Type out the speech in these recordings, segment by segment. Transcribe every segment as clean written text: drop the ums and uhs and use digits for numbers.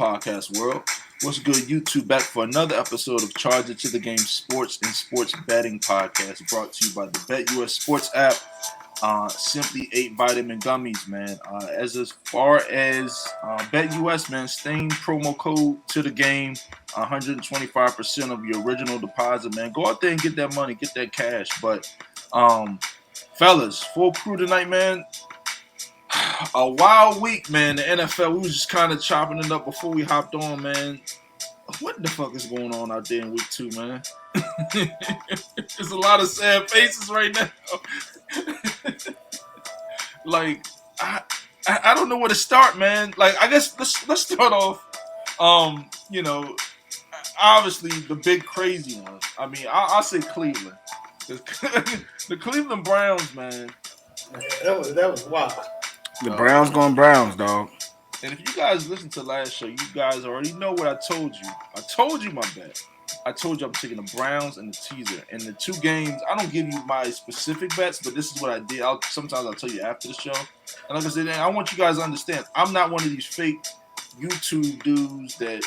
podcast world? What's good, YouTube? Back for another episode of Charge It to the Game Sports and Sports Betting Podcast, brought to you by the BetUS Sports app. Simply 8 vitamin gummies, man. As far as BetUS, man, staying promo code to the game, 125% of your original deposit, man. Go out there and get that money, get that cash. But, fellas, full crew tonight, man. A wild week, man. The NFL, we was just kind of chopping it up before we hopped on, man. What the fuck is going on out there in week 2, man? There's a lot of sad faces right now. Like, I don't know where to start, man. Like, I guess let's start off. Obviously the big crazy one. I mean, I'll say Cleveland. The Cleveland Browns, man. That was wild. The Browns going Browns, dog. And if you guys listened to last show, you guys already know what I told you. I told you my bet. I told you I'm taking the Browns and the teaser. And the 2 games, I don't give you my specific bets, but this is what I did. Sometimes I'll tell you after the show. And like I said, I want you guys to understand, I'm not one of these fake YouTube dudes that,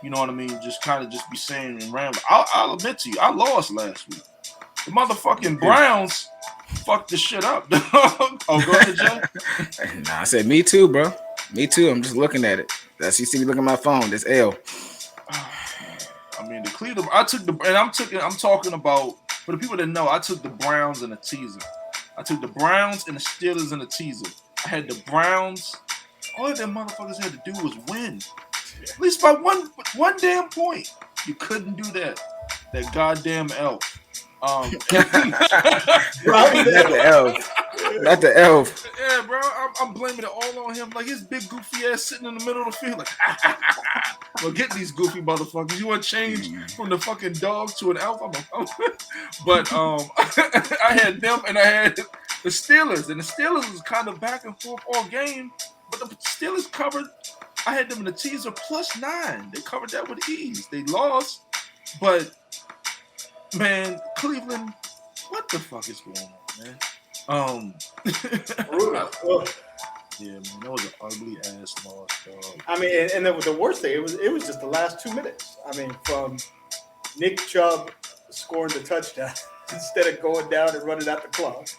you know what I mean, just kind of just be saying and rambling. I'll admit to you, I lost last week. The motherfucking Browns fucked the shit up, dog. Oh, go ahead, Joe. Nah, I said me too, bro. Me too. I'm just looking at it. That's you see me looking at my phone. This L. I mean, the Cleveland. I'm talking about for the people that know. I took the Browns in the teaser. I took the Browns and the Steelers in the teaser. I had the Browns. All them motherfuckers had to do was win, at least by one damn point. You couldn't do that. That goddamn elf. Not the elf. Not the elf. Yeah, bro. I'm blaming it all on him. Like his big goofy ass sitting in the middle of the field. Like, well, get these goofy motherfuckers. You want to change from the fucking dog to an elf? But I had them and I had the Steelers, and the Steelers was kind of back and forth all game. But the Steelers covered. I had them in the teaser +9. They covered that with ease. They lost, but man, Cleveland, what the fuck is going on, man? Yeah, man, that was an ugly ass loss, dog. I mean, and the worst thing, it was just the last 2 minutes. I mean, from Nick Chubb scoring the touchdown instead of going down and running out the clock,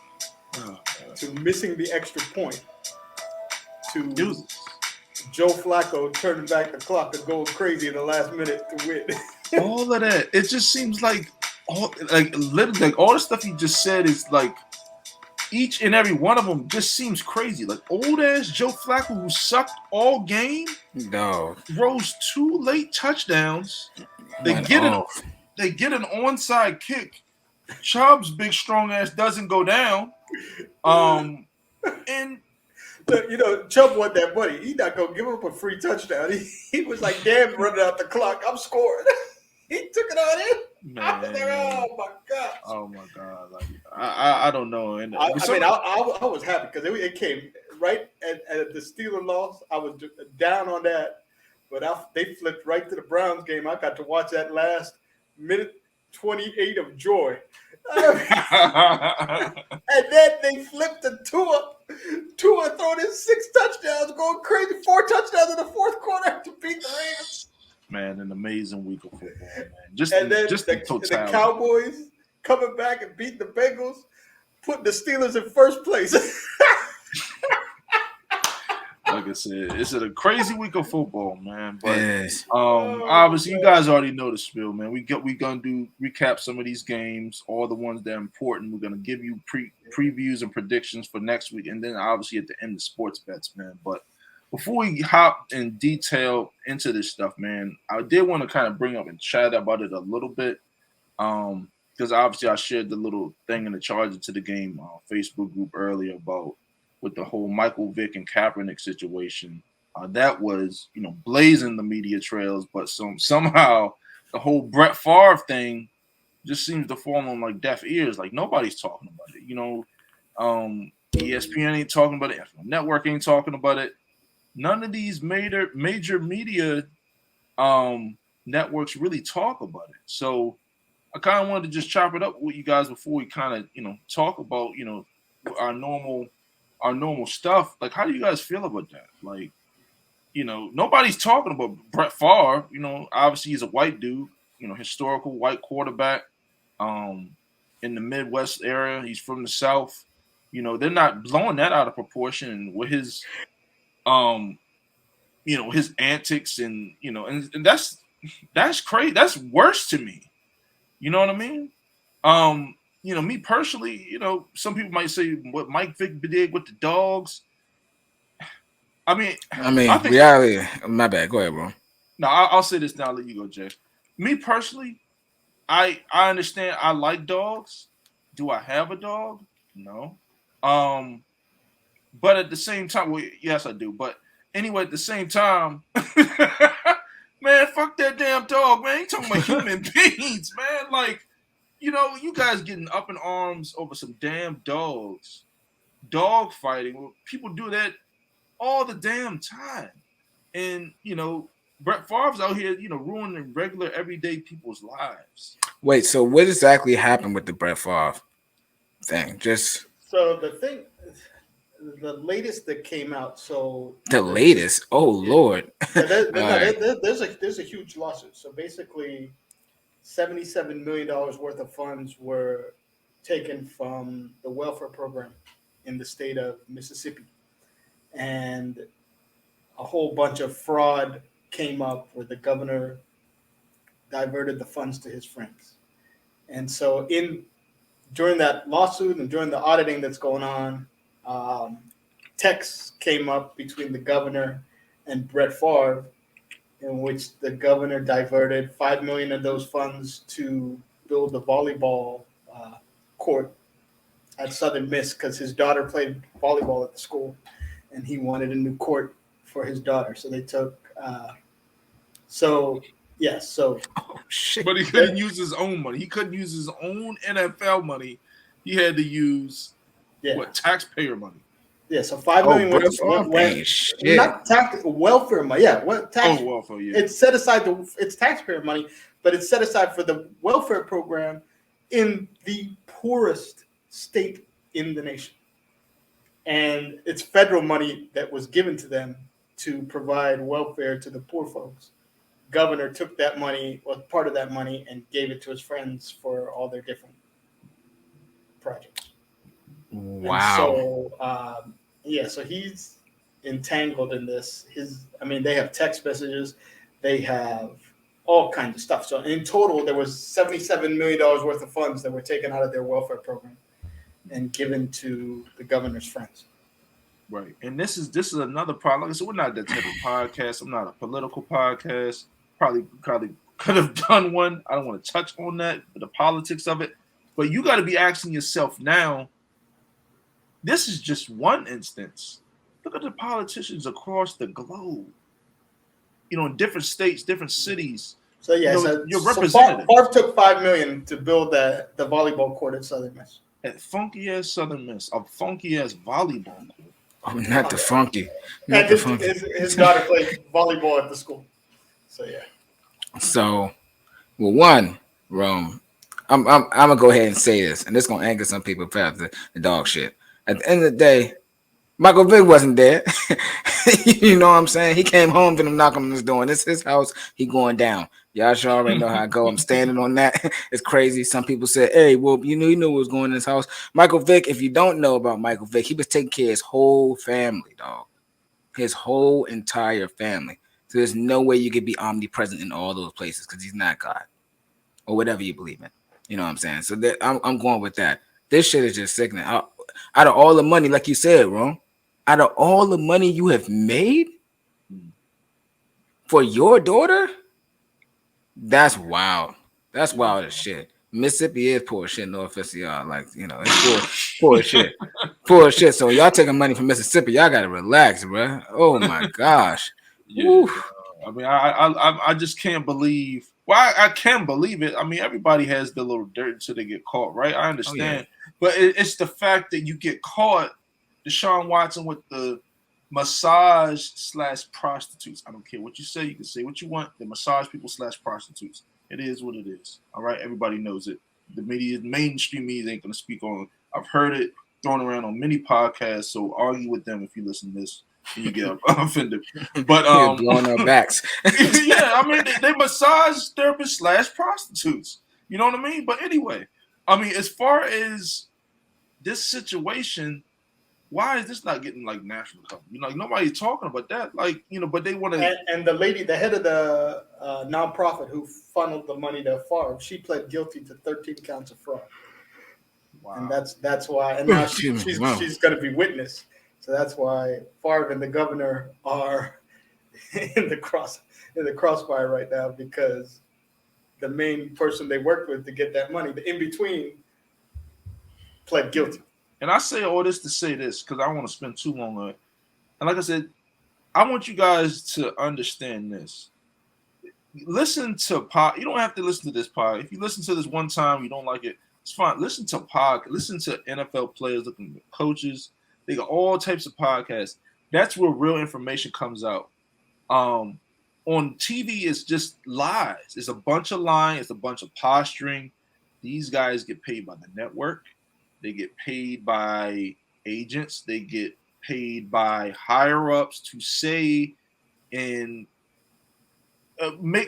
to missing the extra point, to Joe Flacco turning back the clock and going crazy in the last minute to win. All of that, it just seems like all the stuff you just said is like each and every one of them just seems crazy. Like old ass Joe Flacco, who sucked all game, throws 2 late touchdowns. They get an onside kick. Chubb's big strong ass doesn't go down. And look, Chubb want that money. He not gonna give up a free touchdown. He was like, "Damn, running out the clock. I'm scoring." He took it on in. Man. I was like, "Oh my god." Oh my god! Like I don't know. And I was happy because it came right at the Steelers loss. I was down on that, but they flipped right to the Browns game. I got to watch that last minute 28 of joy. And then they flipped to Tua. Tua throwing in 6 touchdowns, going crazy. 4 touchdowns in the fourth quarter to beat the Ravens. Man, an amazing week of football, man. The Cowboys coming back and beating the Bengals, putting the Steelers in first place. Like I said, it's a crazy week of football, man. But yes. Obviously, you guys already know the spiel, man. We're gonna recap some of these games, all the ones that are important. We're gonna give you previews and predictions for next week, and then obviously at the end the sports bets, man. But before we hop in detail into this stuff, man, I did want to kind of bring up and chat about it a little bit, because obviously I shared the little thing in the Charge It to the Game Facebook group earlier about with the whole Michael Vick and Kaepernick situation. That was, blazing the media trails, but somehow the whole Brett Favre thing just seems to fall on like deaf ears. Like nobody's talking about it. ESPN ain't talking about it. NFL Network ain't talking about it. None of these major media networks really talk about it. So I kind of wanted to just chop it up with you guys before we kind of, talk about, our normal stuff. Like, how do you guys feel about that? Like, nobody's talking about Brett Favre. Obviously he's a white dude. Historical white quarterback. In the Midwest area, he's from the South. They're not blowing that out of proportion with his, his antics and that's crazy. That's worse to me. You know what I mean? Me personally, some people might say what Mike Vick did with the dogs. I mean, I think. Reality. My bad. Go ahead, bro. No, I'll say this now. I'll let you go, Jay. Me personally, I understand. I like dogs. Do I have a dog? No. But at the same time, well, yes, I do. But anyway, at the same time, man, fuck that damn dog, man. You talking about human beings, man? Like, you guys getting up in arms over some damn dogs, dog fighting. Well, people do that all the damn time, and Brett Favre's out here, ruining regular everyday people's lives. Wait, so what exactly happened with the Brett Favre thing? So the latest that came out. So the latest. Oh yeah. Lord. There's a huge lawsuit. So basically, $77 million worth of funds were taken from the welfare program in the state of Mississippi, and a whole bunch of fraud came up where the governor diverted the funds to his friends. And so during that lawsuit and during the auditing that's going on, texts came up between the governor and Brett Favre, in which the governor diverted $5 million of those funds to build a volleyball court at Southern Miss because his daughter played volleyball at the school, and he wanted a new court for his daughter. So they took. So. Oh shit! But he couldn't use his own money. He couldn't use his own NFL money. He had to use taxpayer money. Yeah, so $5 million went not welfare money. Yeah, welfare. Yeah, it's set aside it's taxpayer money, but it's set aside for the welfare program in the poorest state in the nation, and it's federal money that was given to them to provide welfare to the poor folks. Governor took that money, or part of that money, and gave it to his friends for all their different projects. Wow. And so he's entangled in this. They have text messages, they have all kinds of stuff. So in total, there was $77 million worth of funds that were taken out of their welfare program and given to the governor's friends. Right, and this is another problem. Like I said, we're not that type of podcast. I'm not a political podcast. Probably could have done one. I don't want to touch on that, the politics of it. But you got to be asking yourself now. This is just one instance. Look at the politicians across the globe. In different states, different cities. So your representative. Favre took $5 million to build the volleyball court at Southern Miss. At funky ass Southern Miss, a funky ass volleyball court. Oh, not the funky. And his daughter played volleyball at the school. So yeah. So, well, one, Rome. I'm gonna go ahead and say this, and this gonna anger some people about the dog shit. At the end of the day, Michael Vick wasn't there. You know what I'm saying? He came home to them knocking on his door. And it's his house. He going down. Y'all sure already know how I go. I'm standing on that. It's crazy. Some people say, hey, well, you knew what was going in his house. Michael Vick, if you don't know about Michael Vick, he was taking care of his whole family, dog. His whole entire family. So there's no way you could be omnipresent in all those places because he's not God. Or whatever you believe in. You know what I'm saying? So I'm going with that. This shit is just sickening. Out of all the money, like you said, Ron, out of all the money you have made for your daughter, that's wild. That's wild as shit. Mississippi is poor shit. No offense to y'all. Like, it's poor shit. Poor shit. So y'all taking money from Mississippi, y'all gotta relax, bro. Oh my gosh. Yeah. I mean, I just can't believe. Well, I can believe it. I mean, everybody has the little dirt until they get caught, right? I understand. But it's the fact that you get caught, Deshaun Watson, with the massage/prostitutes. I don't care what you say. You can say what you want. The massage people/prostitutes. It is what it is. All right? Everybody knows it. The mainstream media ain't going to speak on it. I've heard it thrown around on many podcasts, so argue with them if you listen to this. You get offended. But blowing our backs. yeah, I mean they massage therapists / prostitutes. You know what I mean? But anyway, I mean, as far as this situation, why is this not getting like national coverage? You know, like, nobody's talking about that. Like, you know, but they want to. And the lady, the head of the nonprofit who funneled the money to Favre, she pled guilty to 13 counts of fraud. Wow. And that's why. And now she's going to be witness. So that's why Favre and the governor are in the crossfire right now, because the main person they worked with to get that money, the in between, pled guilty. And I say all this to say this because I don't want to spend too long on it. And like I said, I want you guys to understand this. Listen to pod. You don't have to listen to this pod. If you listen to this one time, you don't like it, it's fine. Listen to pod. Listen to NFL players, looking at coaches. They got all types of podcasts. That's where real information comes out. On TV, it's just lies. It's a bunch of lying. It's a bunch of posturing. These guys get paid by the network. They get paid by agents. They get paid by higher ups to say and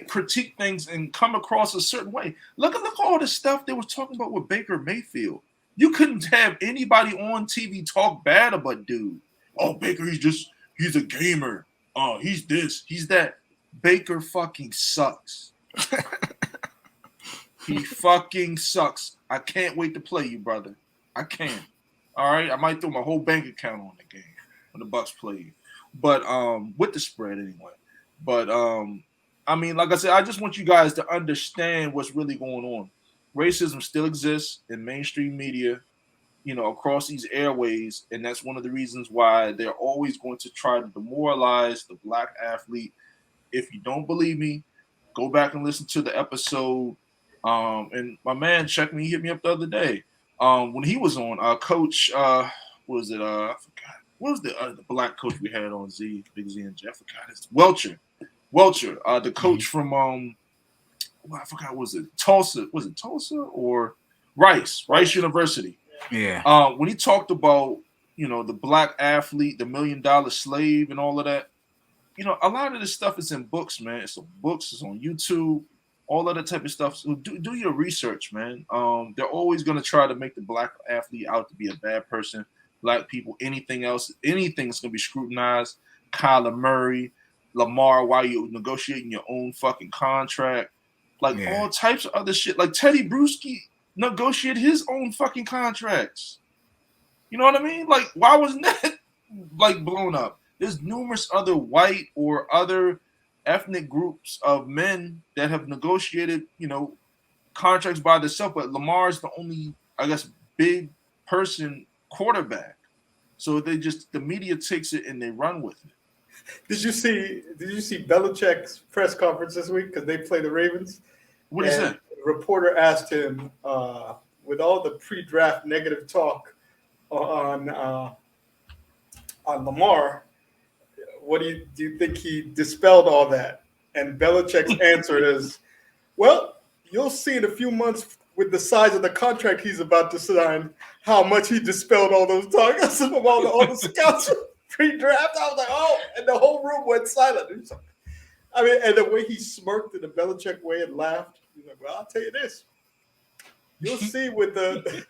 critique things and come across a certain way. Look at all the stuff they were talking about with Baker Mayfield. You couldn't have anybody on TV talk bad about dude. Oh, Baker, he's a gamer. Oh, he's this, he's that. Baker fucking sucks. He fucking sucks. I can't wait to play you, brother. I can't. All right, I might throw my whole bank account on the game when the Bucks play you, but with the spread anyway. But I mean, like I said, I just want you guys to understand what's really going on. Racism still exists in mainstream media, you know, across these airways, and that's one of the reasons why they're always going to try to demoralize the black athlete. If you don't believe me, go back and listen to the episode. And my man checked me, he hit me up the other day. When he was on, Coach, what was it? I forgot. What was the black coach we had on Big Z and Jeff? I forgot. It's Welcher, the coach from I forgot. Was it Tulsa? Was it Tulsa or Rice University? Yeah. When he talked about, you know, the black athlete, the $1 million slave, and all of that, you know, a lot of this stuff is in books, man. It's on books, it's on YouTube, all of that type of stuff. So do your research, man. They're always going to try to make the black athlete out to be a bad person. Black people, anything's going to be scrutinized. Kyler Murray, Lamar, while you're negotiating your own fucking contract. Like all types of other shit. Like Teddy Bruschi negotiated his own fucking contracts. You know what I mean? Like, why wasn't that like blown up? There's numerous other white or other ethnic groups of men that have negotiated, you know, contracts by themselves, but Lamar's the only, I guess, big person quarterback. So the media takes it and they run with it. Did you see Belichick's press conference this week because they play the Ravens? What is that? The reporter asked him, with all the pre-draft negative talk on Lamar, what do you think he dispelled all that? And Belichick's answer is, well, you'll see in a few months with the size of the contract he's about to sign how much he dispelled all those talks about all the scouts pre-draft. I was like, oh, and the whole room went silent. I mean, and the way he smirked in the Belichick way and laughed, he's like, well, I'll tell you this. You'll see with the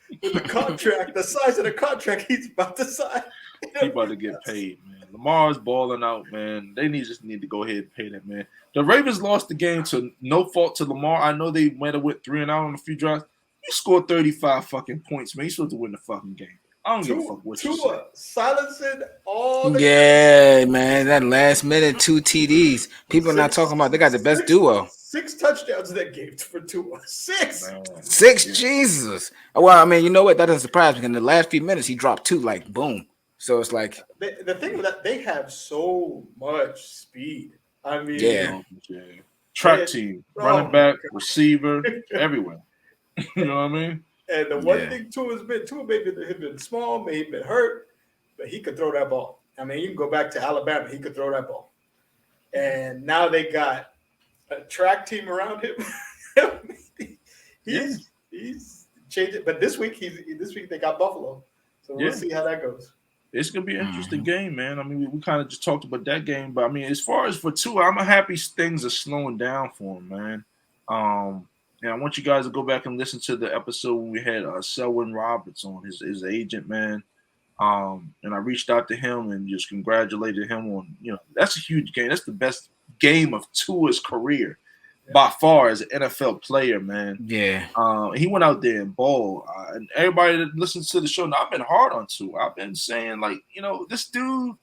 contract, the size of the contract he's about to sign. He about to get paid, man. Lamar's balling out, man. They just need to go ahead and pay that, man. The Ravens lost the game to no fault to Lamar. I know they might have went 3-and-out on a few drives. You scored 35 fucking points, man. You're supposed to win the fucking game. I don't give a fuck what you say. Silencing all the man. That last minute 2 TDs. People are not talking about. They got the best duo. 6 touchdowns in that game for Tua. 6. Man. 6. Yeah. Jesus. Well, I mean, you know what? That doesn't surprise me. In the last few minutes, he dropped 2. Like boom. So it's like the thing with that, they have so much speed. I mean, track team, running back, receiver, everywhere. You know what I mean? And the one thing Tua may have been small, may have been hurt, but he could throw that ball. I mean, you can go back to Alabama, he could throw that ball. And now they got a track team around him. he's changed it. But this week they got Buffalo. So we'll see how that goes. It's gonna be an interesting game, man. I mean, we kind of just talked about that game, but I mean, as far as for Tua, I'm happy things are slowing down for him, man. And I want you guys to go back and listen to the episode when we had Selwyn Roberts on, his agent, man. And I reached out to him and just congratulated him on, that's a huge game. That's the best game of Tua's career by far as an NFL player, man. Yeah. He went out there and balled. And everybody that listens to the show, now, I've been hard on Tua. I've been saying, like, this dude,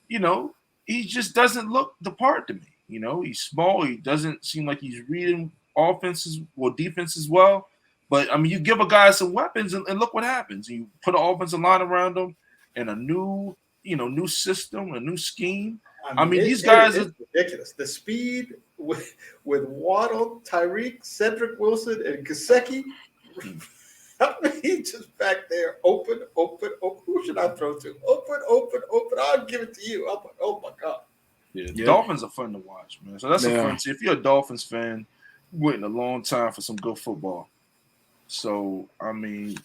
he just doesn't look the part to me. He's small. He doesn't seem like he's reading offenses or defenses well. But, I mean, you give a guy some weapons and look what happens. You put an offensive line around him and a new system, a new scheme. I mean these guys are ridiculous. The speed with Waddle, Tyreek, Cedric Wilson, and Gesicki. I mean, he's just back there, open. Who should I throw to? Open. I'll give it to you. I'm like, oh my god. Yeah, Dolphins are fun to watch, man. So that's a fun team. If you're a Dolphins fan, waiting a long time for some good football. So moving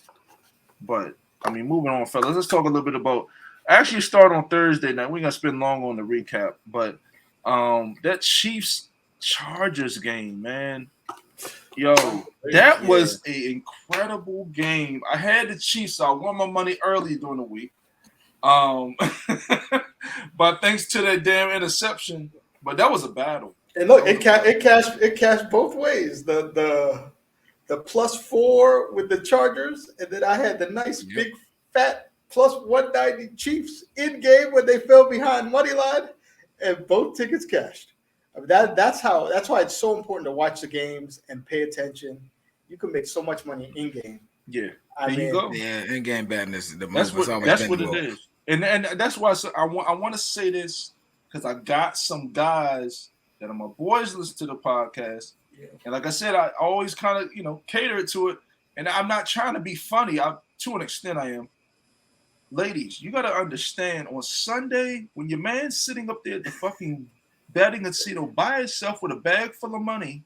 on, fellas. Let's talk a little bit about. Actually, start on Thursday night. We're gonna spend long on the recap, but that Chiefs Chargers game, man. Yo, that was an incredible game. I had the Chiefs. So I won my money early during the week. But thanks to that damn interception. But that was a battle. And look, it cashed both ways. The +4 with the Chargers, and then I had the nice big fat +190 Chiefs in game when they fell behind money line, and both tickets cashed. I mean, that's why it's so important to watch the games and pay attention. You can make so much money in game. Yeah, you go. Yeah, in game badness. That's what it is, and that's why I want to say this because I got some guys that are my boys listen to the podcast, and like I said, I always kind of cater to it, and I'm not trying to be funny. To an extent, I am. Ladies, you got to understand, on Sunday, when your man's sitting up there at the fucking betting casino by himself with a bag full of money,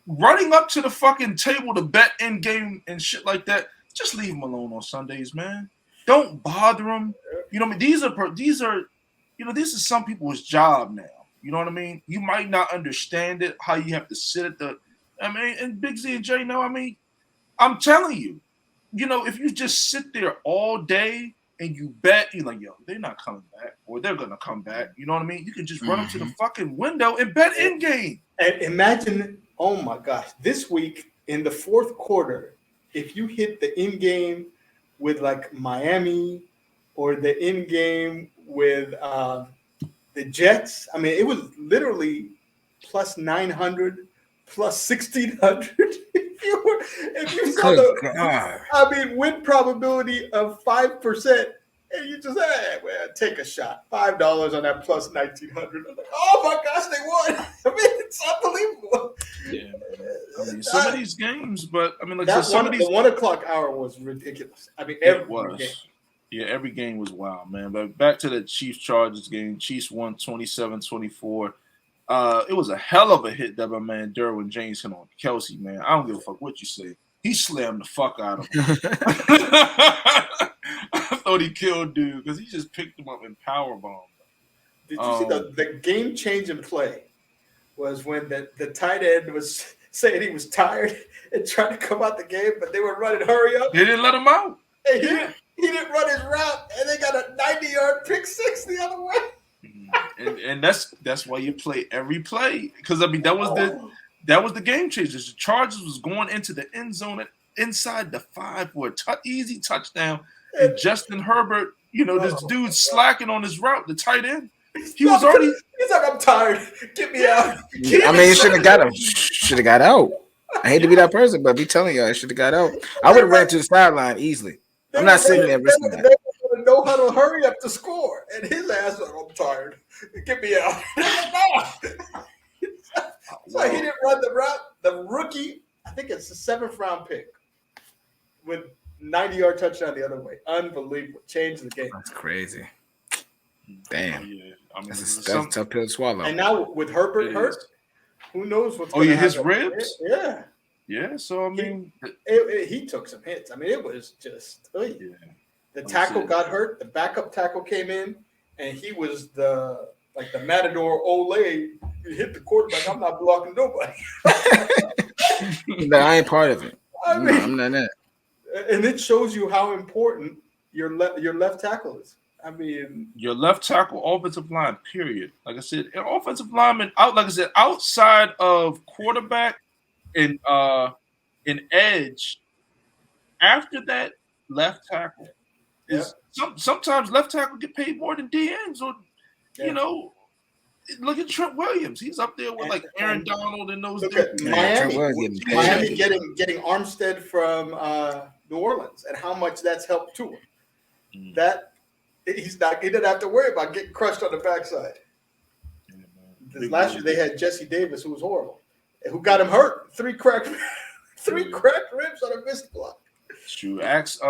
running up to the fucking table to bet in game and shit like that, just leave him alone on Sundays, man. Don't bother him. These are some people's job now. You know what I mean? You might not understand it, how you have to sit at and Big Z and Jay know, I'm telling you, if you just sit there all day and you bet, you're like, yo, they're not coming back, or they're gonna come back. You know what I mean? You can just run up to the fucking window and bet in game. And imagine, oh my gosh, this week in the fourth quarter, if you hit the in game with like Miami or the in game with the Jets, it was literally +900, +1,600. If you saw win probability of 5%, and you just take a shot, $5 on that +1,900. I'm like, oh my gosh, they won! It's unbelievable. Yeah, some of these games, but the 1 o'clock hour was ridiculous. Every game. Yeah, every game was wild, man. But back to the Chiefs Chargers game. Chiefs won 27-24. It was a hell of a hit that my man Derwin James hit on Kelsey, man. I don't give a fuck what you say. He slammed the fuck out of him. I thought he killed dude because he just picked him up and powerbombed. Did you see the game-changing play was when the tight end was saying he was tired and trying to come out the game, but they were running hurry up. They didn't let him out. He didn't run his route, and they got a 90-yard pick six the other way. And that's why you play every play, because that was the game changers. The Chargers was going into the end zone inside the 5 for an easy touchdown, and Justin Herbert, this dude slacking on his route, the tight end. He's like, I'm tired. Get me out. He should have got him. Should have got out. I hate to be that person, but be telling you, I should have got out. I would have ran to the sideline easily. I'm not sitting there risking that. They would know how to hurry up to score, and his ass was like, I'm tired. Get me out. So he didn't run the route. The rookie, I think it's the 7th round pick with 90-yard touchdown the other way. Unbelievable. Changed the game. That's crazy. Damn. Yeah. That's a tough pill to swallow. And now with Herbert hurt, who knows what's going to happen. His ribs? Yeah. Yeah, so he took some hits. It was just The tackle got hurt. The backup tackle came in, and he was the Matador Ole. He hit the quarterback. I'm not blocking nobody. No, I ain't part of it. I mean, I'm not that. And it shows you how important your left tackle is. I mean, your left tackle, offensive line, period. Like I said, offensive lineman outside of quarterback and edge. After that, left tackle is sometimes left tackle get paid more than DNs, or look at Trent Williams. He's up there with Aaron Donald and those. Look at Miami getting Armstead from New Orleans, and how much that's helped to him. That he didn't have to worry about getting crushed on the backside. Last year they had Jesse Davis, who was horrible, who got him hurt. Three cracked ribs on a missed block. True. Ask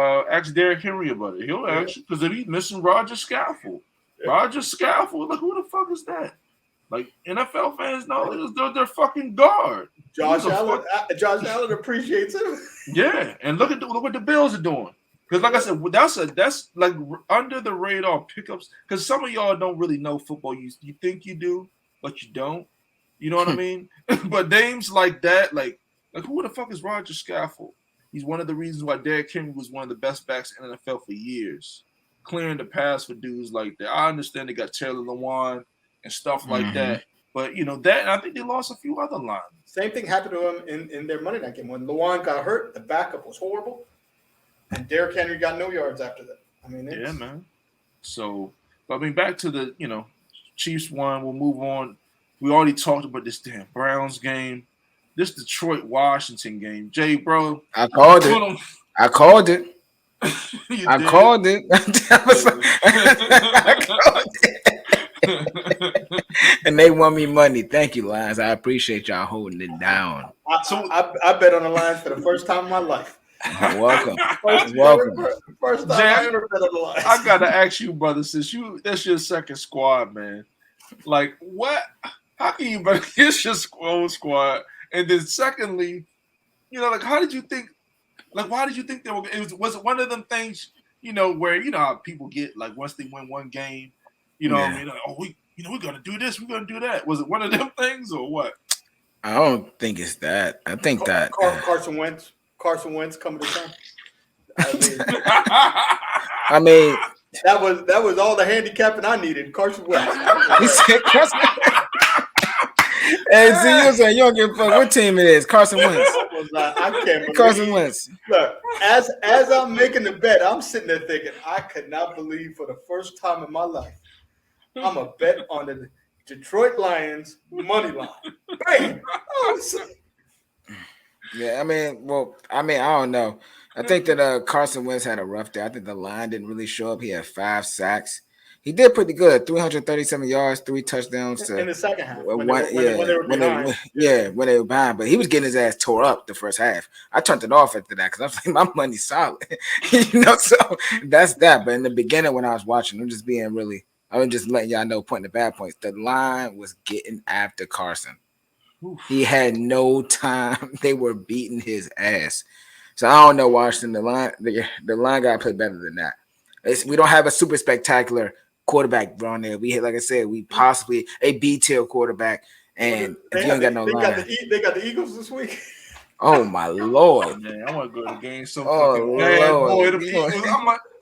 Derrick Henry about it. He'll actually, because if he's missing Roger Scaffold. Roger Scaffold, like who the fuck is that? Like NFL fans know they're their fucking guard. Josh Allen appreciates him. Yeah, and look what the Bills are doing. Because like I said, that's like under the radar pickups. Because some of y'all don't really know football. You think you do, but you don't. You know what I mean? But names like that, like who the fuck is Roger Scaffold? He's one of the reasons why Derrick Henry was one of the best backs in the NFL for years, clearing the pass for dudes like that. I understand they got Taylor Lewan and stuff like that, but that I think they lost a few other lines. Same thing happened to him in their Monday night game when Lewan got hurt. The backup was horrible, and Derrick Henry got no yards after that. I mean, yeah, man. So, I mean, back to the Chiefs won. We'll move on. We already talked about this damn Browns game. This Detroit-Washington game. Jay, bro. I called it. I called it. I called it. And they won me money. Thank you, Lions. I appreciate y'all holding it down. I bet on the Lions for the first time in my life. Welcome. First time I ever bet on the Lions. I gotta ask you, brother, since that's your second squad, man. Like, what? How can you bet against your own squad? And then secondly, how did you think? Like, why did you think they were? Was it one of them things, where how people get like once they win one game, what I mean? Like, oh, we're gonna do this, we're gonna do that. Was it one of them things or what? I don't think it's that. I think that Carson Wentz coming to town. I mean, that was all the handicapping I needed. Carson Wentz. He said Carson. Hey, see, you saying you don't give a fuck what team it is. Carson Wentz. I can't believe Carson Wentz. Look, as I'm making the bet, I'm sitting there thinking, I could not believe for the first time in my life, I'm a bet on the Detroit Lions money line. Bam! Yeah, I don't know. I think that Carson Wentz had a rough day. I think the line didn't really show up. He had 5 sacks. He did pretty good. 337 yards, 3 touchdowns. In the second half. When they were behind. But he was getting his ass tore up the first half. I turned it off after that because I was like, my money's solid. So that's that. But in the beginning when I was watching, I was just letting y'all know, pointing the bad points. The line was getting after Carson. Oof. He had no time. They were beating his ass. So I don't know, Washington. The line got to play better than that. We don't have a super spectacular quarterback on there. Like I said, we possibly a B-tier quarterback, and if you ain't got no line, they got the Eagles this week. Oh my Lord! Man, I want to go to the game so fucking bad, boy. The Eagles,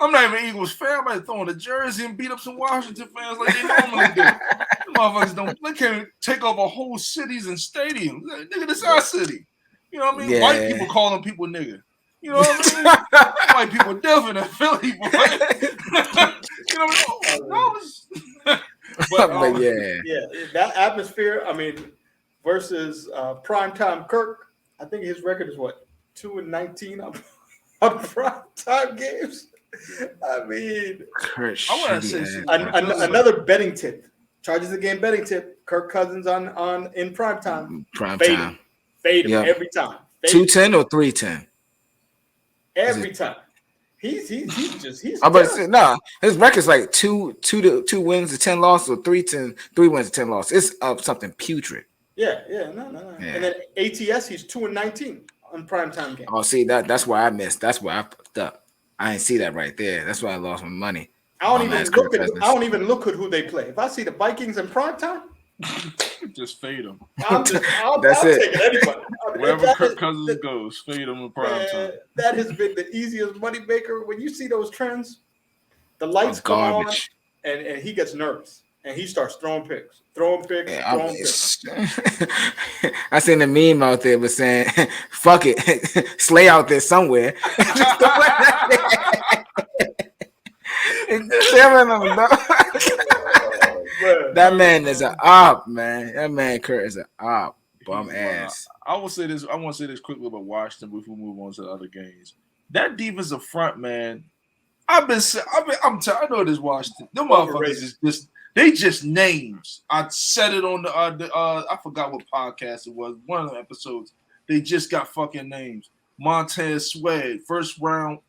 I'm not even an Eagles fan. I'm about to throw on a jersey and beat up some Washington fans like they normally do. The motherfuckers they can't take over whole cities and stadiums. Nigga, this our city. You know what I mean? Yeah. White people calling people nigga. You know what I mean? White people different than Philly, boy. You know what I mean? Yeah, that atmosphere. I mean, versus primetime Kirk. I think his record is what 2-19 on primetime games. I mean, I want to say another betting tip. Charges the game betting tip. Kirk Cousins on in primetime. Fade him every time. 210 or 310. Every time. He's I'm about to say, no, his record's like 2 wins to 10 losses or 3 wins to 10 losses. It's something putrid. No. Yeah. And then ATS, he's 2-19 on primetime games. Oh, see, that's where I missed. That's where I fucked up. I didn't see that right there. That's why I lost my money. I don't even look at who they play. If I see the Vikings in prime time, just fade them. I'm That's it. taking anybody. Wherever Kirk Cousins goes, fade them in prime time. That has been the easiest money maker. When you see those trends, the lights come on, and he gets nervous, and he starts throwing picks. I seen a meme out there was saying, "Fuck it, Slay out there somewhere." That man is an op, man. That man Kurt is an op. Bum ass. I will say this. I want to say this quickly about Washington before we move on to the other games. That defensive front, man. I know this Washington. Them motherfuckers is just. They just names. I said it on the I forgot what podcast it was. One of the episodes. They just got fucking names. Montez Sweat, first round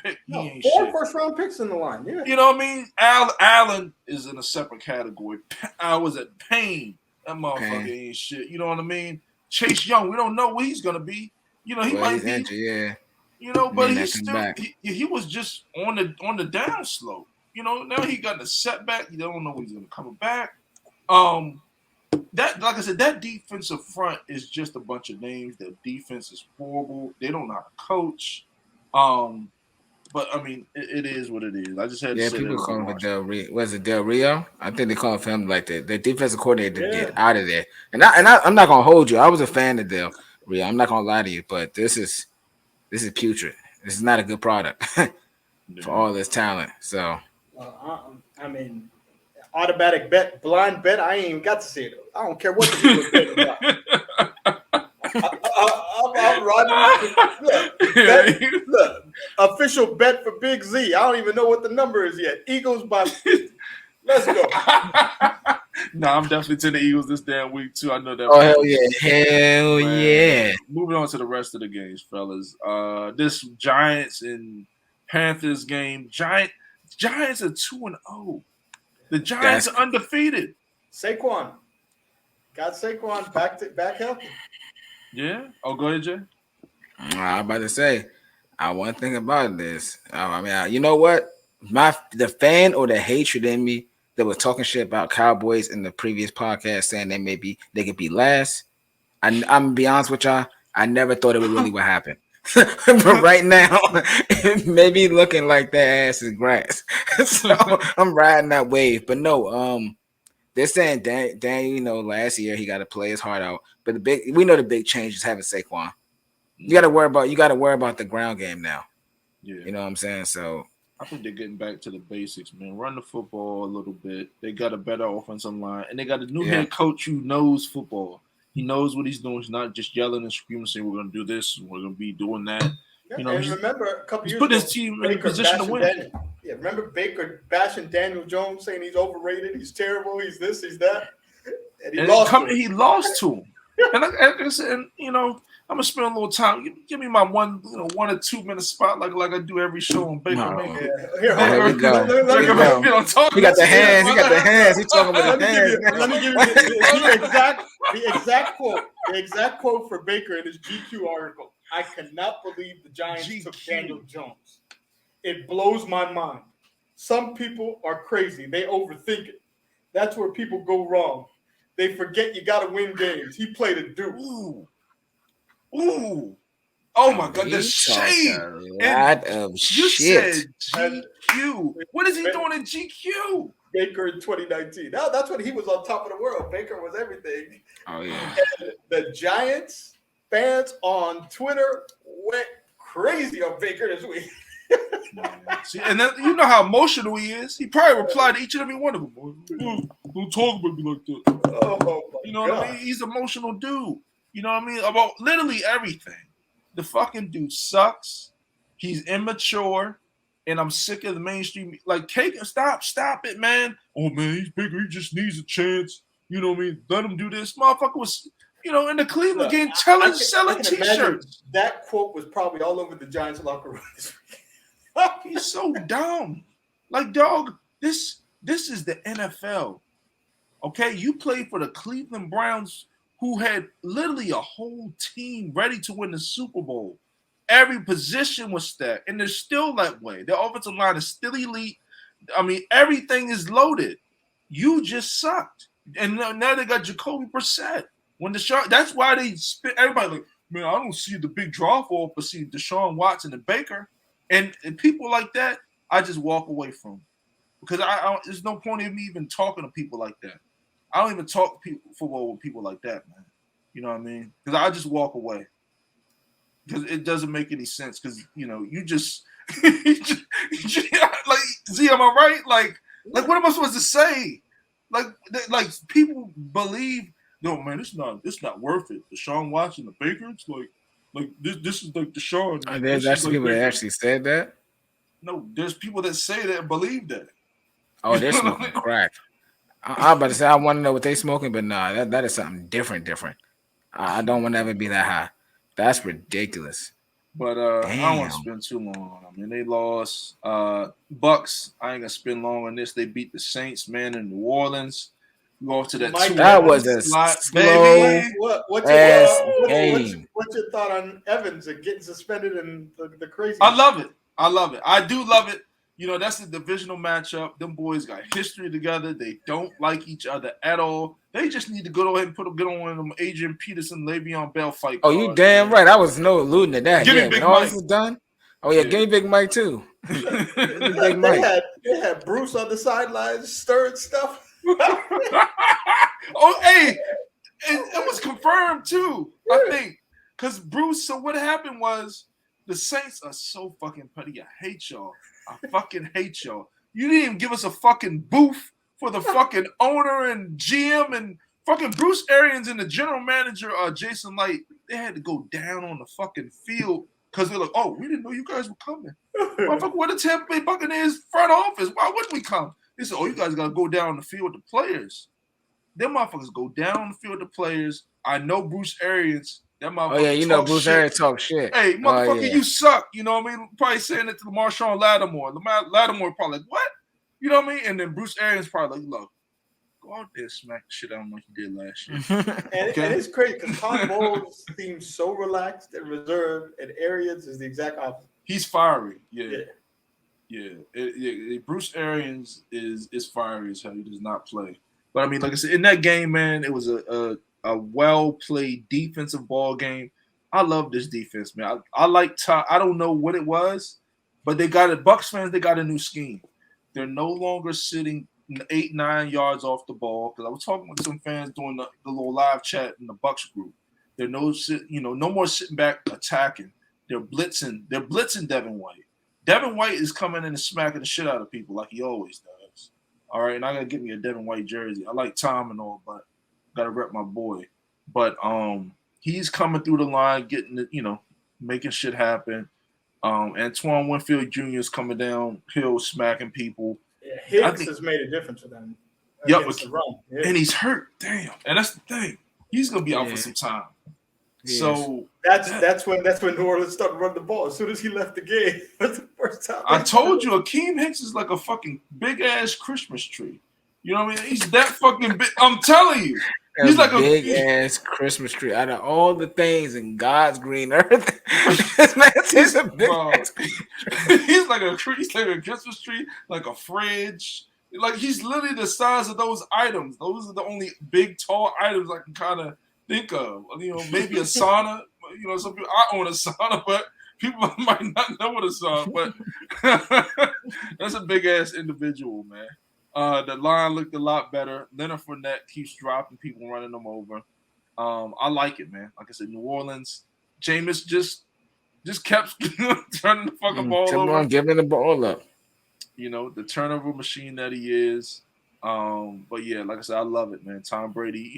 pick. He ain't four shit. first-round picks in the line. Yeah. You know what I mean? Allen is in a separate category. I was at Payne. That motherfucker ain't shit. You know what I mean? Chase Young, we don't know where he's gonna be. You know, he might be. Injured, yeah. You know, but he's still he was just on the down slope. You know, now he got the setback. You don't know when he's gonna come back. That, like I said, that defensive front is just a bunch of names. Their defense is horrible. They don't know how to coach. But I mean, it is what it is. I just had to say people call him Del Rio. Was it Del Rio? I think they call him like the defensive coordinator to get out of there. And I'm not gonna hold you. I was a fan of Del Rio. I'm not gonna lie to you, but this is putrid. This is not a good product for all this talent. So. I mean, automatic bet, blind bet. I ain't even got to see it. I don't care what the people think about. I'm riding. Look, official bet for Big Z. I don't even know what the number is yet. Eagles by 50. Let's go. I'm definitely to the Eagles this damn week too. I know that. Oh hell yeah! Moving on to the rest of the games, fellas. This Giants and Panthers game. Giants are 2-0. The Giants are undefeated. Saquon. Got Saquon back healthy. Yeah? Oh, go ahead, Jay. I'm about to say, one thing about this. I mean, you know what? The fan or the hatred in me that was talking shit about Cowboys in the previous podcast saying they could be last. I'm gonna be honest with y'all. I never thought it really would happen. But right now, it may be looking like that ass is grass. So I'm riding that wave. But no, they're saying Dan, last year he got to play his heart out. But we know the big change is having Saquon. You got to worry about the ground game now. Yeah, you know what I'm saying. So I think they're getting back to the basics, man. Run the football a little bit. They got a better offensive line, and they got a new head coach who knows football. He knows what he's doing. He's not just yelling and screaming, saying we're going to do this, we're going to be doing that. Yeah, you know, and remember a couple years ago, put his team in a position to win. Yeah, remember Baker bashing Daniel Jones, saying he's overrated, he's terrible, he's this, he's that, and he lost to him. And I said, I'm gonna spend a little time. Give me my 1 or 2 minute spot like I do every show on Baker. Here we go. He got the hands. He got the hands. He's talking about the hands. Let me give you the exact quote. The exact quote for Baker in his GQ article. I cannot believe the Giants took Daniel Jones. It blows my mind. Some people are crazy. They overthink it. That's where people go wrong. They forget you got to win games. He played a deuce. Ooh. Oh, my God. The shade. You said GQ. What is he doing in GQ? Baker in 2019. Now, that's when he was on top of the world. Baker was everything. Oh, yeah. And the Giants fans on Twitter went crazy on Baker this week. See, and then, you know how emotional he is. He probably replied to each and every one of them. Don't talk about me like that. Oh, you know what I mean? He's an emotional dude. You know what I mean? About literally everything. The fucking dude sucks. He's immature. And I'm sick of the mainstream. Like, stop it, man. Oh, man, he's bigger. He just needs a chance. You know what I mean? Let him do this. Motherfucker was, in the Cleveland game, selling T-shirts. That quote was probably all over the Giants locker room this week. He's so dumb. Like, dog, this is the NFL. Okay? You played for the Cleveland Browns, who had literally a whole team ready to win the Super Bowl. Every position was stacked, and they're still that way. Their offensive line is still elite. I mean, everything is loaded. You just sucked, and now they got Jacoby Brissett. When Deshaun, that's why they spit. Everybody like, man, I don't see the big drop off, but see Deshaun Watson and Baker, and people like that. I just walk away from because I there's no point in me even talking to people like that. I don't even talk football with people like that, man. You know what I mean? Because I just walk away because it doesn't make any sense. Because you just like Z, am I right? Like what am I supposed to say? Like people believe, no man, it's not worth it. Deshaun Watson, the Baker, it's like this is like Deshaun. There's actually people that actually said that. No, there's people that say that and believe that. Oh, they're smoking crack. I'm about to say I want to know what they smoking, but nah, that is something different. I don't want to ever be that high. That's ridiculous. But I don't want to spend too long on them. I mean, they lost. Bucks, I ain't gonna spend long on this. They beat the Saints, man, in New Orleans. We go off to that. That was a slow game. What's your thought on Evans and getting suspended and the crazy? I love it. I do love it. That's a divisional matchup. Them boys got history together. They don't like each other at all. They just need to go ahead and get on one of them Adrian Peterson, Le'Veon Bell fight. Oh, you damn right. I was alluding to that. Give me Big Mike. All this is done. Oh yeah, give me Big Mike too. Big Mike. They had Bruce on the sidelines stirring stuff. Oh, hey, it was confirmed too. I think because Bruce. So what happened was the Saints are so fucking petty. I hate y'all. I fucking hate y'all. You didn't even give us a fucking booth for the fucking owner and GM and fucking Bruce Arians and the general manager, Jason Light. They had to go down on the fucking field because they're like, oh, we didn't know you guys were coming. Motherfucker, what the Tampa Bay Buccaneers front office? Why wouldn't we come? They said, oh, you guys got to go down on the field with the players. Them motherfuckers go down on the field with the players. I know Bruce Arians. That motherfucker. Oh yeah, Bruce Arians talk shit. Hey, motherfucker, you suck. You know what I mean? Probably saying it to Marshawn Lattimore. Lattimore probably like, what? You know what I mean? And then Bruce Arians probably like, look, go out there, smack the shit out of him like you did last year. And it's crazy because Todd Bowles seems so relaxed and reserved, and Arians is the exact opposite. He's fiery. Yeah. Bruce Arians is fiery as hell. He does not play. But I mean, like I said, in that game, man, it was a well-played defensive ball game. I love this defense, man. I like Todd. I don't know what it was, but they got it. Bucs fans, they got a new scheme. They're no longer sitting 8-9 yards off the ball. Because I was talking with some fans doing the little live chat in the Bucs group. They're no more sitting back attacking. They're blitzing. They're blitzing Devin White. Devin White is coming in and smacking the shit out of people like he always does. All right, and I gotta get me a Devin White jersey. I like Tom and all, but gotta rep my boy. But he's coming through the line, getting the, making shit happen. Antoine Winfield Jr. is coming downhill, smacking people. Yeah, Hicks has made a difference for them. Yep, and he's hurt. Damn, and that's the thing. He's gonna be out for some time. Yes. So that's when New Orleans started running the ball. As soon as he left the game, that's the first time. I told you, Akeem Hicks is like a fucking big ass Christmas tree. You know what I mean? He's that fucking big. I'm telling you, he's like a big ass Christmas tree. Out of all the things in God's green earth, this man's a big ass. He's like a Christmas tree, like a fridge. Like he's literally the size of those items. Those are the only big, tall items I can kind of think of. Maybe a sauna. Some people, I own a sauna, but people might not know what a sauna. But that's a big ass individual, man. The line looked a lot better. Leonard Fournette keeps dropping people, running them over. I like it, man. Like I said, New Orleans, Jameis just kept turning the fucking ball over. On, giving the ball up. The turnover machine that he is. But yeah, like I said, I love it, man. Tom Brady,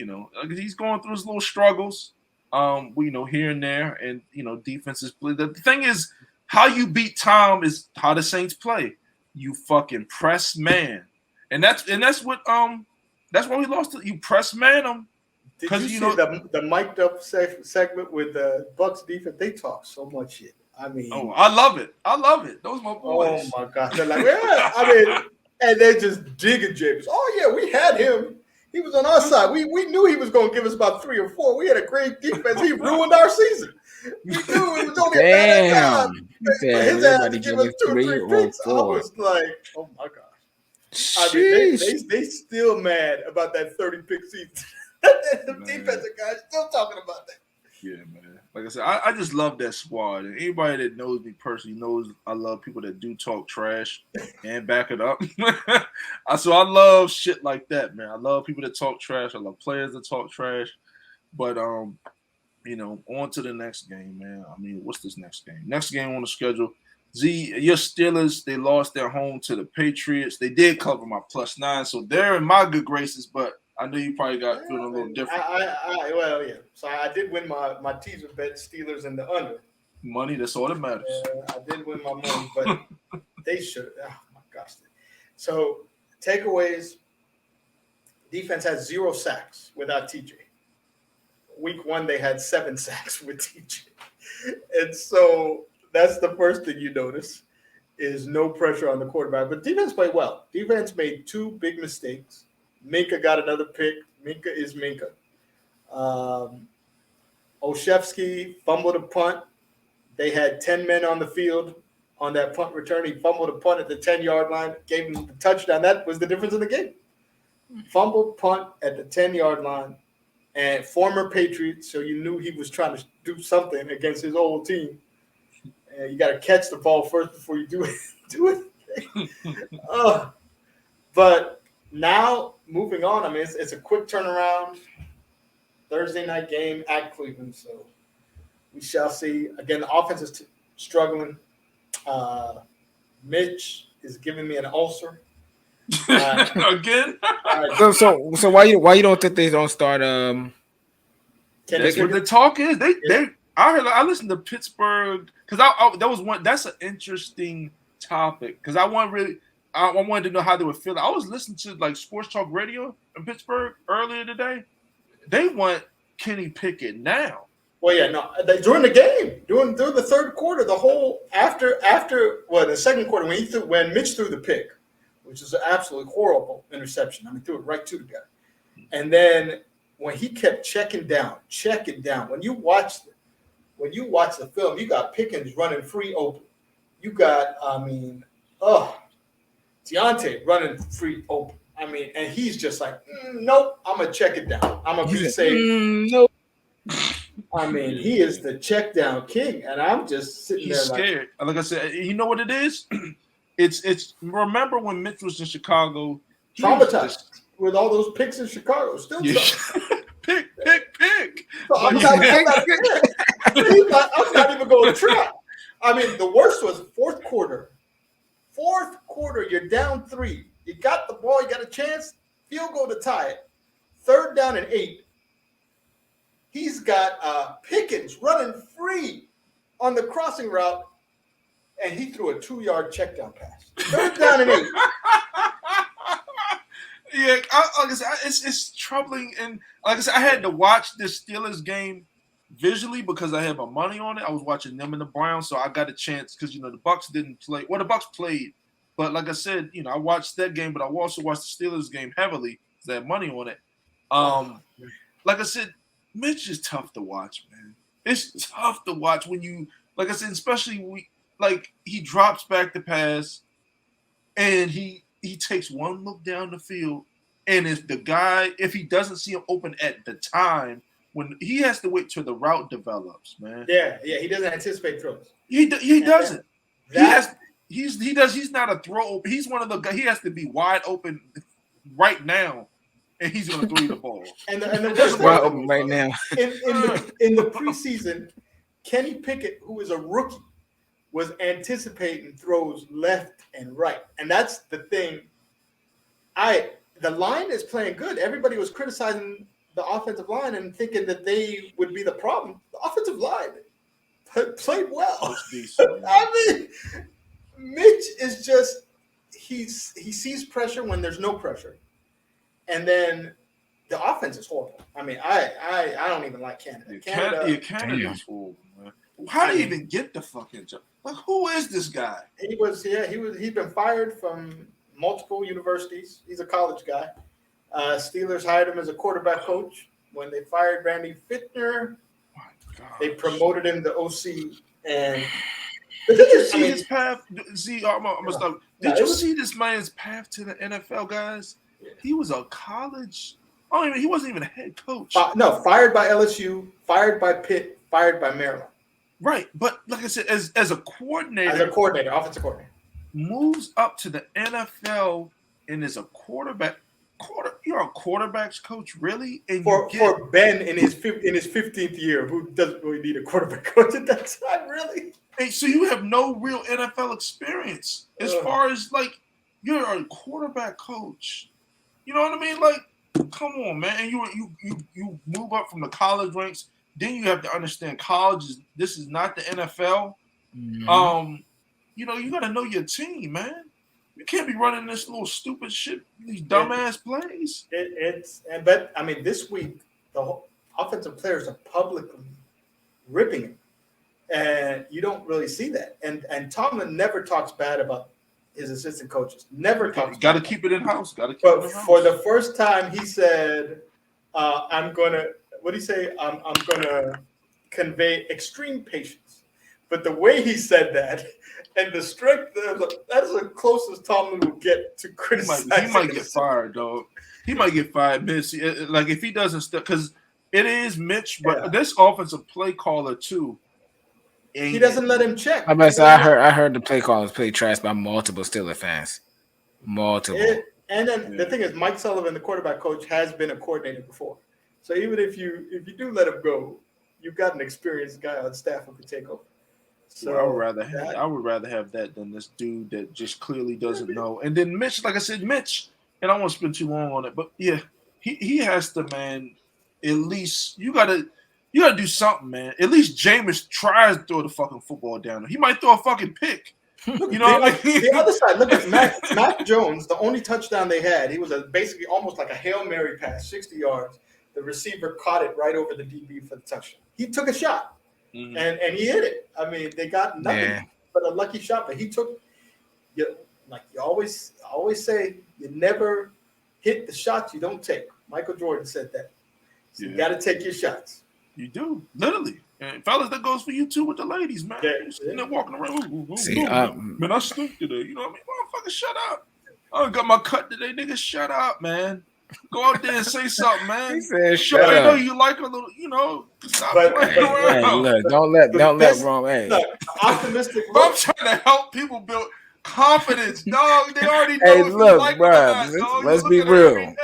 he's going through his little struggles, here and there, and defenses play. The thing is, how you beat Tom is how the Saints play. You fucking press man, and that's what that's why we lost. You press man them. Did you see the mic'd up segment with the Bucs defense? They talk so much shit. I mean, I love it. Those are my boys. Oh my god, they're like, yeah. I mean. And they're just digging James. Oh, yeah, we had him. He was on our side. We knew he was going to give us about 3 or 4. We had a great defense. He ruined our season. We knew it was only a matter of time. Damn. His ass to give us 2 or 3 picks. I was like, oh my gosh. I mean, they still mad about that 30-pick season. The defensive guys still talking about that. Yeah, man. Like I said, I just love that squad. And anybody that knows me personally knows I love people that do talk trash and back it up. So I love shit like that, man. I love people that talk trash. I love players that talk trash. But on to the next game, man. I mean, what's this next game? Next game on the schedule. Your Steelers, they lost their home to the Patriots. They did cover my +9, so they're in my good graces, but I know you probably got feeling a little different. Well, yeah. So I did win my teaser bet, Steelers in the under. Money, that's all that matters. I did win my money, but they should. Oh my gosh. So takeaways: defense has 0 sacks without TJ. Week 1, they had 7 sacks with TJ, and so that's the first thing you notice is no pressure on the quarterback. But defense played well. Defense made 2 big mistakes. Minka got another pick. Minka is Minka. Olszewski fumbled a punt. They had 10 men on the field on that punt return. He fumbled a punt at the 10-yard line, gave him the touchdown. That was the difference in the game. Fumbled punt at the 10-yard line, and former Patriot, so you knew he was trying to do something against his old team. And you got to catch the ball first before you do it. But now, moving on, I mean, it's a quick turnaround. Thursday night game at Cleveland, so we shall see. Again, the offense is struggling. Mitch is giving me an ulcer. Again? So why you don't think they don't start? That's what the talk is. I listened to Pittsburgh because that's an interesting topic because I wanted to know how they were feeling. I was listening to like sports talk radio in Pittsburgh earlier today. They want Kenny Pickett now. Well, yeah, no. During the game, during the third quarter, the whole after the second quarter when Mitch threw the pick, which is an absolutely horrible interception. I mean, threw it right to the guy, and then when he kept checking down. When you watch the film, you got Pickens running free open. You got, Deontay running free open. I mean, and he's just like, nope, I'm going to check it down. I'm going to be safe. Nope. I mean, he is the check down king, and I'm just sitting there scared. Like I said, you know what it is? It's remember when Mitch was in Chicago? Traumatized with all those picks in Chicago. Still pick. So I'm not even going to try. I mean, the worst was fourth quarter. You're down 3. You got the ball. You got a chance. Field goal to tie it. 3rd down and 8. He's got Pickens running free on the crossing route, and he threw a 2-yard check down pass. 3rd down and 8. Yeah, like I said, it's troubling, and like I said, I had to watch this Steelers game visually because I had my money on it. I was watching them and the Browns, so I got a chance because the Bucs didn't play. Well, the Bucs played, but like I said, I watched that game, but I also watched the Steelers game heavily because I had money on it. Like I said, Mitch is tough to watch, man. It's tough to watch when you, like I said, especially he drops back the pass, and he takes one look down the field, and if he doesn't see him open at the time, when he has to wait till the route develops, man. Yeah, he doesn't anticipate throws. He doesn't. He's not a throw. He's one of the guys. He has to be wide open right now, and he's going to throw you the ball. And the wide open right now. In the preseason, Kenny Pickett, who is a rookie, was anticipating throws left and right. And that's the thing. The line is playing good. Everybody was criticizing the offensive line and thinking that they would be the problem. The offensive line played well. I mean, Mitch is just he sees pressure when there's no pressure. And then the offense is horrible. I mean, I don't even like Canada. Canada's horrible, man. How do you even get the fucking job? Like, who is this guy? He's been fired from multiple universities. He's a college guy. Steelers hired him as a quarterback coach when they fired Randy Fichtner. They promoted him to OC, and did you see his path? See, I'm gonna stop. Did you see this man's path to the NFL, guys? Yeah. He was a college. He wasn't even a head coach. No, fired by LSU, fired by Pitt, fired by Maryland. Right, but like I said, as a coordinator, offensive coordinator, moves up to the NFL and is a quarterback. You're a quarterback's coach, really? And for Ben in his 15th year, who doesn't really need a quarterback coach at that time, really. Hey, so you have no real NFL experience as far as like you're a quarterback coach. You know what I mean? Like, come on, man. And you move up from the college ranks. Then you have to understand this is not the NFL. Mm-hmm. You got to know your team, man. You can't be running this little stupid shit, these dumbass plays. But this week the offensive players are publicly ripping him, and you don't really see that. And Tomlin never talks bad about his assistant coaches. Never talks. Got to keep it in house. But for the first time, he said, "I'm gonna." What did he say? I'm gonna convey extreme patience. But the way he said that and the strength, that is the closest Tomlin will get to criticize. He might get fired, dog. He might get fired, Mitch. Like if he doesn't, because it is Mitch, but this offensive play caller too. He doesn't let him check. I heard the play callers play trash by multiple Steelers fans. Multiple. And then the thing is, Mike Sullivan, the quarterback coach, has been a coordinator before. So even if you do let him go, you've got an experienced guy on staff who can take over. So I would rather have that than this dude that just clearly doesn't know. And then Mitch, like I said, and I won't spend too long on it, but yeah, he has to, man. At least you gotta do something, man. At least Jameis tries to throw the fucking football down there. He might throw a fucking pick. You know what I mean? The other side, look at Mac Jones. The only touchdown they had, he was basically almost like a Hail Mary pass, 60 yards. The receiver caught it right over the DB for the touchdown. He took a shot. Mm-hmm. And he hit it. They got nothing but a lucky shot. But he took, like you always say, you never hit the shots you don't take. Michael Jordan said that. So you got to take your shots. You do, literally. And fellas, that goes for you too with the ladies, man. And they're walking around. Man, I stink today. You know what I mean? Motherfucker, shut up. I done got my cut today, nigga. Shut up, man. Go out there and say something, man. He said, "Shut up." I know you like a little, stop playing around. Hey, look, don't let wrong. Hey, look, optimistic. I'm trying to help people build confidence, dog. They already know. Hey, look, bro. Let's be real.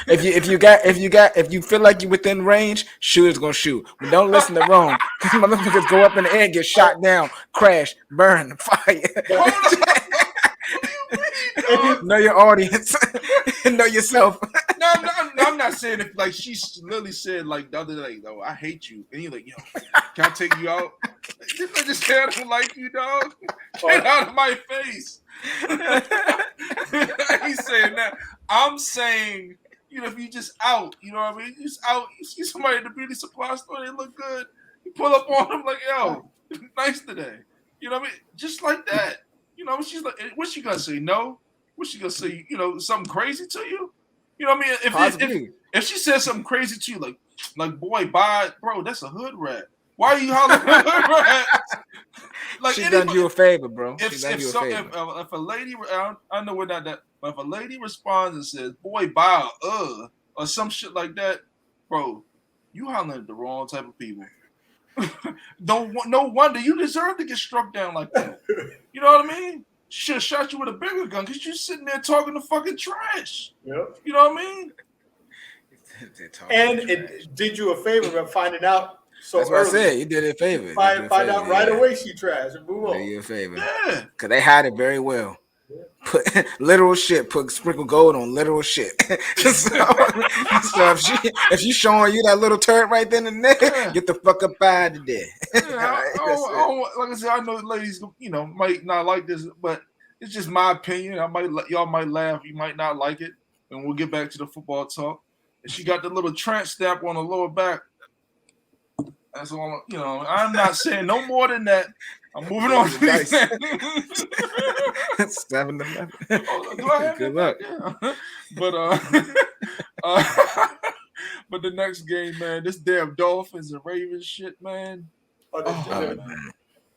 If you feel like you're within range, shooters gonna shoot. But don't listen to wrong. Because motherfuckers go up in the air, get shot down, crash, burn, fire. Know your audience. Know yourself. No, I'm not saying it like she literally said like the other day, though, I hate you. And you're like, yo, can I take you out? I just say I don't like you, dog. Get out of my face. He's saying that. I'm saying, if you just out, you know what I mean? You just out, you see somebody at the beauty supply store, they look good. You pull up on them like, yo, nice today. You know what I mean? Just like that. She's like, what's she gonna say? No? What's she gonna say? Something crazy to you? You know what I mean? If she says something crazy to you, like boy, bye, bro, that's a hood rat. Why are you hollering at hood rat? Like she done you a favor, bro. If a lady, I know we're not that, but if a lady responds and says, boy, bye, or some shit like that, bro, you hollering at the wrong type of people. No wonder you deserve to get struck down like that. You know what I mean? Should have shot you with a bigger gun because you're sitting there talking to fucking trash. Yep. You know what I mean? And it did you a favor by finding out so That's early. What I said. You did it a favor. Find out right away she trash and move on. Did you a favor. Yeah. Because they hide it very well. Put literal shit. Put sprinkle gold on literal shit. so if she showing you that little turret right then and there, get the fuck up out of there. Like I said, I know ladies, might not like this, but it's just my opinion. Y'all might laugh, you might not like it, and we'll get back to the football talk. And she got the little tramp stamp on the lower back. That's all. I'm not saying no more than that. I'm moving on to these 7-11. Do I have Good luck. Yeah. But But the next game, man, this damn Dolphins and Ravens shit, man. Man.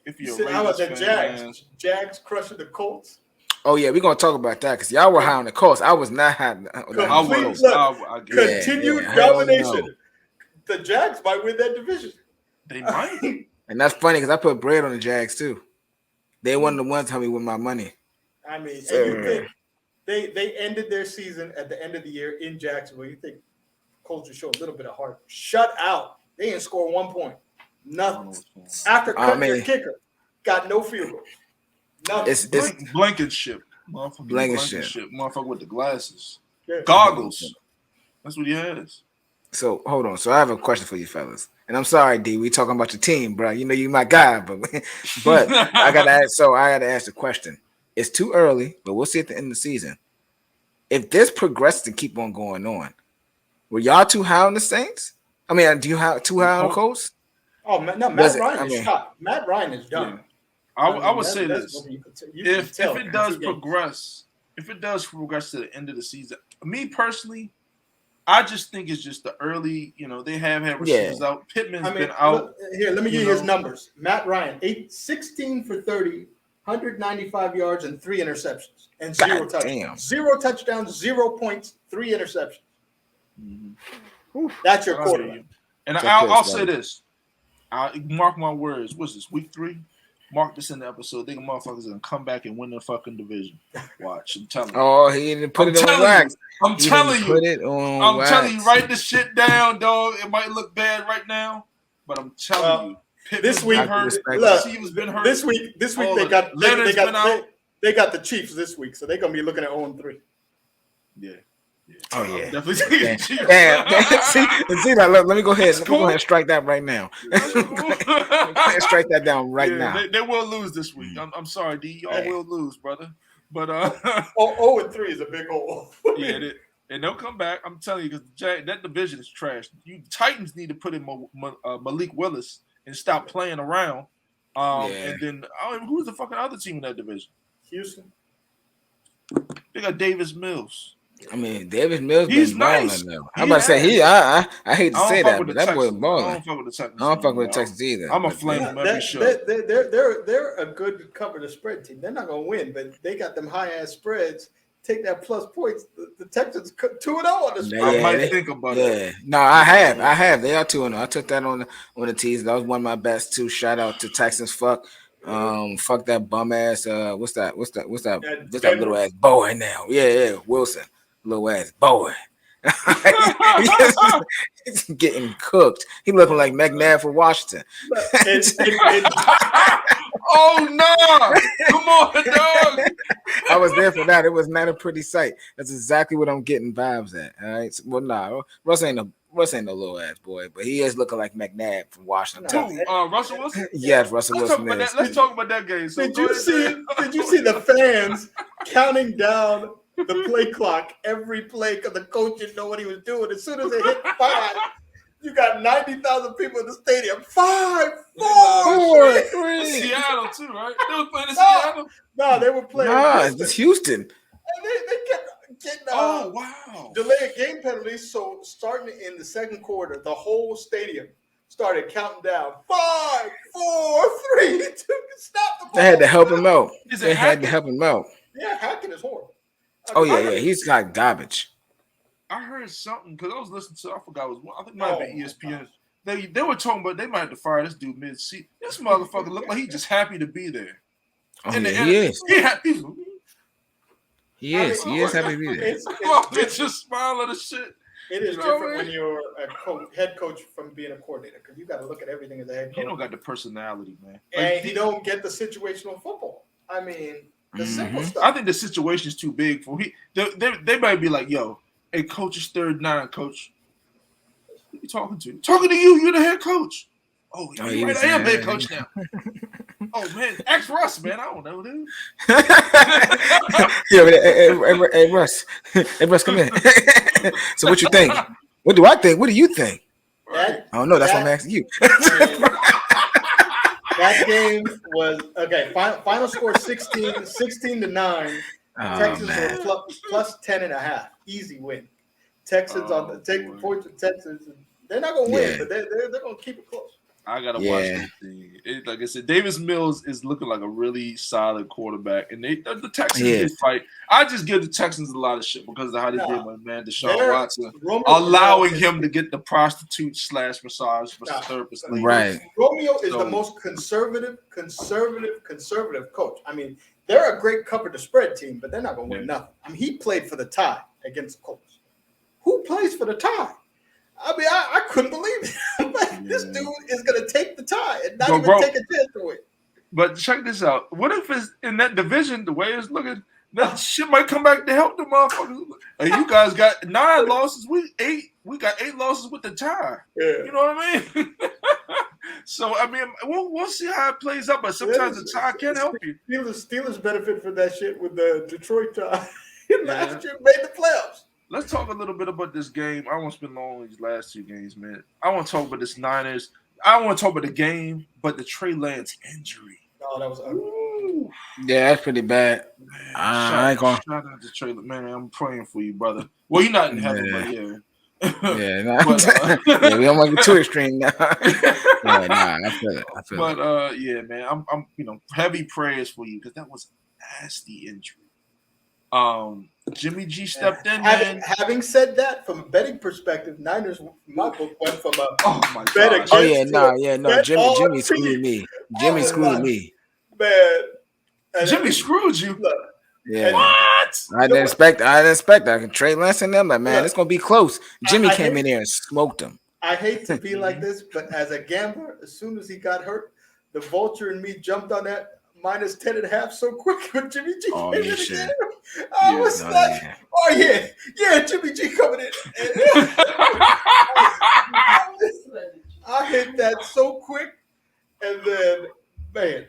If you're See, a how about Ravens the fan, Jags? man. Jags crushing the Colts. Oh yeah, we're gonna talk about that because y'all were high on the Colts. I was not high on the Colts. Continued yeah, domination. no. The Jags might win that division. They might. And that's funny because I put bread on the Jags too. They one of the ones help me with my money. I mean, and you think they ended their season at the end of the year in Jacksonville. You think Colts will show a little bit of heart. Shut out. They didn't score 1 point. Nothing. After cutting their kicker, got no field goals. Nothing. It's Blankenship. Blankenship. Motherfucker with the glasses. Yeah. Goggles. That's what he has. So hold on. So I have a question for you fellas. And I'm sorry, D. We talking about your team, bro. You know you my guy, but I gotta ask. So I gotta ask the question. It's too early, but we'll see at the end of the season. If this progresses and keep on going on, were y'all too high on the Saints? I mean, do you have too high on the Colts? Oh no, Matt Ryan is shot. Matt Ryan is done. Yeah. I would say this: if it does progress to the end of the season, me personally, I just think it's just the early. They have had receivers out. Pittman's been out. Here, let me give you his numbers. Matt Ryan, 16 for 30, 195 yards and 3 interceptions and 0 touchdowns. 0 touchdowns, 0 points, 3 interceptions. Mm-hmm. That's your quarterback. And I'll say this. Mark my words. What's this, week 3? Mark this in the episode. Think motherfuckers gonna come back and win the fucking division. Watch. I'm telling you. Oh, he didn't put it on wax. I'm telling you. Write this shit down, dog. It might look bad right now, but I'm telling you. This week, This week they got the Chiefs this week, so they're gonna be looking at 0-3. Yeah. Oh yeah, definitely. See that? Let me go ahead. Let me go ahead and strike that right now. Strike that down right now. They will lose this week. I'm sorry, D. Y'all will lose, brother. But 0-3 is a big hole. Yeah, and they'll come back. I'm telling you, because that division is trash. You Titans need to put in Malik Willis and stop playing around. And then who's the fucking other team in that division? Houston. They got Davis Mills. I mean, Davis Mills he's been nice. balling now. I'm about to say I hate to say that, but that boy balling. I don't fuck with the Texans. I don't fuck with the Texans either. I'm a flame them every show. They're a good cover the spread team. They're not gonna win, but they got them high ass spreads. Take that plus points. The Texans 2-0 on the spread. I might think about it. No, I have. They are 2-0. I took that on the tees. That was one of my best too. Shout out to Texans. Fuck that bum ass. What's that little ass boy now? Yeah, Wilson. Little ass boy. He's getting cooked. He looking like McNabb for Washington. Oh no! Come on, dog. I was there for that. It was not a pretty sight. That's exactly what I'm getting vibes at. All right. Well, nah, Russ ain't no little ass boy, but he is looking like McNabb from Washington. Russell Wilson? Yes, Russell Wilson. Let's talk about that game. So did you see the fans counting down the play clock every play because the coach didn't know what he was doing? As soon as it hit 5, you got 90,000 people in the stadium. 5, 4, 3. Seattle too, right? They were playing in Seattle. No, they were playing. It's Houston. And they kept getting delay game penalties. So starting in the second quarter, the whole stadium started counting down. 5, 4, 3, 2. Stop the ball. They had to help him out. Yeah, Hackett is horrible. He's like garbage. I heard something because I was listening to. I forgot it was. I think it might have been ESPN. They were talking about they might have to fire this dude mid-season. This motherfucker looked like he's just happy to be there. Oh, he is. He is happy to be there. It's just smiling and shit. It is different when you're a head coach from being a coordinator because you got to look at everything as a head coach. He don't got the personality, man. And he don't get the situational football. I mean, the simple stuff. I think the situation is too big for they might be like, yo, hey, coach is 3rd and 9, coach. Who you talking to? Talking to you. You're the head coach. Oh, you're right. I am head coach now. Oh, man. Ask Russ, man. I don't know, dude. Hey, Russ. Hey, Russ, come in. So what you think? What do I think? What do you think? I don't know. That's what I'm asking you. That game was okay. Final score 16-9. Texans were plus 10.5. Easy win. Texans taking points with Texans. They're not gonna win, but they're gonna keep it close. I gotta watch that thing. Like I said, Davis Mills is looking like a really solid quarterback, and the Texans did fight. I just give the Texans a lot of shit because of how they did my man Deshaun Watson, allowing him to get the prostitute / massage therapist. Right. Romeo is the most conservative coach. I mean, they're a great cover to spread team, but they're not gonna win nothing. I mean, he played for the tie against the Colts. Who plays for the tie? I mean, I couldn't believe it. Like, this dude is going to take the tie and not take a chance to win. But check this out. What if it's in that division, the way it's looking, that shit might come back to help the motherfuckers. Hey, you guys got 9 losses. We got 8 losses with the tie. Yeah. You know what I mean? So, I mean, we'll see how it plays out, but sometimes the tie can help you. Steelers benefit from that shit with the Detroit tie. Last year made the playoffs. Let's talk a little bit about this game. I won't spend long on these last 2 games, man. I want to talk about this Niners. I don't want to talk about the game, but the Trey Lance injury. Oh, that was ugly. Yeah, that's pretty bad. I ain't gonna. Shout out to Trey, man. I'm praying for you, brother. Well, you're not in heaven, but yeah. Yeah, we don't want to get too extreme now. I feel it. But yeah, man, I'm heavy prayers for you because that was a nasty injury. Jimmy G stepped in, man. Having said that, from a betting perspective, Niners, my book went from a bet against. Jimmy screwed me. Jimmy screwed me. Man, Jimmy screwed you. Look, yeah. What? I didn't expect. I can Trey Lance and them. Like, man, it's gonna be close. Jimmy came in there and smoked him. I hate to be like this, but as a gambler, as soon as he got hurt, the vulture in me jumped on that minus 10.5 so quick when Jimmy G came in again. I was like, Jimmy G coming in. I hit that so quick, and then, man.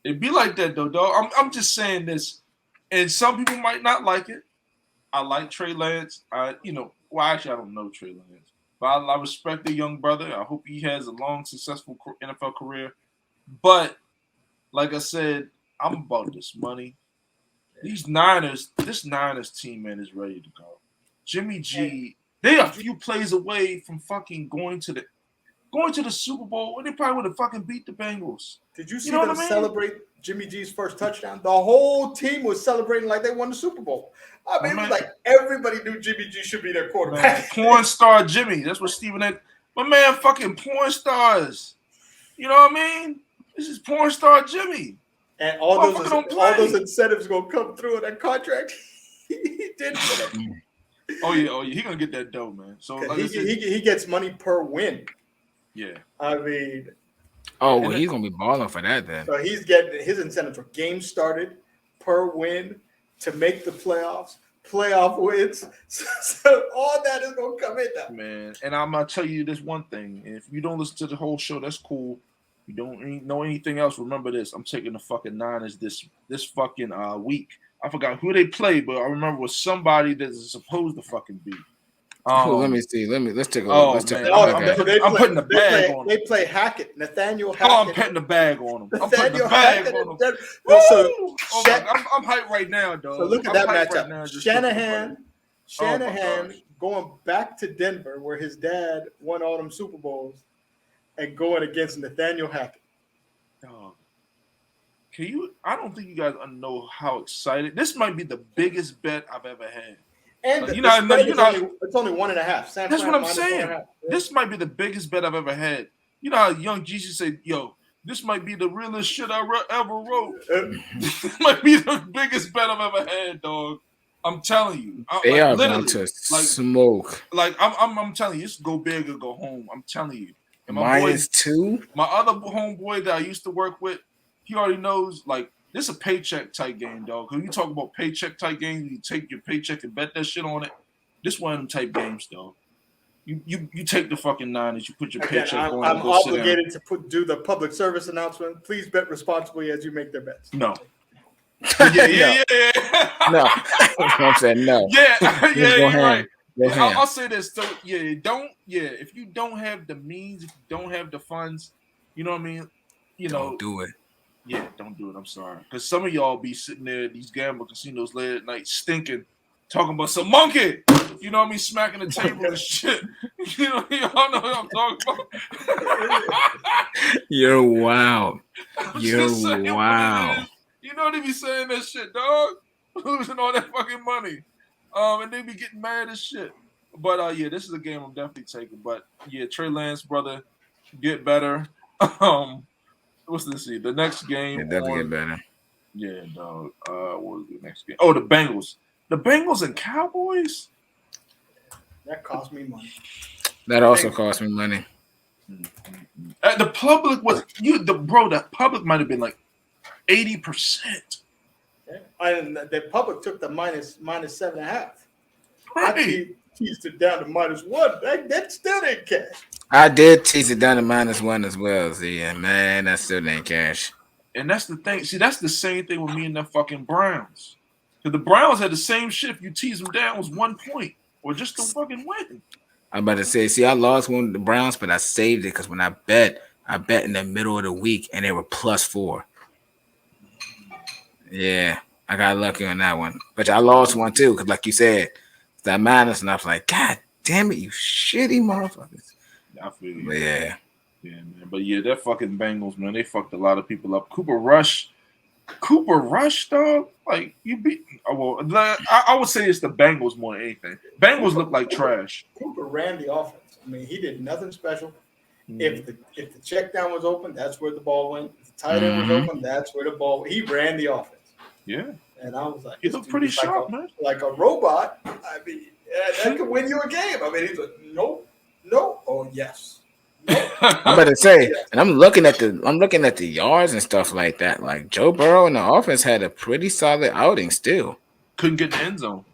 It'd be like that, though, dog. I'm just saying this, and some people might not like it. I like Trey Lance. Actually, I don't know Trey Lance, but I respect the young brother. I hope he has a long, successful NFL career. But like I said, I'm about this money. This Niners team, man, is ready to go. Jimmy G, they are a few plays away from fucking going to the Super Bowl, and they probably would have fucking beat the Bengals. Did you see them celebrate Jimmy G's first touchdown? The whole team was celebrating like they won the Super Bowl. I mean, it was like everybody knew Jimmy G should be their quarterback. Man, porn star Jimmy. That's what Stephen had. My man, fucking porn stars. You know what I mean? This is porn star Jimmy. And all those incentives gonna come through in that contract. He did. Oh yeah. He gonna get that dough, man. So like he gets money per win. Yeah. I mean. Oh, well, he's gonna be balling for that then. So he's getting his incentives for games started, per win, to make the playoff wins. So all that is gonna come in now. Man, and I'm gonna tell you this one thing. If you don't listen to the whole show, that's cool. You don't know anything else, remember this. I'm taking the fucking Niners this fucking week. I forgot who they played, but I remember it was somebody that is supposed to fucking beat. Let me see. Let's take a look. I'm putting the bag on them. They play Hackett, Nathaniel Hackett. Oh, I'm putting the bag on them. I'm putting the bag on them. I'm hyped right now, dog. So look at that matchup. Right Shanahan going back to Denver, where his dad won all them Super Bowls, and going against Nathaniel Hackett. Dog. I don't think you guys know how excited. This might be the biggest bet I've ever had. And it's only 1.5. That's what I'm saying. Yeah. This might be the biggest bet I've ever had. You know how young Jesus said, "Yo, this might be the realest shit I ever wrote." This might be the biggest bet I've ever had, dog. I'm telling you. They are going to smoke. Like I'm telling you, it's go big or go home. I'm telling you. And -2. My other homeboy that I used to work with, he already knows. Like, this is a paycheck type game, dog. Because you talk about paycheck type games, you take your paycheck and bet that shit on it. This one of them type games, dog. You take the fucking Niners, you put your paycheck on. I'm obligated to do the public service announcement. Please bet responsibly as you make their bets. No. Yeah. No. I'm saying no. Yeah, you're right. I'll say this. So if you don't have the means, if you don't have the funds, you know what I mean? Don't do it. Yeah, don't do it. I'm sorry. Because some of y'all be sitting there at these gambling casinos late at night stinking talking about some monkey. You know what I mean? Smacking the table and shit. You know, y'all know what I'm talking about. You're wild. I'm You're just saying what wow. it is. You know they be saying that shit, dog. Losing all that fucking money. And they be getting mad as shit. But yeah, this is a game I'm definitely taking. But yeah, Trey Lance, brother, get better. What's this? See, the next game It doesn't get on. better. Yeah, dog. What was the next game? Oh, the Bengals. The Bengals and Cowboys. That cost me money. That also cost me money. The public was the public might have been like 80%. And the public took the minus 7.5. Right. I teased it down to -1. That still didn't cash. I did tease it down to -1 as well. See, yeah, man, that still didn't cash. And that's the thing. See, that's the same thing with me and the fucking Browns. Because the Browns had the same shit. If you tease them down, it was 1 point or just to fucking win. I'm about to say, see, I lost one of the Browns, but I saved it because when I bet in the middle of the week and they were +4. Yeah, I got lucky on that one. But I lost one too, because like you said, that minus, and I was like, God damn it, you shitty motherfuckers. I feel you. But yeah. Yeah, man. But yeah, that fucking Bengals, man, they fucked a lot of people up. Cooper Rush, dog. Like you beat. Well, I would say it's the Bengals more than anything. Bengals look like trash. Cooper ran the offense. I mean, he did nothing special. If the check down was open, that's where the ball went. If the tight end was open, that's where the ball went. He ran the offense. Yeah. And I was like, he looked pretty sharp, man. Like a robot. I mean, that could win you a game. I mean, he's like, no, oh yes. I'm about to say, and I'm looking at the yards and stuff like that. Like Joe Burrow and the offense had a pretty solid outing still. Couldn't get the end zone.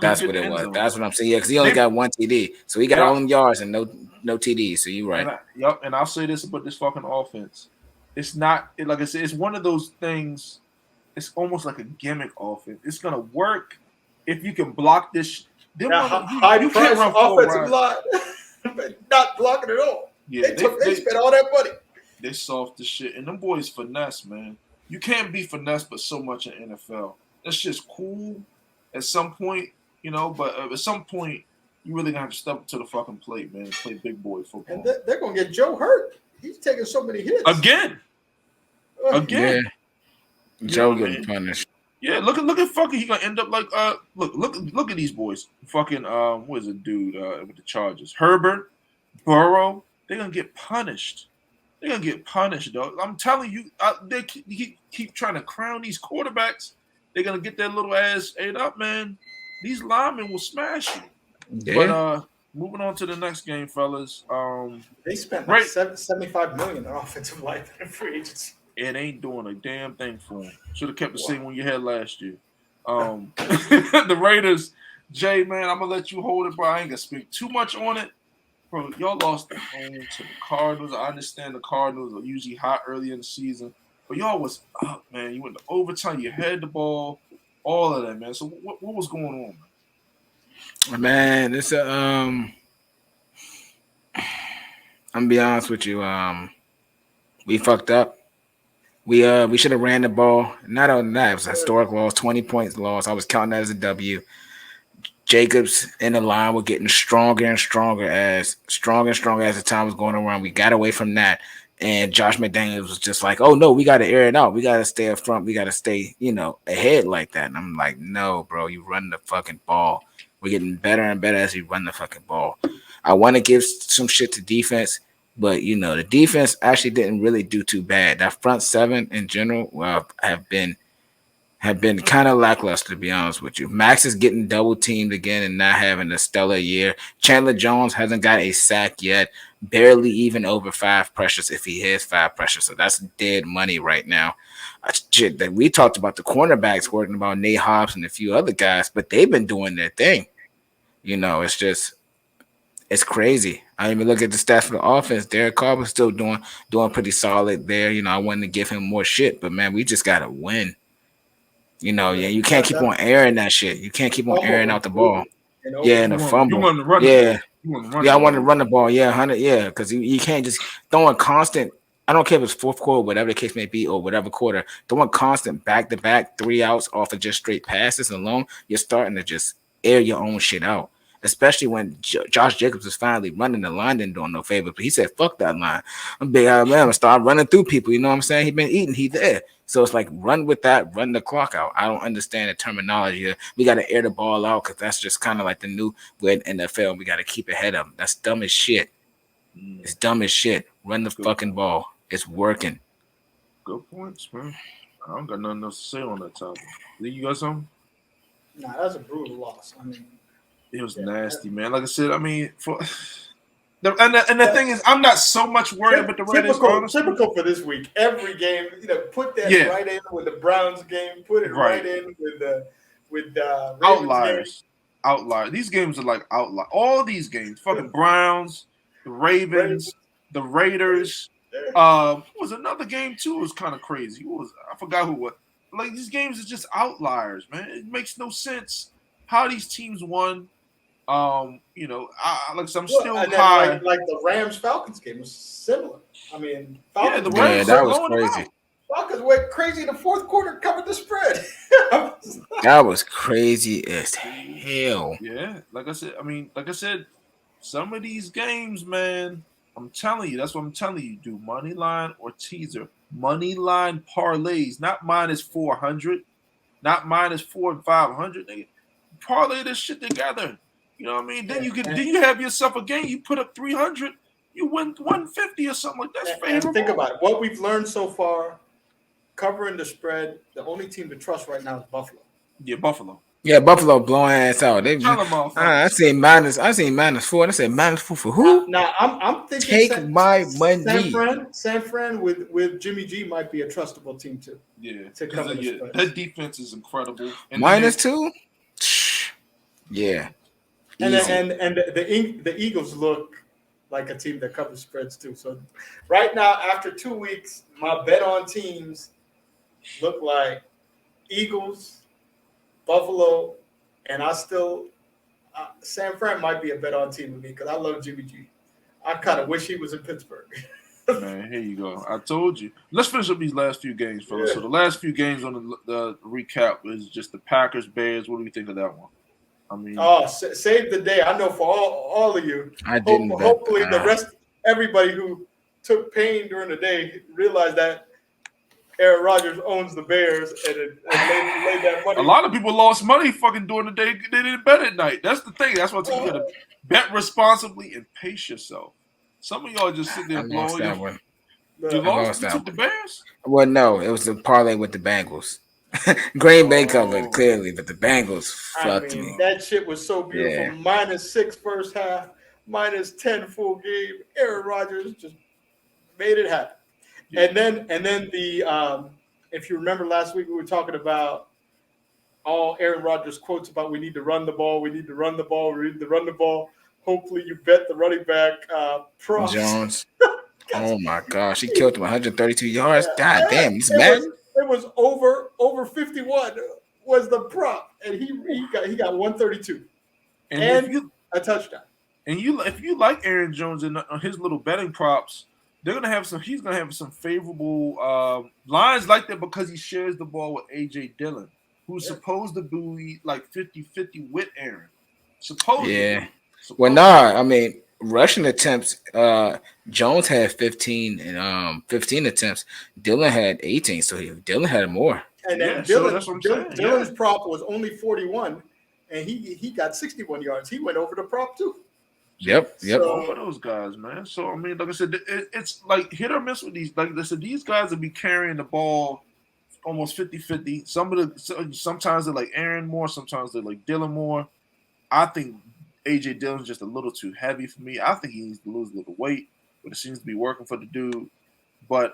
That's what it was. That's what I'm saying. Yeah, because he only got 1 TD, so he got all them yards and no TD. So you're right. And I'll say this about this fucking offense: it's not like I said. It's one of those things. It's almost like a gimmick offense. It's gonna work if you can block this. High price offensive line, but not blocking at all. Yeah, they spent all that money. They soft as shit, and them boys finesse, man. You can't be finesse, but so much in NFL. That's just cool at some point, you know. But at some point, you really gonna have to step up to the fucking plate, man, and play big boy football. And they're gonna get Joe hurt. He's taking so many hits again. Yeah. Joe getting punished. Yeah, look at fucking. He gonna end up like look at these boys. Fucking what is it, dude? With the Chargers, Herbert, Burrow. They're gonna get punished. They're gonna get punished, dog. I'm telling you, they keep trying to crown these quarterbacks. They're gonna get their little ass ate up, man. These linemen will smash you. Yeah. But moving on to the next game, fellas. They spent like $75 million on offensive line in free agency. It ain't doing a damn thing for them. Should have kept the same one you had last year. The Raiders, Jay, man, I'm gonna let you hold it, bro. I ain't gonna speak too much on it. Bro, y'all lost at home to the Cardinals. I understand the Cardinals are usually hot early in the season, but y'all was up, man. You went to overtime. You had the ball, all of that, man. So what was going on, man? Man, it's I'm gonna be honest with you. We fucked up. We should have ran the ball. Not on that. It was a historic loss, 20 points loss. I was counting that as a W. Jacobs and the line were getting stronger and stronger as the time was going around. We got away from that. And Josh McDaniels was just like, oh, no, we got to air it out. We got to stay up front. We got to stay, ahead like that. And I'm like, no, bro, you run the fucking ball. We're getting better and better as we run the fucking ball. I want to give some shit to defense, but, the defense actually didn't really do too bad. That front seven in general have been kind of lackluster, to be honest with you. Max is getting double teamed again and not having a stellar year. Chandler Jones hasn't got a sack yet, barely even over 5 pressures if he has 5 pressures. So that's dead money right now. We talked about the cornerbacks working about Nate Hobbs and a few other guys, but they've been doing their thing. It's crazy. I even look at the stats for the offense. Derek Carr was still doing pretty solid there. I wanted to give him more shit, but man, we just gotta win. You can't keep on airing that shit. You can't keep on airing out the ball. Yeah, and the fumble. You want to run I wanted to run the ball. Yeah, 100. Yeah, because you can't just throwing constant. I don't care if it's fourth quarter, whatever the case may be, or whatever quarter. Throwing constant back-to-back 3 outs off of just straight passes alone, you're starting to just air your own shit out. Especially when Josh Jacobs was finally running, the line didn't do him no favor. But he said, "Fuck that line. I'm big Alabama. Start running through people." You know what I'm saying? He been eating. He there. So it's like run with that, run the clock out. I don't understand the terminology. We got to air the ball out because that's just kind of like the new way in NFL. We got to keep ahead of them. That's dumb as shit. It's dumb as shit. Run the fucking ball. It's working. Good points, man. I don't got nothing else to say on that topic. You got something? Nah, that's a brutal loss. I mean, it was nasty, man. Like I said, I mean, the thing is, I'm not so much worried about the Raiders. Typical for this week. Every game, put that right in with the Browns game. Put it right in with the Ravens outliers. Game. Outliers. These games are like outliers. All these games, fucking Browns, the Ravens, the Raiders. Was another game too. It was kind of crazy. I forgot who what. Like these games are just outliers, man. It makes no sense how these teams won. I'm still high. Like the Rams Falcons game was similar. I mean, Falcons, the Rams that was crazy. Falcons went crazy in the fourth quarter, covered the spread. That was crazy as hell. Yeah, like I said, some of these games, man. I'm telling you, that's what I'm telling you. Do money line or teaser. Money line parlays, not minus 400, not minus 400 and 500. Nigga. Parlay this shit together. You know what I mean? Then you have yourself a game. You put up 300, you win 150 or something like that. That's favorable. And think about it. What we've learned so far, covering the spread, the only team to trust right now is Buffalo. Yeah, Buffalo. Yeah, Buffalo blowing ass out. I seen minus 4. I said minus 4 for who? Now I'm thinking take my money. San Fran with Jimmy G might be a trustable team too. Yeah, to cover the spread. That defense is incredible. And minus 2. Yeah. And the Eagles look like a team that covers spreads too. So right now, after 2 weeks, my bet on teams look like Eagles, Buffalo, and San Fran might be a bet on team with me because I love Jimmy G. I kind of wish he was in Pittsburgh. Man, here you go. I told you. Let's finish up these last few games, fellas. Yeah. So the last few games on the recap is just the Packers, Bears. What do you think of that one? I mean, save the day. I know for all of you. I didn't. Hopefully, the rest, everybody who took pain during the day, realized that Aaron Rodgers owns the Bears and laid that money. A lot of people lost money fucking during the day. They didn't bet at night. That's the thing. That's why you gotta bet responsibly and pace yourself. Some of y'all just sit there blowing. You took the Bears? Well, no, it was a parlay with the Bengals. Green Bay covered clearly, but the Bengals fucked me. That shit was so beautiful. Yeah. -6 first half, -10 full game. Aaron Rodgers just made it happen. Yeah. And then the if you remember last week we were talking about all Aaron Rodgers quotes about we need to run the ball, we need to run the ball, we need to run the ball. Hopefully you bet the running back props. Jones. Oh my gosh, he killed him 132 yards. God damn, he's mad. It was over 51 was the prop, and he got 132 and a touchdown. And if you like Aaron Jones and his little betting props, he's gonna have some favorable lines like that because he shares the ball with AJ Dillon, who's supposed to be like 50-50 with Aaron. Supposedly. Yeah. I mean, rushing attempts, Jones had 15 attempts. Dillon had 18, so Dillon had more. And then Dillon's prop was only 41, and he got 61 yards. He went over the prop too. Yep. So, for those guys, man. So I mean, like I said, it's like hit or miss with these. Like I said, these guys will be carrying the ball almost 50-50. Sometimes they're like Aaron more, sometimes they're like Dillon more. I think AJ Dillon's just a little too heavy for me. I think he needs to lose a little weight, but it seems to be working for the dude. But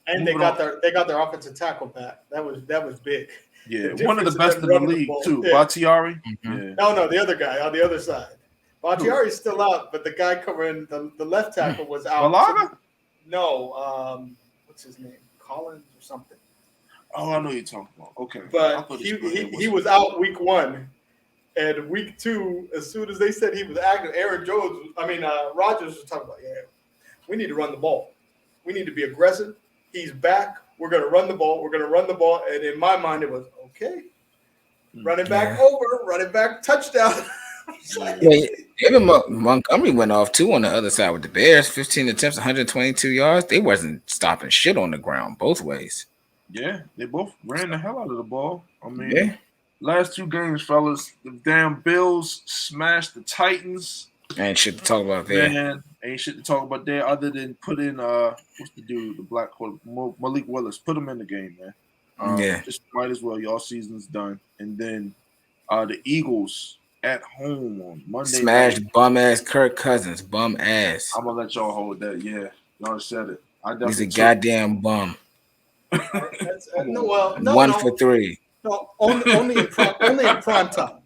and they got their offensive tackle back. That was big. Yeah, one of the best in the league too. Yeah. Bakhtiari. Mm-hmm. Yeah. No, the other guy on the other side. Bakhtiari's still out, but the guy covering the left tackle was out. Malaga? No, what's his name? Collins or something. Oh, I know you're talking about. Okay, but he was out week 1. And week 2, as soon as they said he was active, Rodgers was talking about, we need to run the ball. We need to be aggressive. He's back. We're going to run the ball. And in my mind, it was, okay, Running back over, running back touchdown. Yeah, even Montgomery went off too on the other side with the Bears. 15 attempts, 122 yards. They wasn't stopping shit on the ground both ways. Yeah, they both ran the hell out of the ball. I mean, Yeah. last two games, fellas, the damn Bills smashed the Titans. Ain't shit to talk about there. Man, ain't shit to talk about there other than put in what's the dude, the black quarterback, Malik Willis. Put him in the game, man. Yeah. Just might as well. Y'all season's done. And then the Eagles at home on Monday Smashed night. bum ass Kirk Cousins, bum ass. I'm gonna let y'all hold that. Yeah, y'all said it. He's a goddamn bum. One for three. No, only in prime time.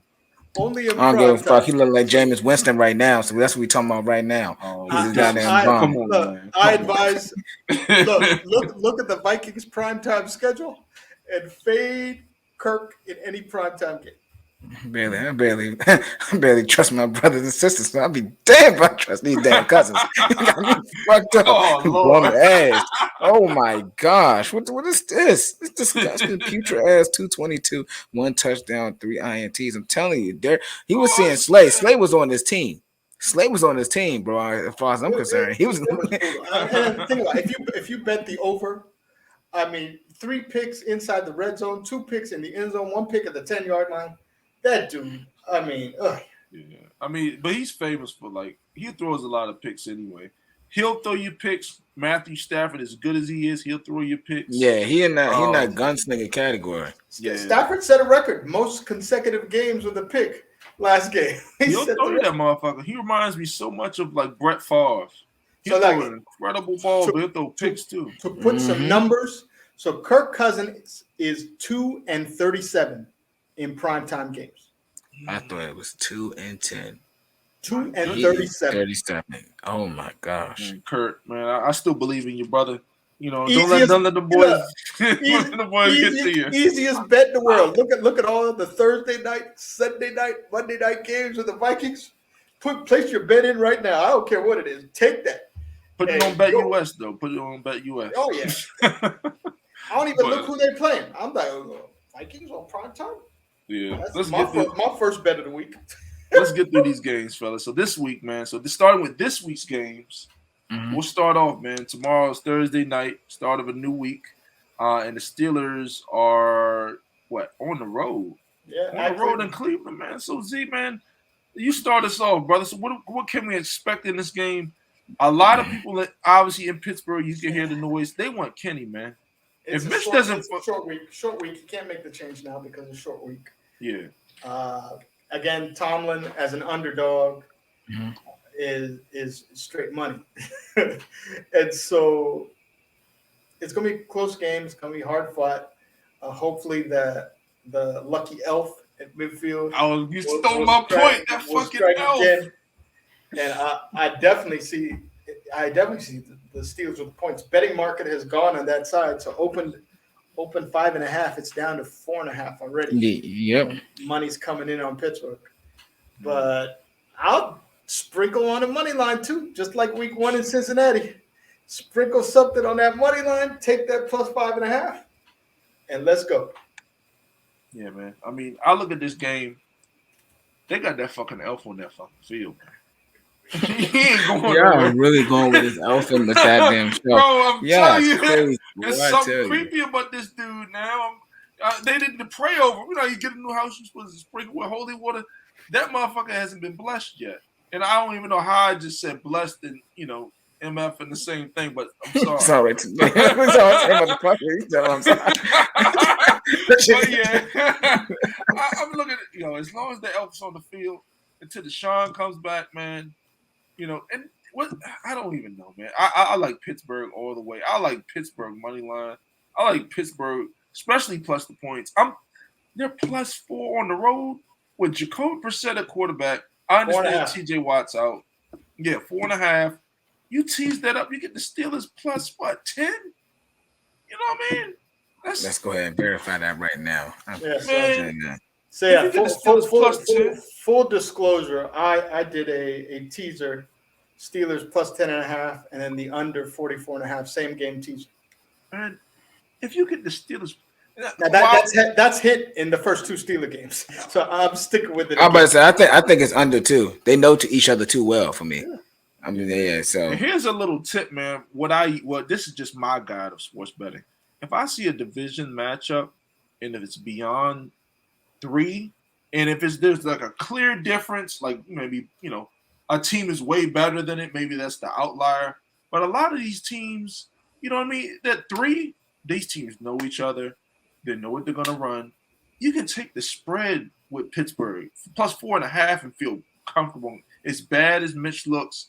Only in I don't give a prime fuck. time. He look like Jameis Winston right now, so that's what we talking about right now. He's a goddamn bum. Come on, man. I advise look at the Vikings primetime schedule and fade Kirk in any primetime game. I barely trust my brothers and sisters. So I'll be damned if I trust these damn cousins. Got me fucked up. Bum ass. Oh my gosh. What is this? It's disgusting. Putrid ass 222, 1 touchdown, 3 INTs. I'm telling you, he was seeing Slay. Slay was on his team. Slay was on his team, bro. As far as I'm concerned, he was. And think about it, if you bet the over, I mean, 3 picks inside the red zone, 2 picks in the end zone, 1 pick at the 10-yard line. That dude, I mean, yeah. I mean, but he's famous for he throws a lot of picks anyway. He'll throw you picks. Matthew Stafford, as good as he is, he'll throw you picks. Yeah, he in that gunslinger category. Yeah. Stafford set a record, most consecutive games with a pick last game. He'll throw you that motherfucker. He reminds me so much of Brett Favre. He'll throw an incredible ball, but he'll throw picks too. To put some numbers, so Kirk Cousins is 2-37 in primetime games. I thought it was 2-10. 2-37. 37. Oh my gosh. Man, Kurt, man, I still believe in you, brother. You know, don't let the boys, get to you. Easiest bet in the world. Look at all the Thursday night, Sunday night, Monday night games with the Vikings. Place your bet in right now. I don't care what it is. Take that. Put it on Bet US though. Put it on Bet US. Oh yeah. I don't even look who they're playing. I'm like, Vikings on prime time. Yeah, that's my first bet of the week. Let's get through these games, fellas. So this week, man. So starting with this week's games, we'll start off, man. Tomorrow's Thursday night, start of a new week, and the Steelers are on the road. Yeah, on the road in Cleveland, man. So Z, man, you start us off, brother. So what can we expect in this game? A lot of people, obviously in Pittsburgh, you can hear the noise. They want Kenny, man. It's if Mitch doesn't, short week. You can't make the change now because it's short week. Yeah. Again, Tomlin as an underdog is straight money, and so it's gonna be a close game. It's gonna be hard fought. Hopefully, the lucky elf at midfield. Oh, you stole my point. That fucking elf. Again. And I definitely see the Steelers with the points. Betting market has gone on that side, so open 5.5. It's down to 4.5 already. Yep. Money's coming in on Pittsburgh, but I'll sprinkle on the money line too, just like Week 1 in Cincinnati. Sprinkle something on that money line. Take that plus 5.5, and let's go. Yeah, man. I mean, I look at this game. They got that fucking elf on that fucking field, man. He ain't going I'm really going with his elf in the goddamn show. Bro, I'm telling you, crazy. there's something creepy about this dude now. They didn't pray over. You know, you get a new house, you're supposed to sprinkle with holy water. That motherfucker hasn't been blessed yet. And I don't even know how I just said blessed and, MF and the same thing, but I'm sorry. Sorry. I'm sorry. But yeah, I'm looking at, as long as the elf's on the field until Deshaun comes back, man, and what I don't even know, man. I like Pittsburgh all the way. I like Pittsburgh money line. I like Pittsburgh, especially plus the points. They're plus 4 on the road with Jacoby Brissett at quarterback. I understand TJ Watt's out. Yeah, 4.5. You tease that up, you get the Steelers plus 10? You know what I mean? Let's go ahead and verify that right now. Full disclosure, I did a teaser, Steelers plus 10.5, and then the under 44.5, same game teaser. Man, if you get the Steelers, Now that's hit in the first two Steeler games, so I'm sticking with it. I'm about to say I think it's under 2. They know to each other too well for me. Yeah. I mean, yeah. So And here's a little tip, man. This is just my guide of sports betting. If I see a division matchup, and if it's beyond 3, and if there's like a clear difference, like maybe a team is way better than it, maybe that's the outlier. But a lot of these teams, you know what I mean, that 3, these teams know each other. They know what they're gonna run. You can take the spread with Pittsburgh plus 4.5 and feel comfortable. As bad as Mitch looks,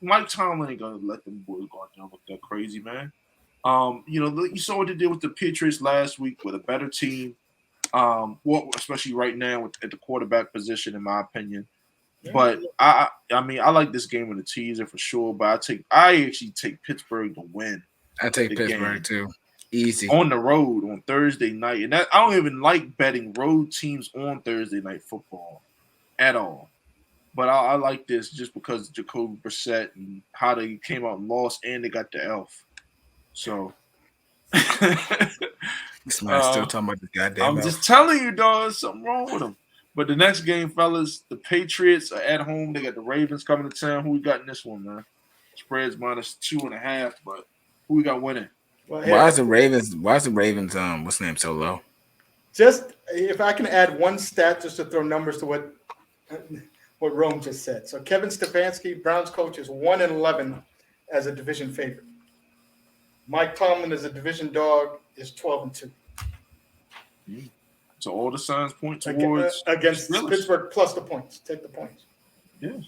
Mike Tomlin ain't gonna let them boys go out there and look that crazy, man. You saw what they did with the Patriots last week with a better team. Especially right now at the quarterback position, in my opinion. Yeah. But I mean, I like this game with a teaser for sure. But I actually take Pittsburgh to win. I take Pittsburgh too. Easy on the road on Thursday night, and I don't even like betting road teams on Thursday night football at all. But I like this just because of Jacoby Brissett and how they came out and lost, and they got the elf. So this man's still talking about the goddamn I'm just telling you, dog, there's something wrong with them. But the next game, fellas, the Patriots are at home. They got the Ravens coming to town. Who we got in this one, man? Spreads minus 2.5, but who we got winning? Well, why is the Ravens? What's the name so low? Just if I can add one stat just to throw numbers to what Rome just said. So Kevin Stefanski, Browns coach, is 1-11 as a division favorite. Mike Tomlin as a division dog is 12-2. So all the signs point towards against Pittsburgh plus the points. Take the points. Yes.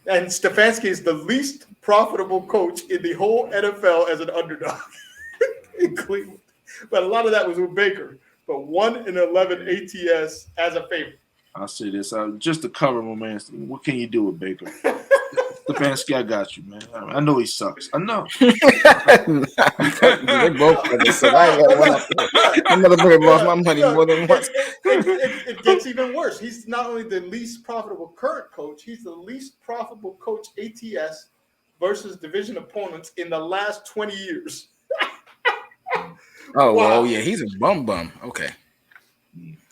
And Stefanski is the least profitable coach in the whole NFL as an underdog in Cleveland. But a lot of that was with Baker. But 1-11 ATS as a favorite. I'll say this. Just to cover my man, what can you do with Baker? Stefanski, I got you, man. I know he sucks. I know. They both so I'm gonna bring lost my money more than once. It gets even worse. He's not only the least profitable current coach, he's the least profitable coach ATS versus division opponents in the last 20 years. Oh, wow. Well, yeah, he's a bum. Okay.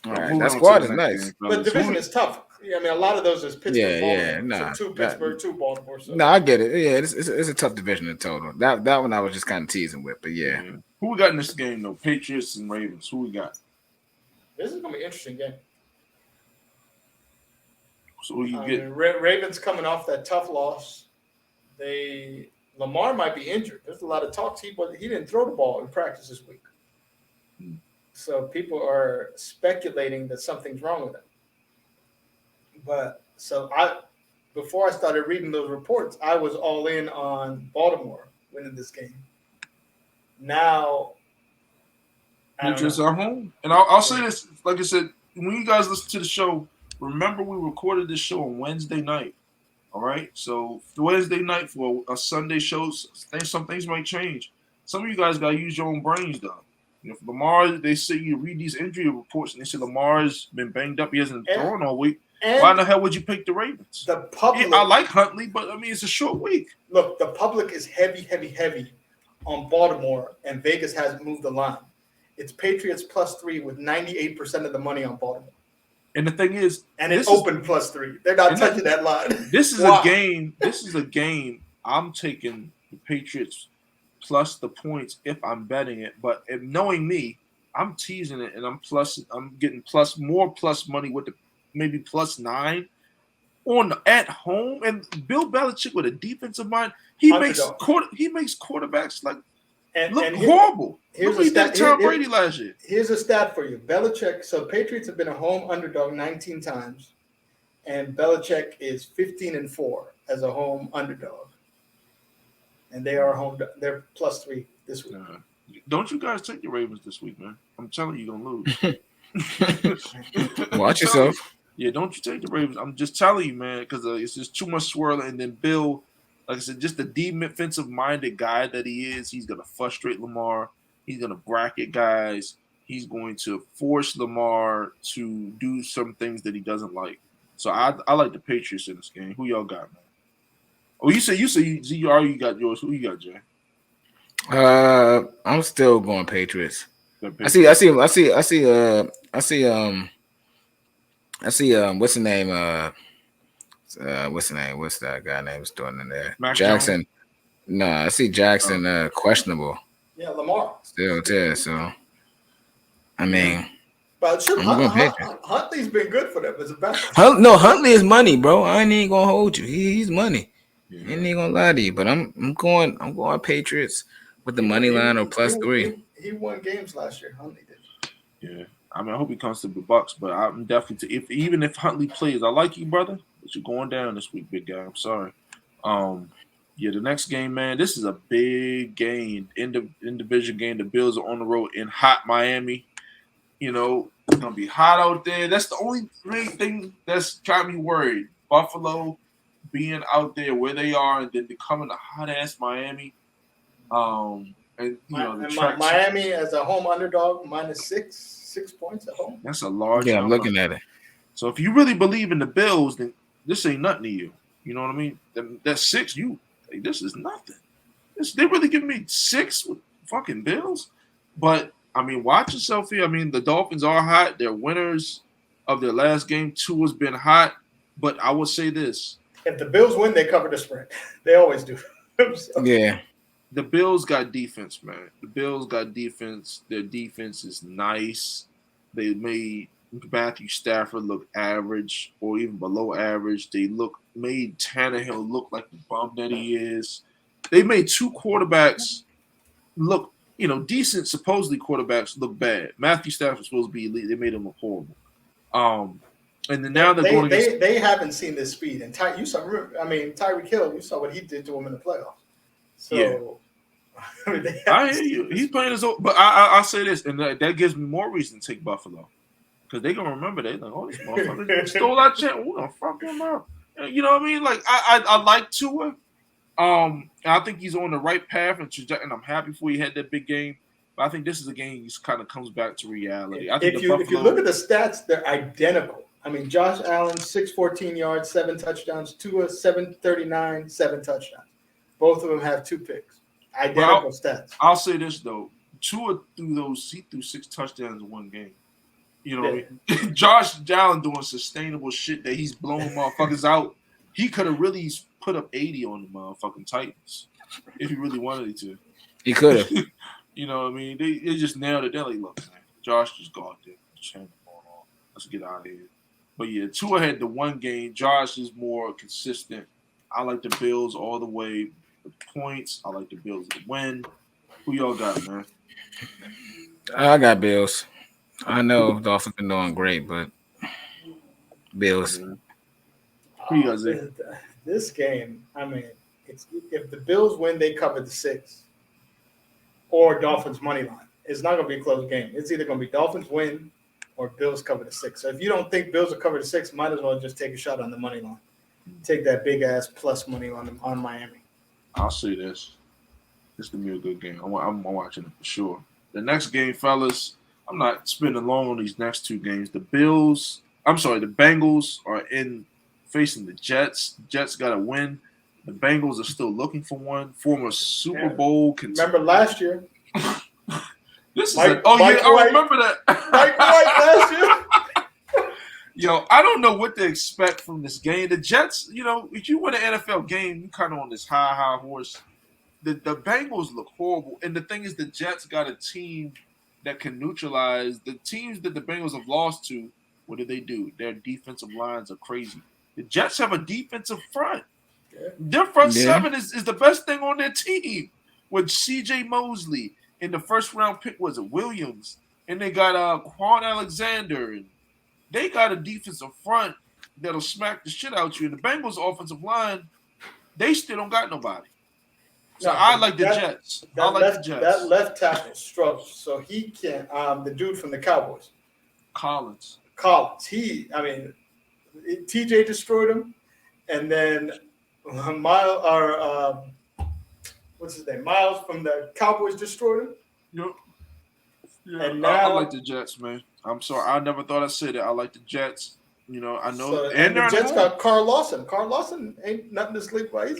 All right, that squad is nice. But division is tough. I mean, a lot of those is Pittsburgh. Yeah, nah. So 2 Pittsburgh, 2 Baltimore. So. No, I get it. Yeah, it's a tough division in total. That one I was just kind of teasing with, but yeah. Who we got in this game though? Patriots and Ravens. Who we got? This is gonna be an interesting game. So you get Ravens coming off that tough loss. Lamar might be injured. There's a lot of talks. He didn't throw the ball in practice this week. So people are speculating that something's wrong with him. But before I started reading those reports, I was all in on Baltimore winning this game. Now, Patriots are home, and I'll say this: like I said, when you guys listen to the show, remember we recorded this show on Wednesday night. All right, so Wednesday night for a Sunday show, some things might change. Some of you guys got to use your own brains, though. If Lamar, they say you read these injury reports and they say Lamar's been banged up, he hasn't thrown all week. Why in the hell would you pick the Ravens? The public, I like Huntley, but I mean it's a short week. Look, the public is heavy on Baltimore, and Vegas hasn't moved the line. It's Patriots +3 with 98% of the money on Baltimore. And the thing is, and it's open +3. They're not touching that line. This is a game. This is a game. I'm taking the Patriots plus the points if I'm betting it. But if knowing me, I'm teasing it, and I'm getting more plus money with the maybe +9 at home. And Bill Belichick with a defensive mind, he makes quarterbacks look horrible. Look what he did to Tom Brady last year. Here's a stat for you. Belichick. So Patriots have been a home underdog 19 times, and Belichick is 15-4 as a home underdog. And they are home. They're +3 this week. Don't you guys take the Ravens this week, man? I'm telling you, you're gonna lose. Watch yourself. Yeah, don't you take the Ravens? I'm just telling you, man, because it's just too much swirling. And then Bill, like I said, just the defensive-minded guy that he is, he's gonna frustrate Lamar. He's gonna bracket guys. He's going to force Lamar to do some things that he doesn't like. So I like the Patriots in this game. Who y'all got, man? Oh, you say you got yours. Who you got, Jay? I'm still going Patriots. I see. What's the name? What's the name? What's that guy name is doing in there? Mac Jackson. Jones? No, I see Jackson questionable Yeah, Lamar. still too. So I mean, But shoot, I'm gonna Patriots. Huntley's been good for them as a backup. Huntley is money, bro. I ain't even gonna hold you. He's money. Yeah. I ain't even gonna lie to you. But I'm going Patriots with the money line or +3. He won games last year. Huntley did. Yeah. I mean, I hope he comes to the Bucks, but I'm definitely even if Huntley plays, I like you, brother, but you're going down this week, big guy. I'm sorry. Yeah, the next game, man. This is a big game in division game. The Bills are on the road in hot Miami. You know, it's gonna be hot out there. That's the only thing that's got me worried. Buffalo being out there where they are, and then becoming a hot ass Miami. And you know, the Miami as a home underdog -6 points at home. That's a large. Yeah, number. I'm looking at it. So if you really believe in the Bills, then this ain't nothing to you. You know what I mean? That 6, this is nothing. They really giving me 6 with fucking Bills. But I mean, watch yourself here. I mean, the Dolphins are hot. They're winners of their last game. Tua's been hot. But I will say this: if the Bills win, they cover the spread. They always do. So. Yeah. The Bills got defense, man. The Bills got defense. Their defense is nice. They made Matthew Stafford look average or even below average. They made Tannehill look like the bum that he is. They made 2 quarterbacks look, decent, supposedly quarterbacks look bad. Matthew Stafford's supposed to be elite. They made him look horrible. And then now they're going against. They haven't seen this speed. And Tyreek Hill, you saw what he did to him in the playoffs. So, yeah. I hear you. He's playing his own. But I'll say this, and that gives me more reason to take Buffalo. Because they're going to remember, they're like, oh, this motherfucker stole our chance. We're going to fuck him up. You know what I mean? Like, I like Tua. I think he's on the right path, and I'm happy for he had that big game. But I think this is a game he kind of comes back to reality. I think if you look at the stats, they're identical. I mean, Josh Allen, 614 yards, 7 touchdowns. Tua, 739, 7 touchdowns. Both of them have 2 picks. Identical stats. I'll say this, though. Tua threw 6 touchdowns in one game. You know what I mean? Josh Allen doing sustainable shit that he's blowing motherfuckers out. He could have really put up 80 on the motherfucking Titans if he really wanted to. He could have. You know what I mean? They just nailed it. They're like, look, man, Josh just go out there. Just hand the ball off. Let's get out of here. But yeah, Tua had the one game. Josh is more consistent. I like the Bills all the way. The points. I like the Bills to win. Who y'all got, man? I got Bills. I know Dolphins been doing great, but Bills. Who you got, Zach? This game, I mean, if the Bills win, they cover the 6 or Dolphins money line. It's not going to be a close game. It's either going to be Dolphins win or Bills cover the 6. So if you don't think Bills will cover the 6, might as well just take a shot on the money line. Take that big ass plus money on Miami. I'll say this. This is going to be a good game. I'm watching it for sure. The next game, fellas, I'm not spending long on these next 2 games. The Bengals are facing the Jets. Jets got to win. The Bengals are still looking for one. Former Super Bowl contender. Remember last year? This is I remember that. Mike White last year. Yo, I don't know what to expect from this game. The Jets, if you win an NFL game, you kind of on this high horse. The Bengals look horrible. And the thing is, the Jets got a team that can neutralize the teams that the Bengals have lost to. What do? Their defensive lines are crazy. The Jets have a defensive front. Yeah. Their front 7 is the best thing on their team. With C.J. Mosley in the first round pick, was it Williams? And they got Quan Alexander. And they got a defensive front that'll smack the shit out you. And the Bengals' offensive line, they still don't got nobody. So I like the Jets. That left tackle struggles. So he can the dude from the Cowboys. Collins. TJ destroyed him, and then Miles from the Cowboys destroyed him. Yep. Yeah, and now I like the Jets, man. I'm sorry, I never thought I'd say that. I like the Jets. I know. So, and the Jets got Carl Lawson. Carl Lawson ain't nothing to sleep by. He's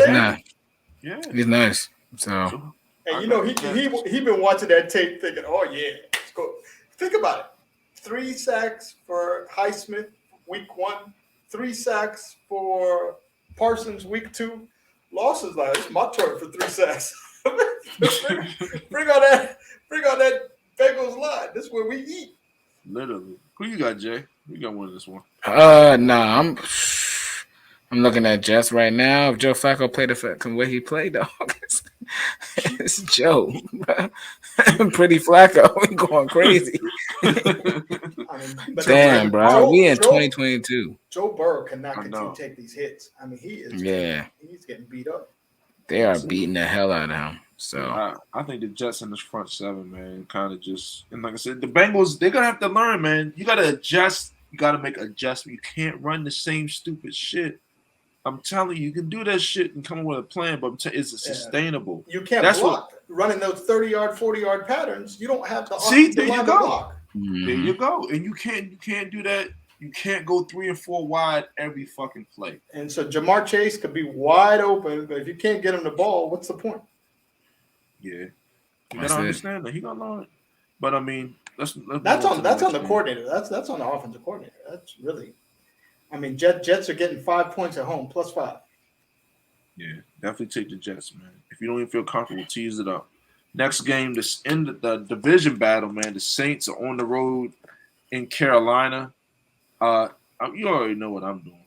not. Yeah, he's nice. So And you know he been watching that tape thinking, oh yeah, let's go. Think about it. 3 sacks for Highsmith week 1, 3 sacks for Parsons week 2. Losses like it's my turn for 3 sacks. bring on that Bengals line. This is where we eat. Literally. Who you got, Jay? You got one of this one. Nah, I'm looking at Jets right now. If Joe Flacco played the way he played, dog, it's Joe. Pretty Flacco. We going crazy. Damn, bro. We in 2022. Joe Burrow cannot continue to take these hits. I mean, he is. He's getting beat up. They are beating the hell out of him. So I think the Jets in this front 7, man, kind of just, and like I said, the Bengals, they're gonna have to learn, man. You gotta adjust. You gotta make adjustment. You can't run the same stupid shit. I'm telling you, you can do that shit and come up with a plan, but is it sustainable? You can't block. Running those 30-yard, 40-yard patterns, you don't have the there you go. Block. There you go. And you can't do that. You can't go 3 and 4 wide every fucking play. And so Jamar Chase could be wide open, but if you can't get him the ball, what's the point? Yeah. You gotta understand that. He gonna learn it. But I mean, that's on the coordinator. That's on the offensive coordinator. That's really, I mean, Jets are getting 5 points at home, +5. Yeah, definitely take the Jets, man. If you don't even feel comfortable, tease it up. Next game, this end of the division battle, man. The Saints are on the road in Carolina. You already know what I'm doing.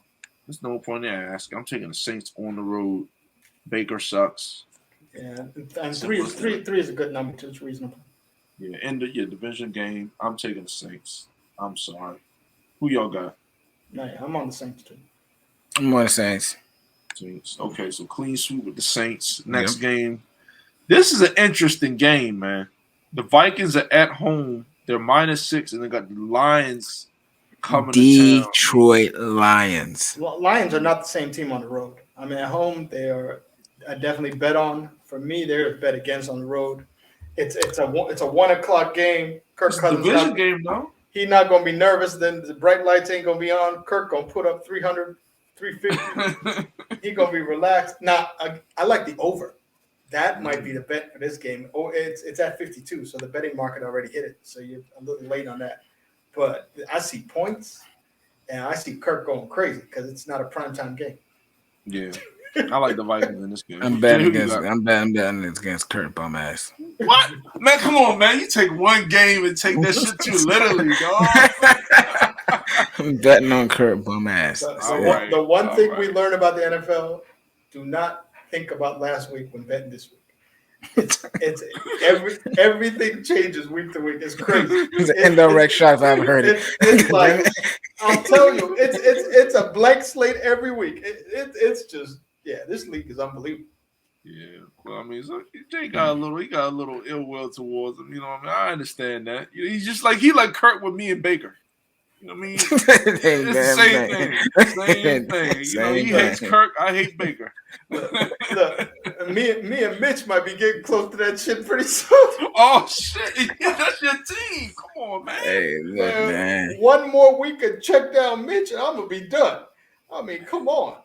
There's no point in asking. I'm taking the Saints on the road. Baker sucks. Yeah, and three is a good number too. It's reasonable. Yeah, in the division game, I'm taking the Saints. I'm sorry. Who y'all got? No, yeah, I'm on the Saints too. I'm on the Saints. Okay, so clean sweep with the Saints. Next game. This is an interesting game, man. The Vikings are at home. They're -6, and they got the Lions coming to town. Detroit Lions. Well, Lions are not the same team on the road. I mean, at home, they are definitely bet on. For me, they're bet against on the road. It's a 1 o'clock game. Kirk Cousins division game, though. He's not going to be nervous. Then the bright lights ain't going to be on. Kirk going to put up 300, 350. He's going to be relaxed. Now, I like the over. That might be the bet for this game. Oh, it's at 52, so the betting market already hit it. So you're a little late on that. But I see points, and I see Kirk going crazy because it's not a primetime game. Yeah. I like the Vikings in this game. I'm betting against Kurt bum ass. What? Man, come on, man. You take one game and take that shit too literally, dog. I'm betting on Kurt bum ass. The one thing we learned about the NFL, do not think about last week when betting this week. It's everything changes week to week. It's crazy. It's an indirect shot. I've heard it. It's like I'll tell you, it's a blank slate every week. It's just this league is unbelievable. Yeah, well, I mean, so Jay got a little ill will towards him. You know what I mean? I understand that. He's just like Kurt with me and Baker. You know what I mean? It's the same thing. You know, he hates Kirk. I hate Baker. Look, me and Mitch might be getting close to that shit pretty soon. Oh shit! That's your team. Come on, man. Hey, look, man. One more week and check down Mitch, and I'm gonna be done. I mean, come on.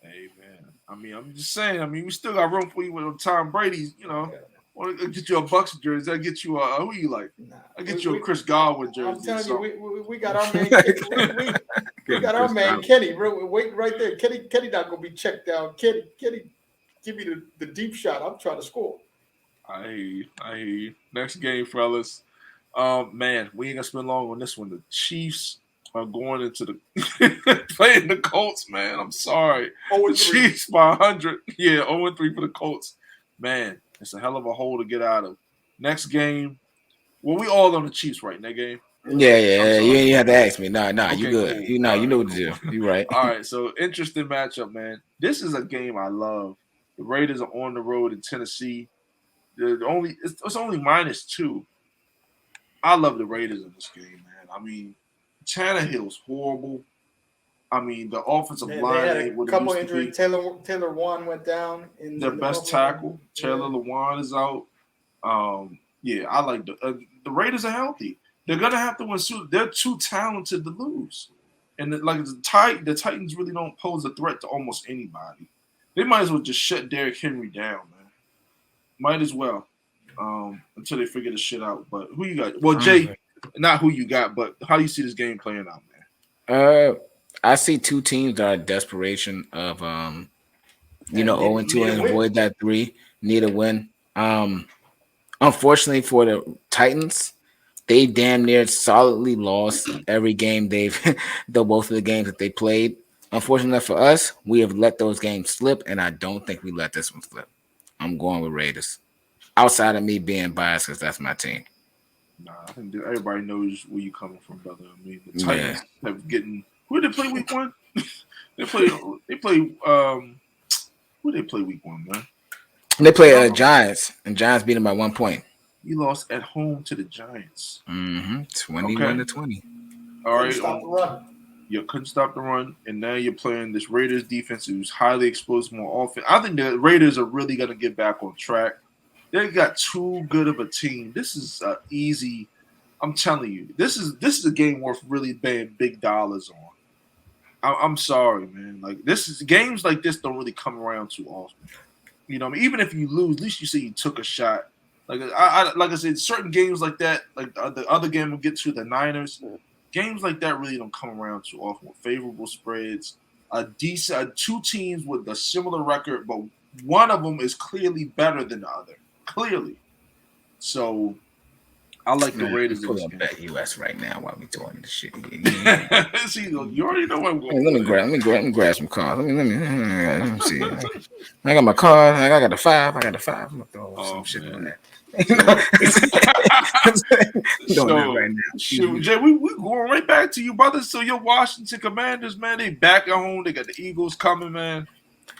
Hey, man. I mean, I'm just saying. I mean, we still got room for you with Tom Brady's. You know. Want to get you a Bucks jersey? I get you a who you like? I get you a Chris Godwin jersey. I'm telling you, we got our man. we got our man Kenny. Wait right there. Kenny not gonna be checked down. Kenny, give me the deep shot. I'm trying to score. I hear you. Next game, fellas. Man, we ain't gonna spend long on this one. The Chiefs are going into the playing the Colts. Man, I'm sorry. The Chiefs by 100. Yeah, 0-3 for the Colts. Man. It's a hell of a hole to get out of. Next game. Well, we all on the Chiefs, right? In that game? Yeah. You ain't have to ask me. Nah, okay, you good. Cool. You know what to do. You right. All right. So interesting matchup, man. This is a game I love. The Raiders are on the road in Tennessee. It's only -2. I love the Raiders in this game, man. I mean, Tannehill's horrible. I mean, the offensive line ain't what it used to be. A couple injuries. Taylor Lewan went down. Their best tackle, Taylor Lewan, is out. I like the Raiders are healthy. They're gonna have to win soon. They're too talented to lose, and the Titans really don't pose a threat to almost anybody. They might as well just shut Derrick Henry down, man. Might as well. Until they figure the shit out. But who you got? Well, Jay, not who you got, but how you see this game playing out, man? I see two teams that are in desperation of 0-2 and avoid that 3. Need a win. Unfortunately for the Titans, they damn near solidly lost every game both of the games that they played. Unfortunately for us, we have let those games slip, and I don't think we let this one slip. I'm going with Raiders. Outside of me being biased, because that's my team. Nah, I think everybody knows where you're coming from, brother. I mean, the Titans have getting. Who did they play week 1? They play. Who did they play week 1, man? They play Giants, and Giants beat them by 1 point. You lost at home to the Giants. 21-20. All right. Stop the run. You couldn't stop the run, and now you're playing this Raiders defense who's highly explosive on offense. I think the Raiders are really going to get back on track. They got too good of a team. This is easy. I'm telling you, this is a game worth really paying big dollars on. I'm sorry, man. Like games like this don't really come around too often. You know, I mean, even if you lose, at least you say you took a shot. Like I said, certain games like that, like the other game we'll get to, the Niners. Games like that really don't come around too often with favorable spreads. Two teams with a similar record, but one of them is clearly better than the other. Clearly. So I like the Raiders. Pull up Bet US right now while we doing this shit. See, you already know what I'm going. Let me grab some cards. Let me see. I got my card. I got the 5. I'm gonna throw some shit on that. Right now. Shoot, Jay, we going right back to you, brother. So your Washington Commanders, man, they back at home. They got the Eagles coming, man.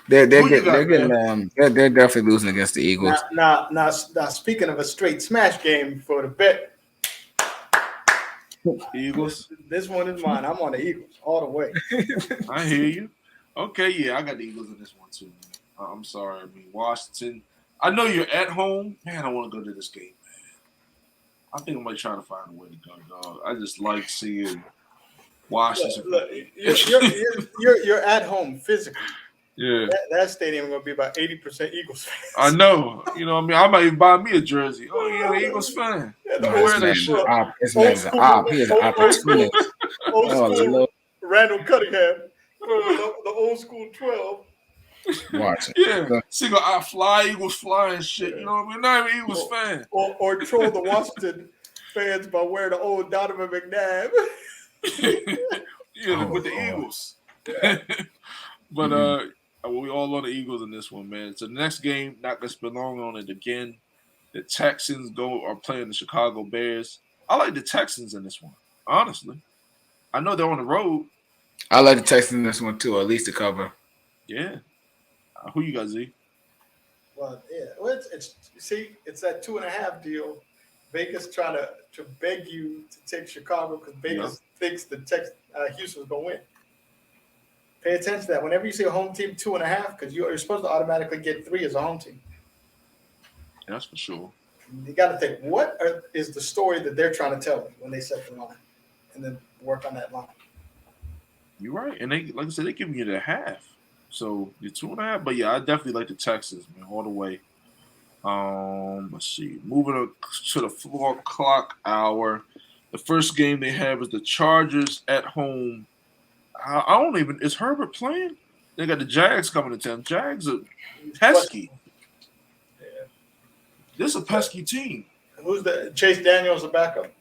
They're definitely losing against the Eagles. Now, speaking of a straight smash game for the bet, Eagles. This one is mine. I'm on the Eagles all the way. I hear you. Okay, yeah, I got the Eagles in this one too, man. I'm sorry. I mean, Washington. I know you're at home, man. I want to go to this game, man. I think I might try to find a way to go, dog. I just like seeing Washington. Look, you're at home physically. Yeah, that stadium is going to be about 80% Eagles fans. I know. You know what I mean? I might even buy me a jersey. Oh, yeah, the Eagles fan. Yeah, this man's an op. He is an opportunist. Old school Randall Cunningham. The old school 12. Watch it. Yeah. Single I fly, Eagles fly and shit. You know what I mean? Not even Eagles fan. Or troll the Washington fans by wearing the old Donovan McNabb. With the Eagles. But we all on the Eagles in this one, man. So the next game, not gonna spend long on it again. The Texans are playing the Chicago Bears. I like the Texans in this one, honestly. I know they're on the road. I like the Texans in this one too, or at least to cover. Yeah. Who you got, Z? Well, yeah. Well, it's that 2.5 deal. Vegas trying to beg you to take Chicago because Vegas thinks the Houston's gonna win. Pay attention to that. Whenever you see a home team 2.5, because you're supposed to automatically get 3 as a home team. That's for sure. You got to think, what is the story that they're trying to tell you when they set the line, and then work on that line. You're right, and they, like I said, they give you the half. So you're 2.5, but yeah, I definitely like the Texans, man, all the way. Let's see. Moving to the 4 o'clock hour. The first game they have is the Chargers at home. I don't even. Is Herbert playing? They got the Jags coming to town. Jags are pesky. Yeah. This is a pesky team. Who's the Chase Daniels, the backup?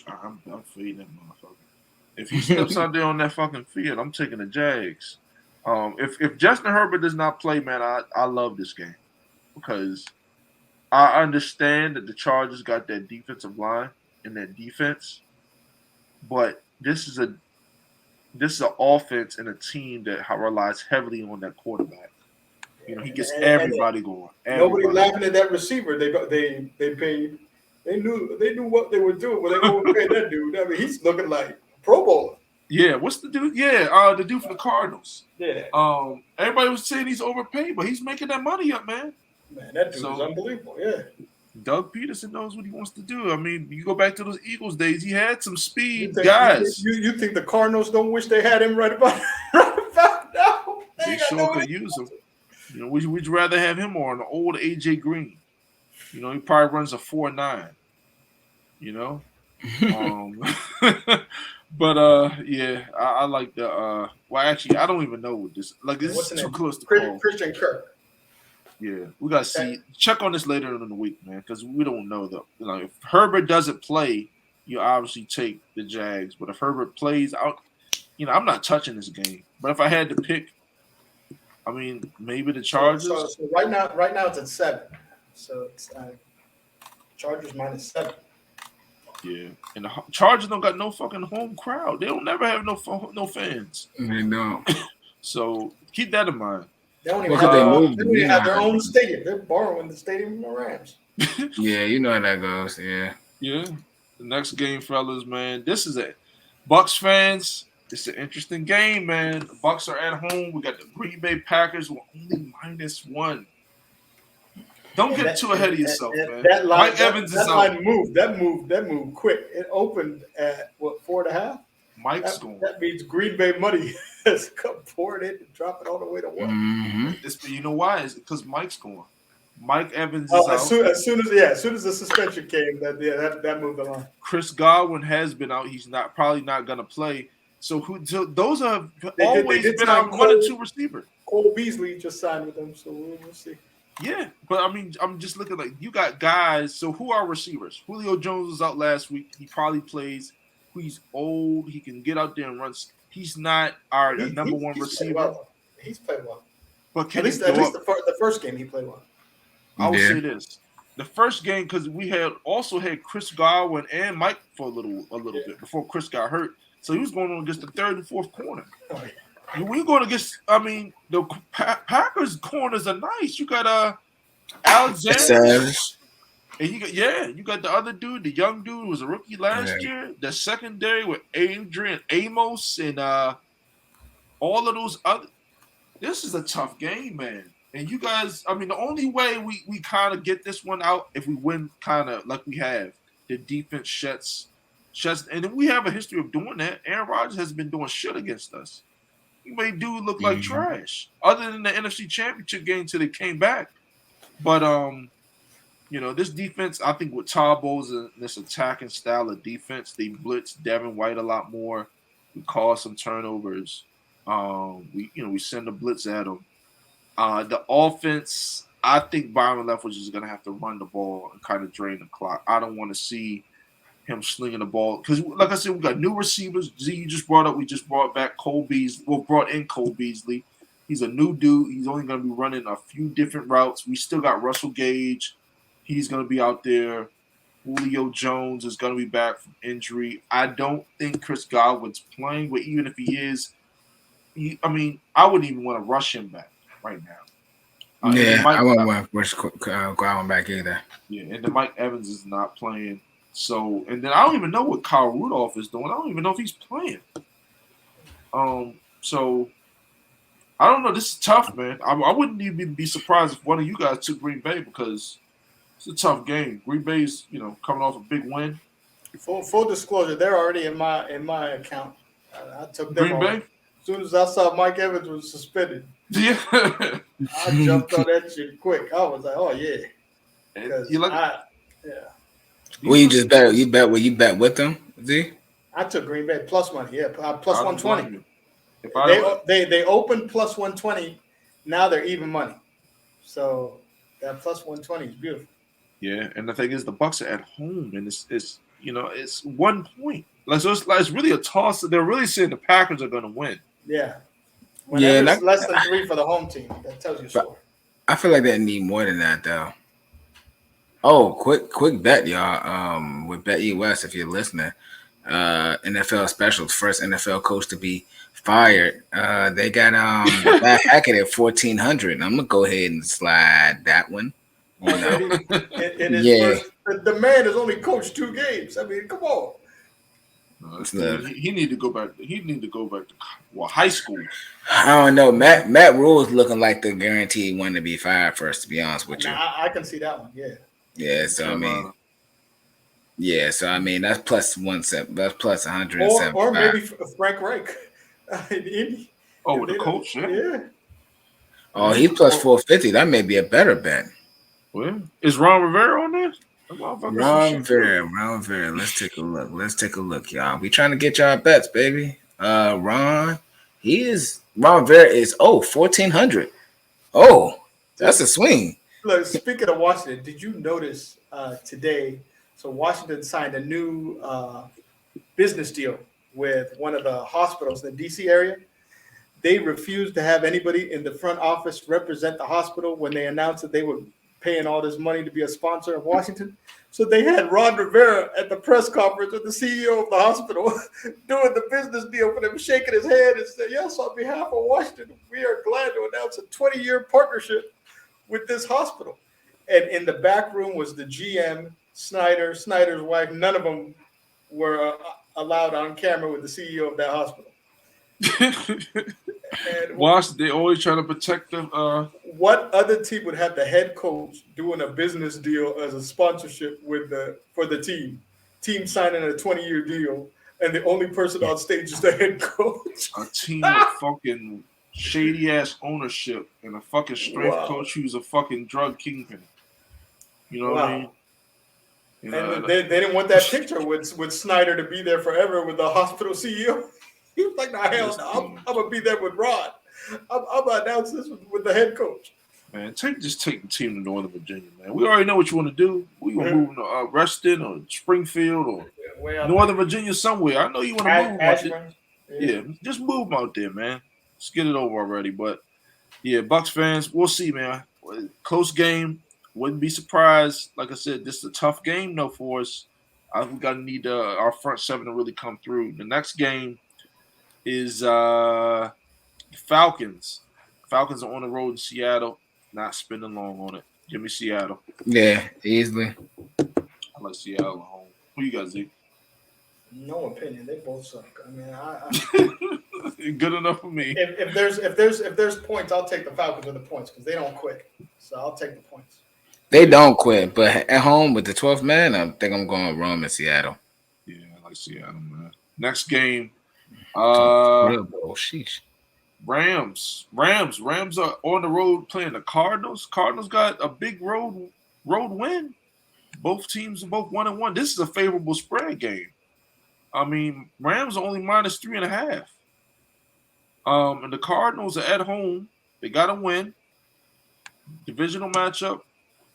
I'm feeding that motherfucker. If he steps out there on that fucking field, I'm taking the Jags. If Justin Herbert does not play, man, I love this game because I understand that the Chargers got that defensive line and that defense, but this is an offense and a team that relies heavily on that quarterback. You know, he gets everybody going. Nobody laughing at that receiver. They paid. They knew what they were doing when they overpaid that dude. I mean, he's looking like a Pro Bowler. Yeah, what's the dude? Yeah, the dude for the Cardinals. Yeah. Everybody was saying he's overpaid, but he's making that money up, man. Man, that dude is unbelievable. Yeah. Doug Peterson knows what he wants to do. I mean, you go back to those Eagles days, he had some speed, guys. You think the Cardinals don't wish they had him right about now? They sure could use him. You know, would you rather have him or an old AJ Green? You know, he probably runs a 4.9. You know, um, but yeah, I like the. Well, actually, I don't even know what this. Like, this What's is the too name? close to call. Christian Kirk. Yeah, we gotta see. Check on this later in the week, man, because we don't know though. You know, if Herbert doesn't play, you obviously take the Jags. But if Herbert plays out, you know, I'm not touching this game. But if I had to pick, I mean, maybe the Chargers. So right now it's at 7. So it's Chargers -7. Yeah, and the Chargers don't got no fucking home crowd. They don't never have no fans. They don't. So keep that in mind. They don't even, Well, have, they their own, moved they them, don't you even know have their how own they- stadium. They're borrowing the stadium from the Rams. Yeah, you know how that goes. Yeah. Yeah. The next game, fellas, man. This is it. Bucks fans, it's an interesting game, man. The Bucks are at home. We got the Green Bay Packers with only -1. Don't get too ahead of yourself, man. That line, Mike Evans is out. line moved. That moved quick. It opened at what, 4.5? Mike's going. That means Green Bay money has come pouring in and drop it all the way to 1. Mm-hmm. You know why? It's because Mike's going. Mike Evans is out. As soon as the suspension came, that moved the line. Chris Godwin has been out. He's probably not going to play. So those have always been our 1 and 2 receiver. Cole Beasley just signed with them, so we'll see. Yeah, but I mean, I'm just looking like you got guys. So who are receivers? Julio Jones was out last week. He probably plays. He's old. He can get out there and run. He's not our number one receiver. He's played well. But can at least the first game he played well. I will say this: the first game, because we also had Chris Godwin and Mike for a little bit before Chris got hurt. So he was going on against the third and fourth corner. Oh, yeah. We're going against. I mean, the Packers corners are nice. You got Alexander, and you got the other dude, the young dude who was a rookie last year. The secondary with Adrian Amos and all of those other. This is a tough game, man. And you guys, I mean, the only way we kind of get this one out if we win, kind of like we have the defense shuts, and we have a history of doing that. Aaron Rodgers has been doing shit against us. He made dude look like trash. Other than the NFC Championship game till they came back. But you know, this defense, I think with Todd Bowles and this attacking style of defense, they blitz Devin White a lot more. We cause some turnovers. We send a blitz at them. The offense, I think Byron Leftwich is gonna have to run the ball and kind of drain the clock. I don't want to see him slinging the ball because, like I said, we got new receivers. Z, you just brought up. We just brought back Cole Beasley. Well, brought in Cole Beasley. He's a new dude. He's only going to be running a few different routes. We still got Russell Gage. He's going to be out there. Julio Jones is going to be back from injury. I don't think Chris Godwin's playing, but even if he is, I wouldn't even want to rush him back right now. I wouldn't want to rush Godwin back either. Yeah, and then Mike Evans is not playing. So, and then I don't even know what Kyle Rudolph is doing. I don't even know if he's playing. So I don't know. This is tough, man. I wouldn't even be surprised if one of you guys took Green Bay because it's a tough game. Green Bay's, coming off a big win. Full disclosure, they're already in my account. I took them Green Bay. As soon as I saw Mike Evans was suspended, Yeah, I jumped on that shit quick. I was like, oh yeah. Well, you bet. You bet with them, Z? I took Green Bay plus money. Yeah, plus 120. They opened plus 120. Now they're even money. So that plus 120 is beautiful. Yeah, and the thing is, the Bucks are at home, and it's 1 point. So it's really a toss. They're really saying the Packers are going to win. Yeah. Whenever it's less than 3 for the home team, that tells you so. I feel like they need more than that, though. Oh, quick bet, y'all. With Bet US, if you're listening, NFL specials, first NFL coach to be fired. They got Matt Hackett at 1,400. I'm gonna go ahead and slide that one. In his first, the man has only coached 2 games. I mean, come on. He need to go back. He need to go back to high school. I don't know. Matt Rule's looking like the guaranteed one to be fired first. To be honest with you, I can see that one. Yeah. Yeah. So I mean, that's plus 170. That's plus 170. Or maybe Frank Reich. The coach. Yeah. Oh, he's plus 450. That may be a better bet. Well, is Ron Rivera on there? Ron Rivera. Let's take a look, y'all. We trying to get y'all bets, baby. Ron Rivera is 1400. Oh, that's a swing. Look, speaking of Washington, did you notice today? So Washington signed a new business deal with one of the hospitals in the DC area. They refused to have anybody in the front office represent the hospital when they announced that they were paying all this money to be a sponsor of Washington. So they had Ron Rivera at the press conference with the CEO of the hospital doing the business deal for them, shaking his head and said, yes, on behalf of Washington, we are glad to announce a 20-year partnership with this hospital. And in the back room was the GM, Snyder's wife. None of them were allowed on camera with the CEO of that hospital. And Washington, they always try to protect them. What other team would have the head coach doing a business deal as a sponsorship for the team? Team signing a 20-year deal, and the only person on stage is the head coach. A team with fucking shady ass ownership and a fucking strength coach who's a fucking drug kingpin. You know what I mean? You know, and they didn't want that picture with Snyder to be there forever with the hospital CEO. He was like, "Nah, hell no, I'm gonna be there with Rod. I'm gonna announce this with the head coach." Man, take the team to Northern Virginia, man. We already know what you want to do. We gonna move to Reston or Springfield or Northern Virginia somewhere. I know you want to move out there. Yeah, just move them out there, man. Let's get it over already. But yeah, Bucks fans, we'll see, man. Close game. Wouldn't be surprised. Like I said, this is a tough game though for us. We gotta need our front seven to really come through. The next game is Falcons. Falcons are on the road in Seattle. Not spending long on it. Give me Seattle. Yeah, easily. I like Seattle at home. Who you got, Zeke? No opinion. They both suck. I mean, good enough for me. If there's points, I'll take the Falcons with the points because they don't quit. So I'll take the points. They don't quit, but at home with the 12th man, I think I'm going Rome in Seattle. Yeah, I like Seattle, man. Next game. Sheesh. Rams are on the road playing the Cardinals. Cardinals got a big road win. Both teams are both 1-1. This is a favorable spread game. I mean, Rams are only -3.5. And the Cardinals are at home. They got to win. Divisional matchup.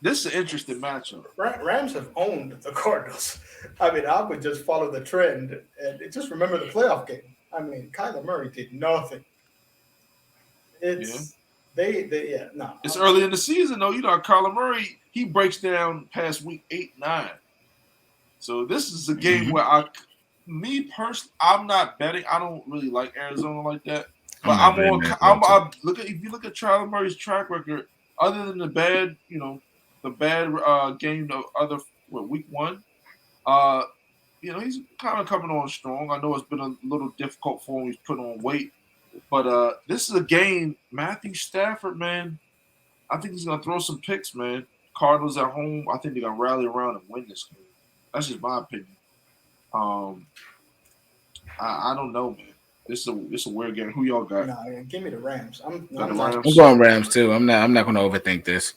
This is an interesting matchup. Rams have owned the Cardinals. I mean, I would just follow the trend and just remember the playoff game. I mean, Kyler Murray did nothing. It's early in the season though. You know, Kyler Murray, he breaks down past week 8, 9. So this is a game where I'm not betting. I don't really like Arizona like that. But if you look at Kyler Murray's track record, other than the bad game week 1, he's kind of coming on strong. I know it's been a little difficult for him. He's put on weight. But this is a game, Matthew Stafford, man, I think he's going to throw some picks, man. Cardinals at home, I think they're going to rally around and win this game. That's just my opinion. I don't know, man. This is a weird game. Who y'all got? Nah, give me the Rams. I'm going Rams too. I'm not going to overthink this.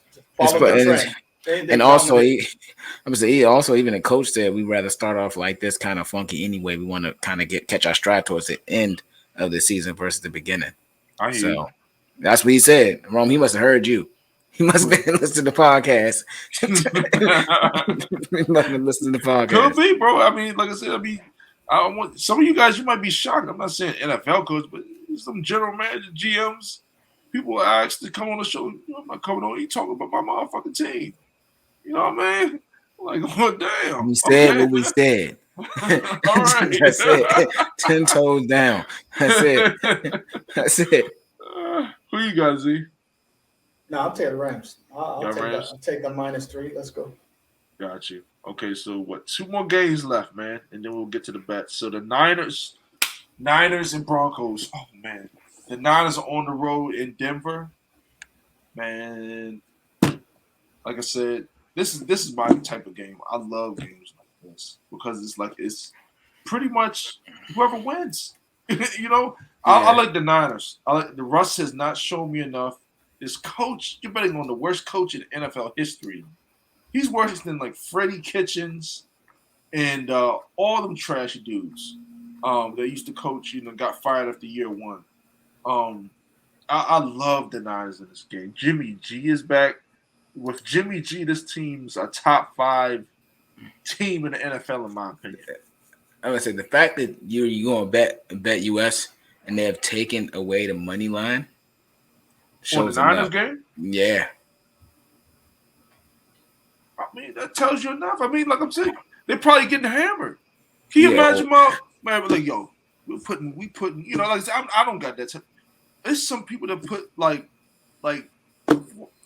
And also, even the coach said we'd rather start off like this, kind of funky anyway. We want to kind of catch our stride towards the end of the season versus the beginning. That's what he said. Rome, he must have heard you. He must have been listening to the podcast. He must have been listening to the podcast. Could be, bro. I mean, like I said, I want some of you guys. You might be shocked. I'm not saying NFL coach, but some general manager, GMs, people asked to come on the show. I'm not coming on. You talking about my motherfucking team? You know what I mean? Like, oh damn. We said what we said. All right. That's it. 10 toes down. That's it. Who you got, Z? No, I'll take the Rams. I'll take the -3. Let's go. Got you. Okay, so 2 more games left, man, and then we'll get to the bets. So the Niners and Broncos. Oh man, the Niners are on the road in Denver. Man, like I said, this is my type of game. I love games like this because it's pretty much whoever wins. I like the Niners. The Russ has not shown me enough. this coach, you're betting on the worst coach in NFL history. He's worse than like Freddie Kitchens and all them trashy dudes that used to coach, got fired after year one. I love the Niners in this game. Jimmy G is back. With Jimmy G, this team's a top 5 team in the NFL, in my opinion. I would say the fact that you're going to bet US and they have taken away the money line shows on the Niners game. Yeah, I mean that tells you enough. I mean, like I'm saying, they're probably getting hammered. Can you imagine, man? Like, yo, we putting, like I said, I don't got that. There's some people that put like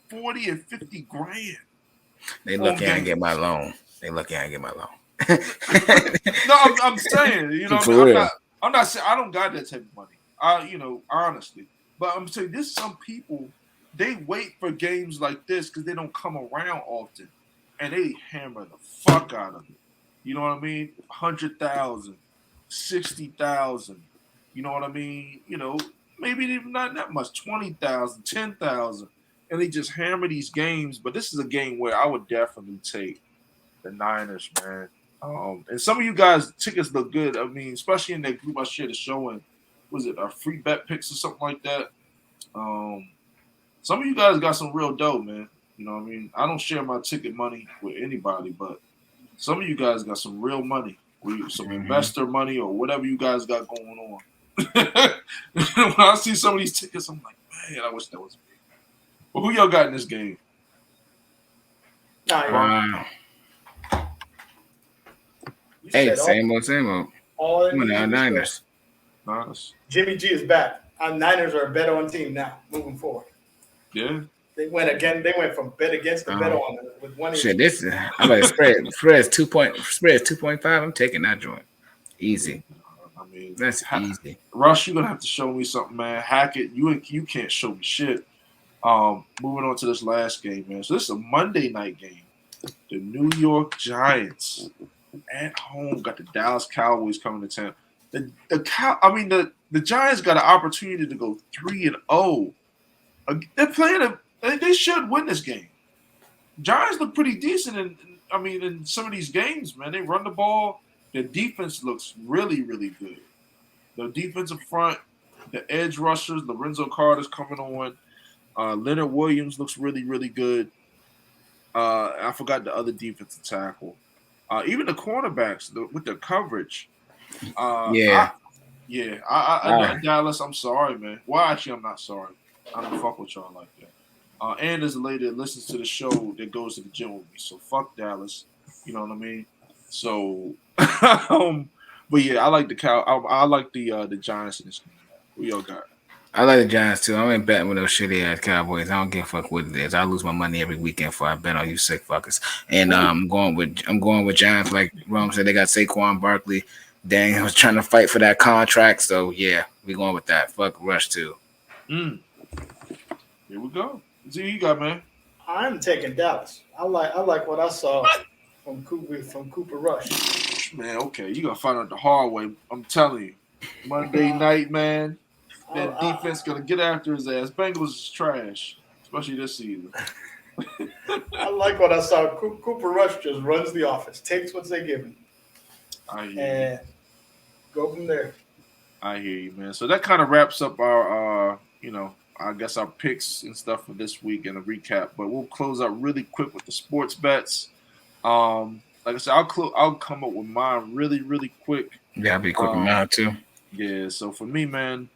40 and 50 grand. They lucky I get my loan. No, I'm saying, I'm not saying I don't got that type of money. Honestly, but I'm saying there's some people, they wait for games like this because they don't come around often, and they hammer the fuck out of it. You know what I mean? 100,000, 60,000. You know what I mean? Maybe even not that much, 20,000, 10,000, and they just hammer these games. But this is a game where I would definitely take the Niners, man. And some of you guys, tickets look good. I mean, especially in that group I shared the show in. Was it our free bet picks or something like that? Some of you guys got some real dough, man. You know what I mean? I don't share my ticket money with anybody, but some of you guys got some real money, some investor money or whatever you guys got going on. When I see some of these tickets, I'm like, man, I wish that was me. But who y'all got in this game? Hey, same old. All Niners. Jimmy G is back. Our Niners are a bet on team now, moving forward. Yeah. They went again. They went from bet against to bet on with one. Shit, this is. I'm like spread is 2.5. I'm taking that joint. Easy. I mean, that's easy. Rush, you're gonna have to show me something, man. Hackett, you can't show me shit. Moving on to this last game, man. So this is a Monday night game. The New York Giants at home got the Dallas Cowboys coming to town. The Giants got an opportunity to go 3-0. They're playing they should win this game. Giants look pretty decent in some of these games, man. They run the ball. Their defense looks really, really good. The defensive front, the edge rushers, Lorenzo Carter's coming on. Leonard Williams looks really, really good. I forgot the other defensive tackle. Even the cornerbacks with their coverage. Dallas, I'm sorry, man. Well, actually, I'm not sorry. I don't fuck with y'all like that. And there's a lady that listens to the show that goes to the gym with me. So fuck Dallas. You know what I mean? So, but yeah, I like the I like the Giants in this game. Who y'all got? I like the Giants too. I ain't betting with those shitty ass Cowboys. I don't give a fuck what it is. I lose my money every weekend before I bet on you sick fuckers. And I'm going with Giants. Like Rome said, they got Saquon Barkley. Dang, I was trying to fight for that contract. So yeah, we going with that. Fuck Rush too. Here we go. See who you got, man. I'm taking Dallas. I like what I saw from Cooper Rush. Man, okay, you gonna find out the hard way. I'm telling you, Monday night, man. That defense gonna get after his ass. Bengals is trash, especially this season. I like what I saw. Cooper Rush just runs the offense, takes what they give him, and go from there. I hear you, man. So that kind of wraps up our, I guess our picks and stuff for this week and a recap. But we'll close out really quick with the sports bets. Like I said, I'll come up with mine really, really quick. Yeah, I'll be quick with mine too. Yeah. So for me, man,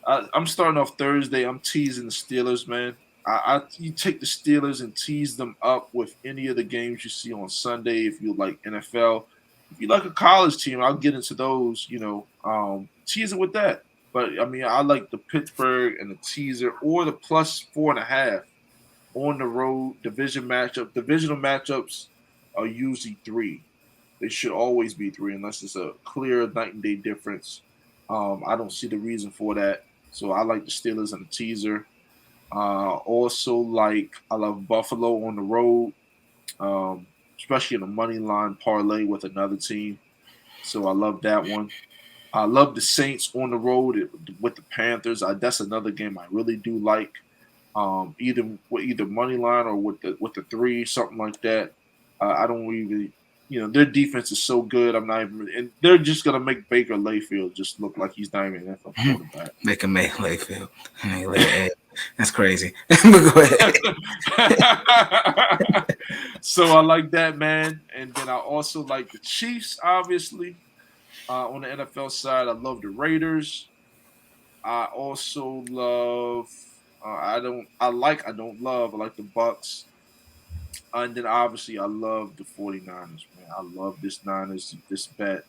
I'm starting off Thursday. I'm teasing the Steelers, man. You take the Steelers and tease them up with any of the games you see on Sunday. If you like NFL, if you like a college team, I'll get into those. Tease it with that. But I mean, I like the Pittsburgh and the teaser or the plus 4.5 on the road divisional matchups are usually 3. They should always be 3 unless it's a clear night and day difference. I don't see the reason for that. So I like the Steelers and the teaser. Also, I love Buffalo on the road, especially in a money line parlay with another team. So I love that one. I love the Saints on the road with the Panthers. That's another game I really do like. either money line or with the three, something like that. I don't really, their defense is so good. I'm not even, and they're just gonna make Baker Mayfield just look like he's not even an NFL quarterback. They can make Layfield. That's crazy. But go ahead. So I like that, man. And then I also like the Chiefs, obviously. On the NFL side, I love the Raiders. I also love. I like the Bucks. And then obviously I love the 49ers, man. I love this bet.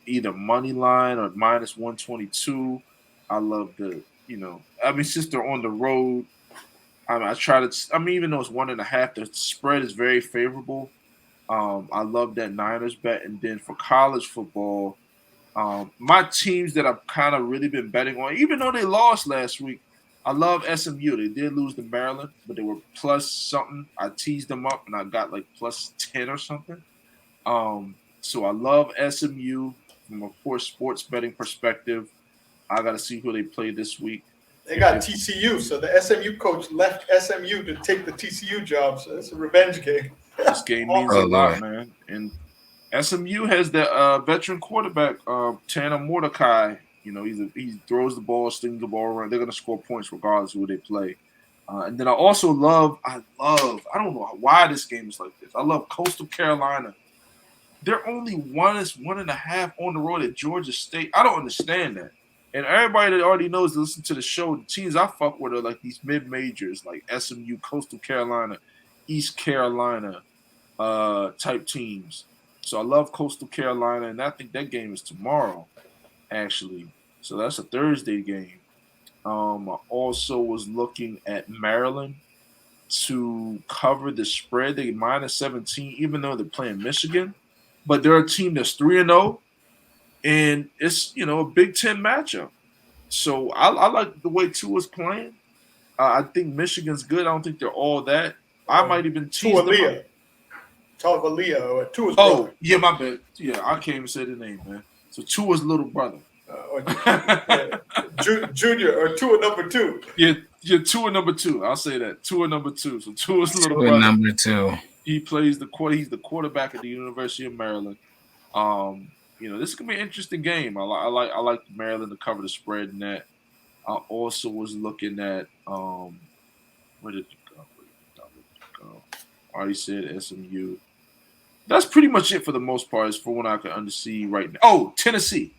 Either money line or minus 122. I love since they're on the road, even though it's 1.5, the spread is very favorable. I love that Niners bet. And then for college football, my teams that I've kind of really been betting on, even though they lost last week, I love SMU. They did lose to Maryland, but they were plus something. I teased them up and I got like plus 10 or something. So I love SMU from a poor sports betting perspective. I got to see who they play this week. They got TCU, so the SMU coach left SMU to take the TCU job. So it's a revenge game. This game means a lot, man. And SMU has the veteran quarterback, Tanner Mordecai. He throws the ball, slings the ball around. They're going to score points regardless of who they play. And then I don't know why this game is like this. I love Coastal Carolina. They're only 1.5 on the road at Georgia State. I don't understand that. And everybody that already knows to listen to the show, the teams I fuck with are like these mid-majors, like SMU, Coastal Carolina, East Carolina type teams. So I love Coastal Carolina, and I think that game is tomorrow, actually. So that's a Thursday game. I also was looking at Maryland to cover the spread. They minus 17, even though they're playing Michigan. But they're a team that's 3-0, and it's a Big Ten matchup. So I like the way Tua's playing. I think Michigan's good. I don't think they're all that. I might even tease them up. Tua's brother. Yeah, my bad. Yeah, I can't even say the name, man. So Tua's little brother. Junior or Tua number 2. Yeah, Tua number 2. I'll say that. Tua number 2. So Tua's little Tua brother. number 2. He plays he's the quarterback at the University of Maryland. This is gonna be an interesting game. I like Maryland to cover the spread in that. I also was looking at where did you go? I already said SMU. That's pretty much it for the most part. Is for what I can see right now. Oh, Tennessee.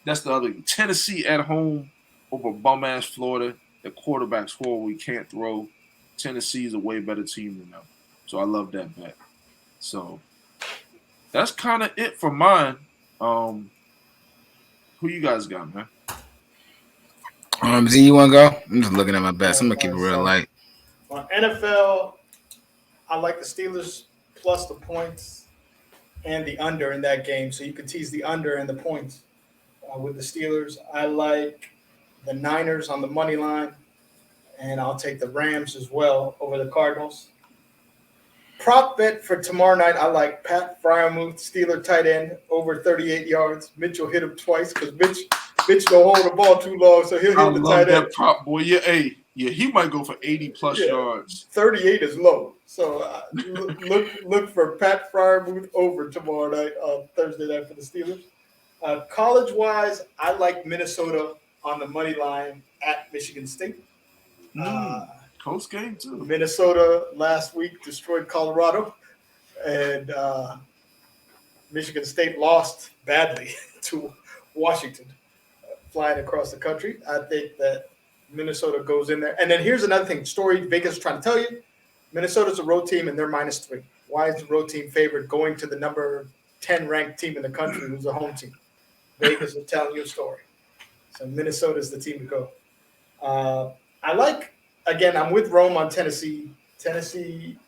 That's the other. Tennessee at home over bum ass Florida. The quarterback's horrible. He can't throw. Tennessee is a way better team than them. So I love that bet. So that's kind of it for mine. Who you guys got, man? Z, you want to go? I'm just looking at my bets. I'm going to keep it real light. On NFL, I like the Steelers plus the points and the under in that game. So you can tease the under and the points with the Steelers. I like the Niners on the money line, and I'll take the Rams as well over the Cardinals. Prop bet for tomorrow night, I like Pat Fryermuth, Steeler tight end, over 38 yards. Mitchell hit him twice because Mitch don't hold the ball too long, so he'll hit the tight end. That prop, boy. Yeah, he might go for 80-plus yards. 38 is low. So look for Pat Fryermuth over tomorrow night on Thursday night for the Steelers. College-wise, I like Minnesota on the money line at Michigan State. Close game, too. Minnesota last week destroyed Colorado, and Michigan State lost badly to Washington, flying across the country. I think that Minnesota goes in there. And then here's another thing. Story Vegas is trying to tell you. Minnesota's a road team, and they're -3. Why is the road team favored going to the number 10 ranked team in the country who's a home team? Vegas is telling you a story. So Minnesota's the team to go. Again, I'm with Rome on Tennessee. Tennessee,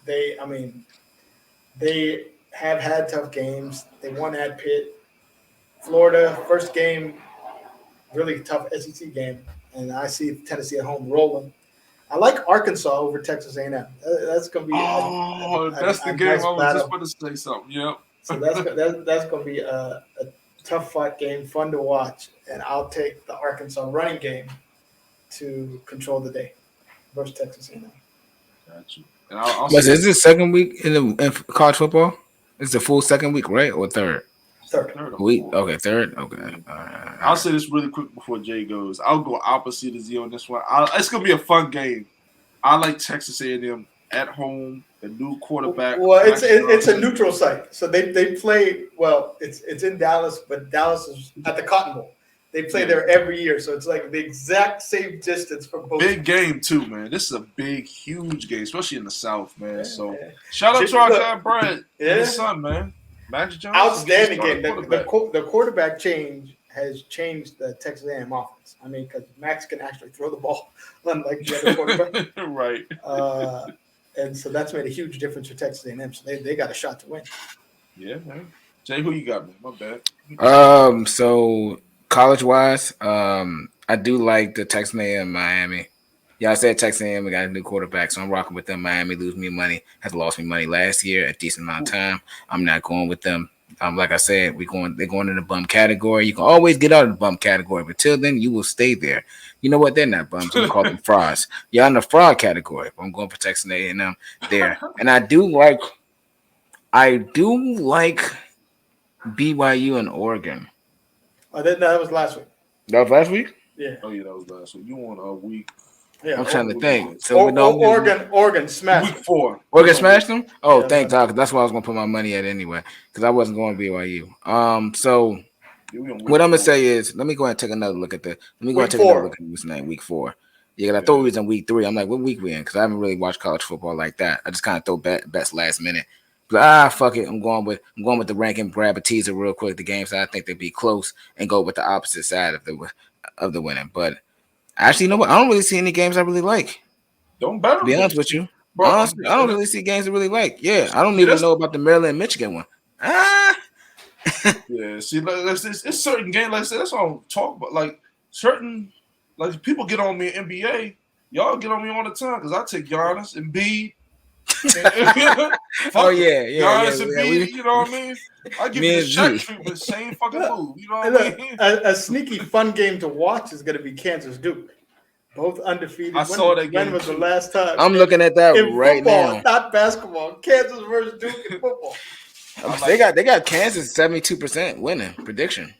they have had tough games. They won at Pitt. Florida, first game, really tough SEC game. And I see Tennessee at home rolling. I like Arkansas over Texas A&M. That's going to be that's the game nice I was battle. Just about to say something. Yep. So that's going to be a tough fight game, fun to watch. And I'll take the Arkansas running game to control the day versus Texas A&M. Got you. And I'll But say is this second week in college football? It's the full second week, right, or third? Third week. Okay, third. Okay. I'll say this really quick before Jay goes. I'll go opposite of Z on this one. It's gonna be a fun game. I like Texas A&M at home. The new quarterback. Well, it's a neutral site, so they play. Well, it's in Dallas, but Dallas is at the Cotton Bowl. They play there every year, so it's like the exact same distance for both. Big game too, man. This is a big, huge game, especially in the South, man. So shout out to our guy Brad and his son, man. Max Jones. Outstanding game. The quarterback change has changed the Texas A&M offense. I mean, because Max can actually throw the ball, unlike the other quarterback. Right. And so that's made a huge difference for Texas A&M. So they got a shot to win. Yeah, man. Jay, who you got, man? My bad. So college-wise, I do like the Texas A&M Miami. Yeah, I said Texas A&M, we got a new quarterback, so I'm rocking with them. Miami lose me money. Has lost me money last year a decent amount of time. I'm not going with them. Like I said, they're going in the bum category. You can always get out of the bum category, but till then, you will stay there. You know what? They're not bums. I'm gonna call them frauds. You're in the fraud category. I'm going for Texas A&M there, and I do like BYU and Oregon. Oh, that was last week. That was last week? Yeah. Oh yeah, that was last week. You want a week? Yeah. I'm trying to think. So Oregon smashed week 4. Oregon smashed them? Oh, yeah, thank God, because that's where I was gonna put my money at anyway. Because I wasn't going to BYU. So what I'm gonna say is, let me go ahead and take another look at this name, week 4. Yeah, I thought we was in week 3. I'm like, what week we in? Because I haven't really watched college football like that. I just kind of throw bets last minute. But fuck it. I'm going with the ranking, grab a teaser real quick. The games that I think they'd be close, and go with the opposite side of the winning. But actually, you know what? I don't really see any games I really like. Don't bet. To be honest with you, bro, honestly, I don't really see games I really like. Yeah, I don't even know about the Maryland Michigan one. Yeah, see, it's certain games. Like I said, that's all I'm talking about. Like certain, like people get on me in NBA. Y'all get on me all the time because I take Giannis and Embiid. Oh yeah, Giannis and Embiid. You know what I mean? I give you the Shaq treatment, same fucking move. You know what I mean? A sneaky fun game to watch is going to be Kansas Duke. Both undefeated. I saw that game. When was the last time? I'm looking at that in right football, now. Not basketball. Kansas versus Duke in football. They got Kansas 72% winning prediction.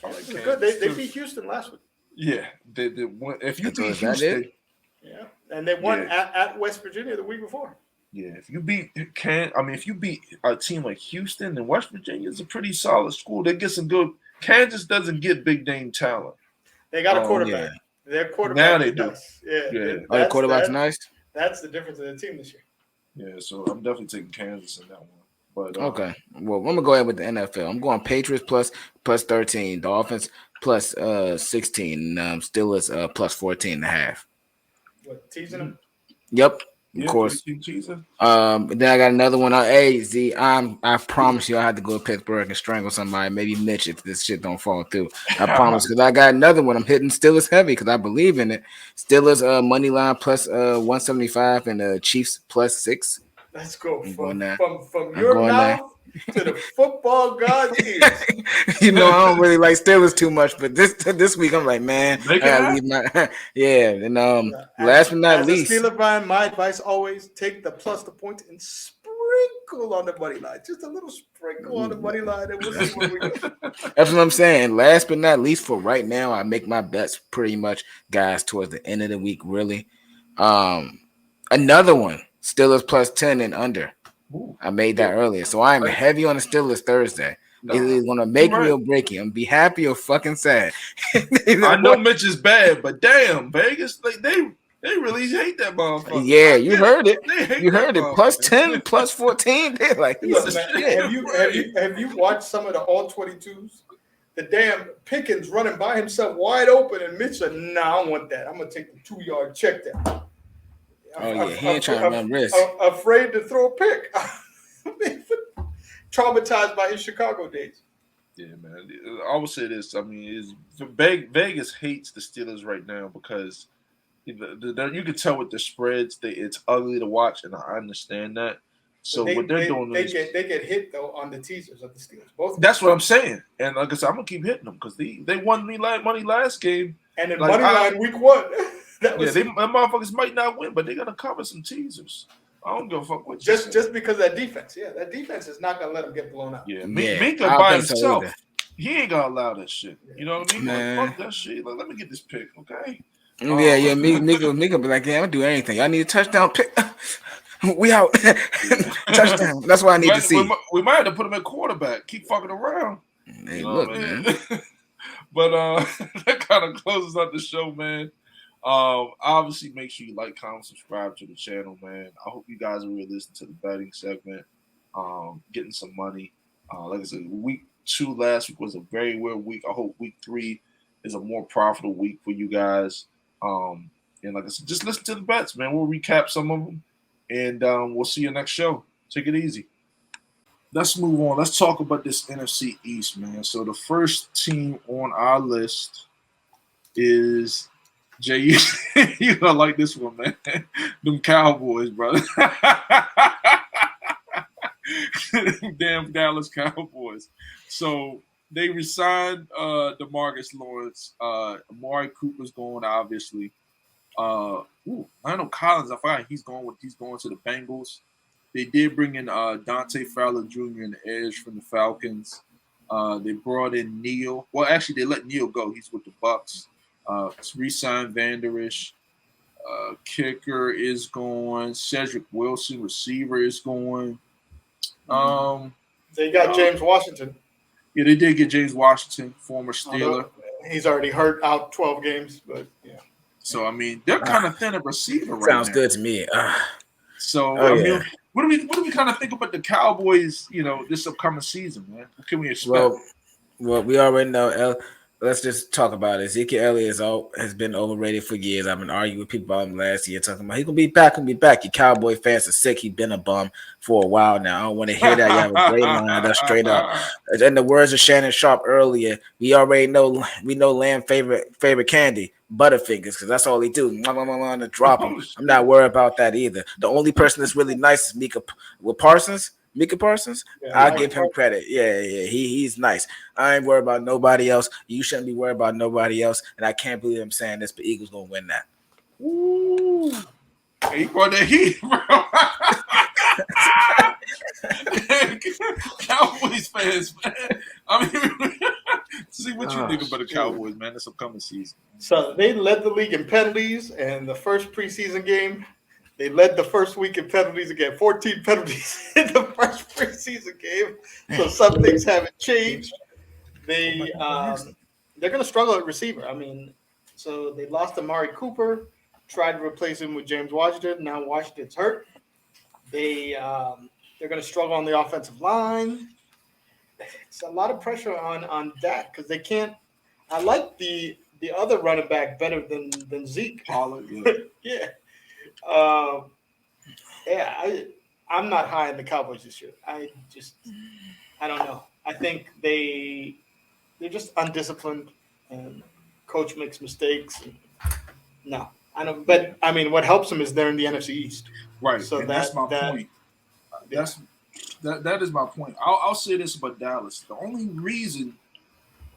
Good. They beat Houston last week. Yeah, they won. If you beat Houston, yeah, and they won at West Virginia the week before. Yeah, if you beat a team like Houston and West Virginia is a pretty solid school. They get some good. Kansas doesn't get big name talent. They got a quarterback. Yeah. Their quarterback. Now they do. Nice. Yeah. The quarterback's nice. That's the difference in the team this year. Yeah, so I'm definitely taking Kansas in that one. But okay, well, I'm gonna go ahead with the NFL. I'm going Patriots plus 13, Dolphins plus 16, Steelers plus 14.5. What, teasing them? Yep. Of course. Then I got another one. Hey, Z, I promise you I had to go to Pittsburgh and strangle somebody, maybe Mitch, if this shit don't fall through. I promise, because I got another one. I'm hitting Steelers heavy because I believe in it. Steelers money line plus 175 and Chiefs plus 6. Let's go from your mouth to the football god's ears. You know, I don't really like Steelers too much, but this week I'm like, man, I gotta leave my And last but not least, Steeler Brian, my advice always take the plus the point and sprinkle on the money line, just a little sprinkle on the money line, and we'll see where we go. That's what I'm saying. Last but not least, for right now, I make my bets pretty much, guys, towards the end of the week. Really, another one. Steelers plus 10 and under. Ooh, I made that earlier. So I am heavy on the Steelers Thursday. It's going to make me or break you. I'm be happy or fucking sad. I know Mitch is bad, but damn, Vegas, like they really hate that motherfucker. Yeah, you heard it. You heard it. Plus 10, plus 14. They're like, look, man, have you watched some of the all 22s? The damn Pickens running by himself wide open, and Mitch said, "Nah, I don't want that. I'm going to take the 2-yard check down." He ain't trying to run risk. Afraid to throw a pick. Traumatized by his Chicago days. Yeah, man. I would say this. I mean, Vegas hates the Steelers right now because you can tell with the spreads it's ugly to watch, and I understand that. So what they're doing is they get hit though on the teasers of the Steelers. Both. That's what I'm saying, and like I said, I'm gonna keep hitting them because they won me money last game. And in Like, Moneyline week 1, them motherfuckers might not win, but they're gonna cover some teasers. I don't give a fuck what you say. just because of that defense. Yeah, that defense is not gonna let them get blown out. Yeah, Yeah, Minka I don't by think so himself, either. he ain't gonna allow that shit. You know what I mean? Man. Like, fuck that shit. Like, let me get this pick, okay? Yeah. Mika be like, yeah, I'm gonna do anything. I need a touchdown pick. We out. Touchdown. That's what I need to see. We might have to put him at quarterback. Keep fucking around. Hey, You know look, what I mean? man. But that kind of closes out the show, man. Obviously, make sure you like, comment, subscribe to the channel, man. I hope you guys are really listening to the betting segment, getting some money. Like I said, week 2 last week was a very weird week. I hope week 3 is a more profitable week for you guys. And like I said, just listen to the bets, man. We'll recap some of them, and we'll see you next show. Take it easy. Let's move on. Let's talk about this NFC East, man. So the first team on our list is Jay. You gonna like this one, man. Them Cowboys, brother. Damn Dallas Cowboys. So they resigned DeMarcus Lawrence. Amari Cooper's going, obviously. Lionel Collins, I forgot he's going to the Bengals. They did bring in Dante Fowler Jr. in the edge from the Falcons. They brought in Neal. Well, actually, they let Neal go. He's with the Bucks. Re-signed Van Der Esch. Kicker is going. Cedric Wilson, receiver, is going. They got James Washington. Yeah, they did get James Washington, former Steeler. He's already hurt out 12 games, but yeah. So I mean, they're kind of thin at receiver right now. Sounds good to me. So I mean, what do we kind of think about the Cowboys? You know, this upcoming season, man. What can we expect? Well, we already know. Let's just talk about it. Ezekiel Elliott has been overrated for years. I've been arguing with people about him last year, talking about he's gonna be back. You Cowboy fans are sick. He's been a bum for a while now. I don't want to hear that. You have a great line. That's straight up. In the words of Shannon Sharp earlier, we already know. We know Lamb favorite candy, Butterfingers, because that's all he do. To drop him. I'm not worried about that either. The only person that's really nice is Mika Parsons. Yeah, I'll give him credit. Yeah, he's nice. I ain't worried about nobody else. You shouldn't be worried about nobody else. And I can't believe I'm saying this, but Eagles gonna win that. Ooh. He brought that heat, bro. Cowboys fans, man. I mean, see what you think about the Cowboys, man, this upcoming season. So they led the league in penalties, and the first preseason game, they led the first week in penalties again. 14 penalties in the first preseason game. So some things haven't changed. They're going to struggle at receiver. I mean, so they lost Amari Cooper, tried to replace him with James Washington. Now Washington's hurt. They're going to struggle on the offensive line. It's a lot of pressure on Dak because they can't. I like the other running back better than Zeke. Pollard, yeah. I'm not high on the Cowboys this year. I don't know. I think they're just undisciplined, and coach makes mistakes. No, I don't. But I mean, what helps them is they're in the NFC East. Right. So that's my point. That is my point. I'll say this about Dallas. The only reason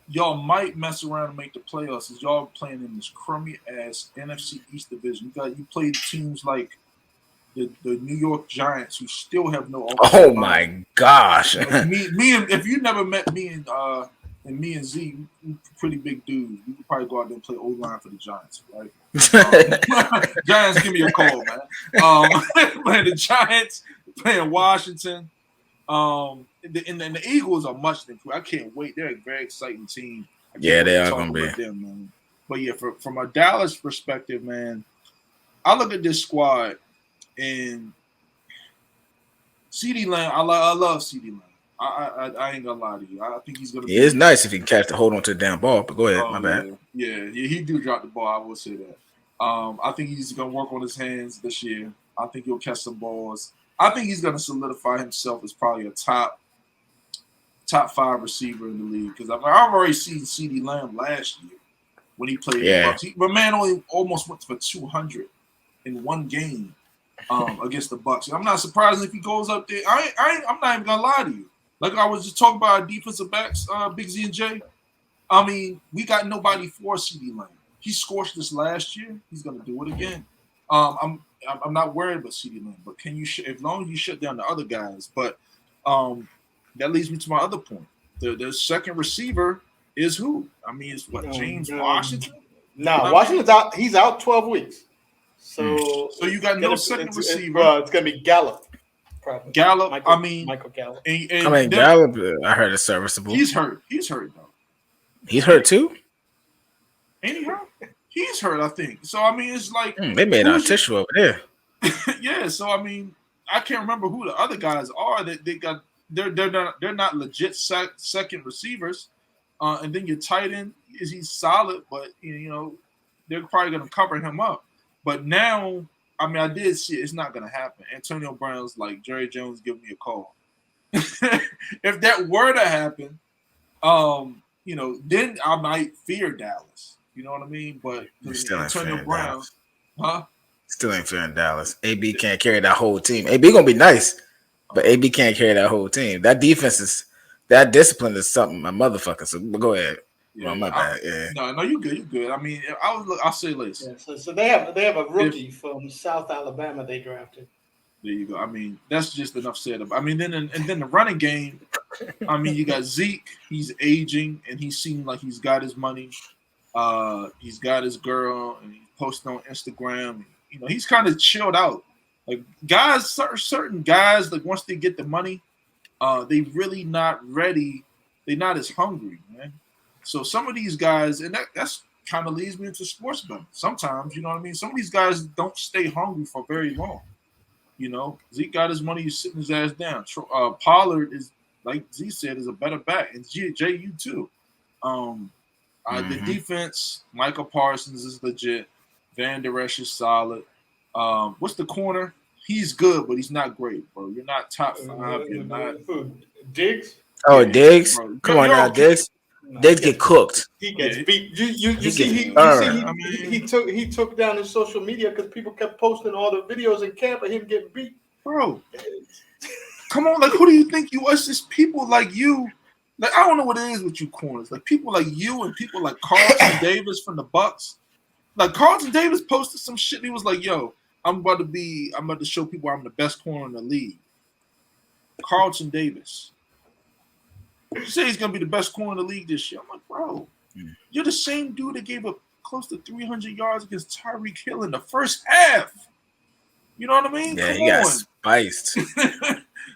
y'all might mess around and make the playoffs is y'all playing in this crummy ass NFC East division. You play teams like the New York Giants, who still have no. Oh my gosh! me and if you never met me and Z, pretty big dudes. We could probably go out there and play O-line for the Giants, right? Giants, give me a call, man. Playing the Giants, playing Washington. And the Eagles are much improved. I can't wait. They're a very exciting team. Yeah, they are going to be. Them, man. But yeah, from a Dallas perspective, man, I look at this squad and CeeDee Lamb. I love CeeDee Lamb. I ain't gonna lie to you. I think he's gonna. It's nice if he can catch the hold on to the damn ball. But go ahead, my bad. Yeah, he do drop the ball. I will say that. I think he's gonna work on his hands this year. I think he'll catch some balls. I think he's gonna solidify himself as probably a top 5 receiver in the league. Because I've already seen CeeDee Lamb last year when he played. Yeah. But man only almost went for 200 in one game against the Bucks. I'm not surprised if he goes up there. I'm not even gonna lie to you. Like I was just talking about our defensive backs, Big Z and J. I mean, we got nobody for CeeDee Lamb. He scorched this last year. He's gonna do it again. I'm not worried about CeeDee Lamb, but can you as long as you shut down the other guys? But that leads me to my other point. The second receiver is who? I mean, it's what James Washington. No, Washington's out. He's out 12 weeks. So you got no second receiver. It's gonna be Gallup. Probably. Gallup. Michael Gallup. Gallup. I heard it's serviceable. He's hurt. He's hurt though. He's hurt too. Ain't he hurt? He's hurt, I think. So I mean, it's like they made a tissue over there. Yeah. So I mean, I can't remember who the other guys are that they got. They're not legit second receivers. And then your tight end he's solid, but you know they're probably going to cover him up. But now, I mean, I did see it's not going to happen. Antonio Brown's like Jerry Jones, give me a call. If that were to happen, you know, then I might fear Dallas. You know what I mean? But Antonio Brown, Still ain't fearing Dallas. AB can't carry that whole team. AB gonna be nice, but AB can't carry that whole team. That defense is that discipline is something, my motherfucker. So go ahead. Yeah, well, my bad. Yeah. No, you good. You good. I mean, I'll say this. Yeah, so they have a rookie from South Alabama they drafted. There you go. I mean, that's just enough said about. I mean, then the running game. I mean, you got Zeke. He's aging, and he seems like he's got his money. He's got his girl, and he's posting on Instagram. You know, he's kind of chilled out. Like guys, certain guys, like once they get the money, they really not ready. They're not as hungry, man. So some of these guys, and that's kind of leads me into sports betting. Sometimes, you know what I mean? Some of these guys don't stay hungry for very long. You know, Zeke got his money, he's sitting his ass down. Pollard is, like Zeke said, is a better back. And JU too. The defense, Michael Parsons is legit. Van Der Esch is solid. What's the corner? He's good, but he's not great, bro. You're not top 5. You're not. Diggs? Oh, yeah, Diggs? Bro. Come on now, Diggs. Diggs get cooked. He gets beat. You see, he took down his social media because people kept posting all the videos in camp of him getting beat. Bro, come on, like who do you think you are? It's just people like you. Like I don't know what it is with you corners. Like people like you and people like Carlton Davis from the Bucks. Like Carlton Davis posted some shit. He was like, "Yo, I'm about to show people I'm the best corner in the league." Carlton Davis. You say he's gonna be the best corner in the league this year. I'm like, bro, you're the same dude that gave up close to 300 yards against Tyreek Hill in the first half. You know what I mean? Yeah, he got spiced.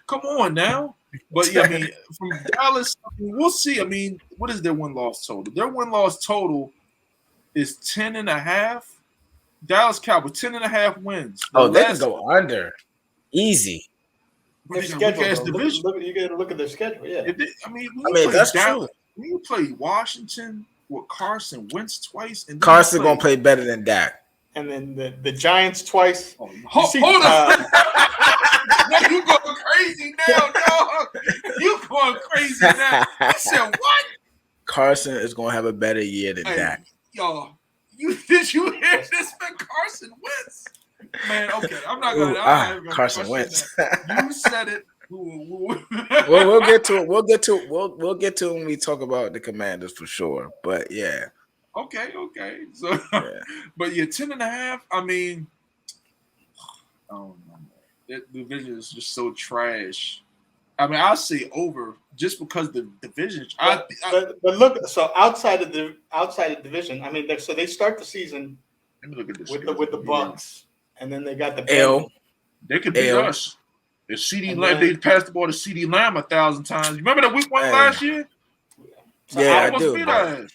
Come on now. But yeah, I mean, from Dallas, we'll see. I mean, what is their win-loss total? Their win-loss total is 10.5. Dallas Cowboys 10.5 wins. They can go under. Easy. Their schedule, you got to look at their schedule. Yeah, that's true. When you play Washington with Carson Wentz twice, and Carson gonna play better than Dak, and then the Giants twice. Hold on, you going crazy now, dog? You going crazy now? I said what? Carson is gonna have a better year than Dak. Y'all, did you hear this from Carson Wentz? Man, okay, I'm not gonna. Carson Wentz. You said it. We'll get to it. We'll get to it when we talk about the Commanders for sure. But yeah. Okay. So, but yeah, 10.5. I mean, oh man, that division is just so trash. I mean, I'll say over just because the division. But look, so outside of the division, I mean, so they start the season with the Bucks. And then they got the L. They could beat us. If CeeDee Lamb, they passed the ball to CeeDee Lamb 1,000 times. You remember that week 1 last year? So yeah, I do.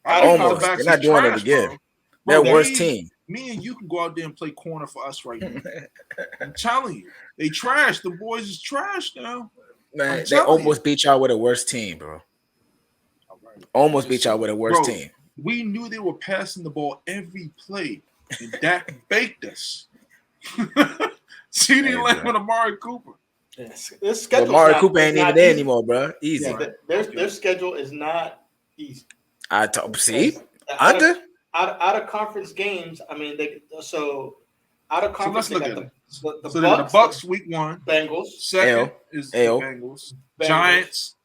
Almost. They're not doing it again. They're worst team. Me and you can go out there and play corner for us right now. I'm telling you, they trash. The boys is trash now. Man, they almost beat y'all with a worse team, bro. Right. Almost beat y'all with a worse team. We knew they were passing the ball every play. And Dak baked us. CeeDee Lamb and Amari Cooper. Yes. This schedule Amari Cooper ain't even there anymore, bro. Easy. Yeah, their schedule is not easy. See? Out of conference games, I mean, out of conference, so let's look at it. The Bucks week 1. Bengals. Second is the Bengals. Giants.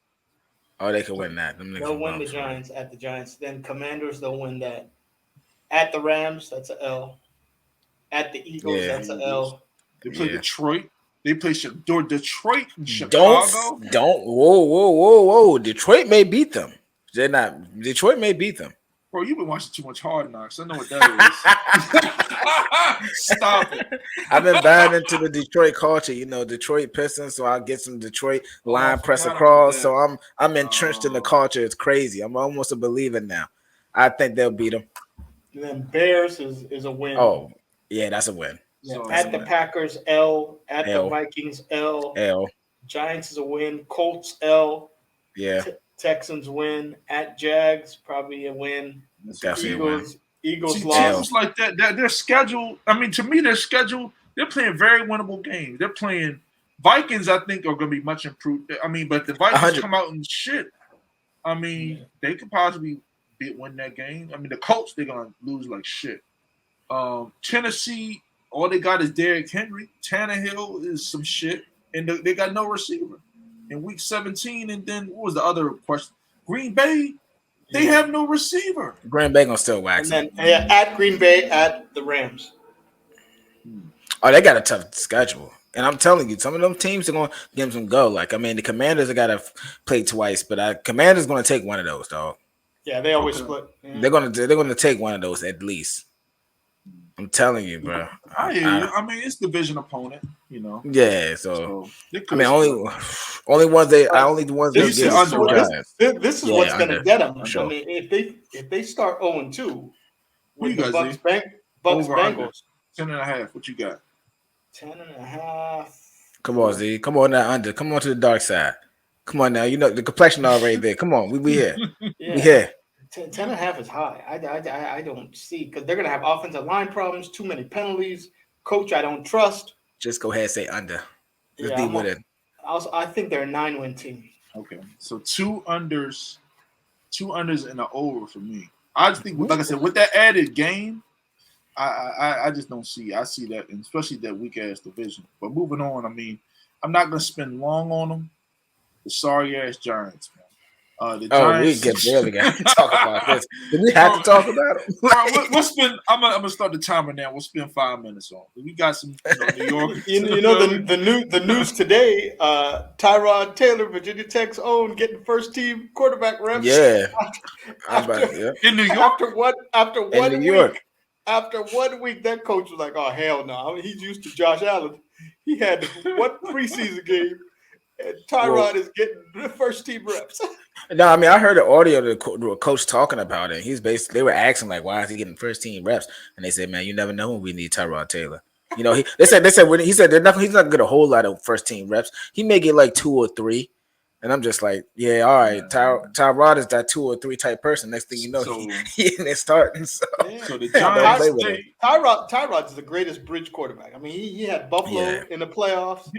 Oh, they can win that. They'll win the Giants at the Giants. Then Commanders, they'll win that. At the Rams, that's an L. At the Eagles, Yeah. that's an L. They play Yeah. Detroit. They play Detroit and Don't Chicago. whoa. Detroit may beat them. They're not. Detroit may beat them. Bro, you've been watching too much Hard Knocks. I know what that is. Stop it. I've been buying into the Detroit culture, Detroit Pistons, so I'll get some Detroit line press forgot about across. that. So I'm entrenched in the culture. It's crazy. I'm almost a believer now. I think they'll beat them. And then Bears is a win. Oh, yeah, that's a win. Yeah. So At the Packers, L. At L. the Vikings, L. L. Giants is a win. Colts, L. Yeah. Texans win. At Jags, probably a win. Definitely a win. Eagles See, lost. teams like that, their schedule. I mean, to me, their schedule. They're playing very winnable games. They're playing Vikings. I think are going to be much improved. I mean, but the Vikings 100. come out and shit. I mean, they could possibly win that game. I mean, the Colts they're going to lose like shit. Tennessee, all they got is Derrick Henry. Tannehill is some shit, and they got no receiver in Week 17. And then what was the other question? Green Bay. They have no receiver. Green Bay gonna still wax and then at Green Bay, at the Rams. Oh, they got a tough schedule, and I'm telling you, some of them teams are gonna give them some go. Like, I mean, the Commanders have got to play twice, but Commanders gonna take one of those, dog. Yeah, they always split. Yeah. They're gonna take one of those at least. I'm telling you, bro. I hear you. I mean, it's division opponent, Yeah, so I mean, only the ones This is what's going to get them. Sure. I mean, if they start 0-2 with the Bucks Bengals, 10.5. What you got? 10.5. Come on, Z. Come on now, under. Come on to the dark side. Come on now. The complexion already there. Come on, we here. Yeah. We here. 10.5 is high. I don't see, because they're going to have offensive line problems, too many penalties. Coach, I don't trust. Just go ahead and say under. Let's Yeah, deal with it. I think they're a 9-win team. Okay, so two unders and an over for me. I just think, like I said, with that added game, I just don't see. I see that, and especially that weak ass division. But moving on, I mean, I'm not going to spend long on them. The sorry ass Giants, man. The Giants. We barely got to talk about this. Do we have to talk about it? We'll spend. I'm gonna start the timer now. We'll spend 5 minutes on it. We got some New York. the news today. Tyrod Taylor, Virginia Tech's own, getting first team quarterback reps. Yeah, in New York. After 1 week, that coach was like, "Oh hell no!" I mean, he's used to Josh Allen. He had one preseason game, and Tyrod is getting the first team reps. No, I mean, I heard the audio of the coach talking about it. They were asking like, why is he getting first team reps? And they said, man, you never know when we need Tyrod Taylor. They said he's not going to get a whole lot of first team reps. He may get like 2 or 3. And I'm just like, yeah, all right. Tyrod is that 2 or 3 type person. Next thing you know, he ain't starting. So the Giants, Tyrod's the greatest bridge quarterback. I mean, he had Buffalo in the playoffs,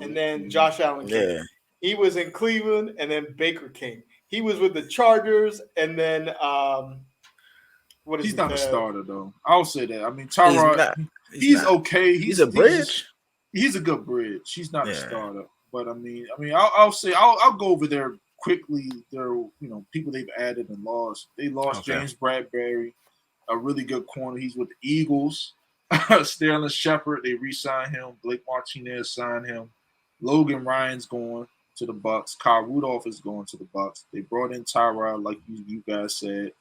and then Josh Allen came. Yeah. He was in Cleveland, and then Baker came. He was with the Chargers, and then he's not a starter though. I'll say that. I mean, Tyrod, he's okay. He's a bridge. He's a good bridge. He's not a starter, but I mean, I'll say I'll go over there quickly. There, people they've added and lost. They lost James Bradbury, a really good corner. He's with the Eagles. Sterling Shepard, they re-signed him. Blake Martinez signed him. Logan Ryan's going to the Bucks. Kyle Rudolph is going to the Bucks. They brought in Tyrod, like you guys said.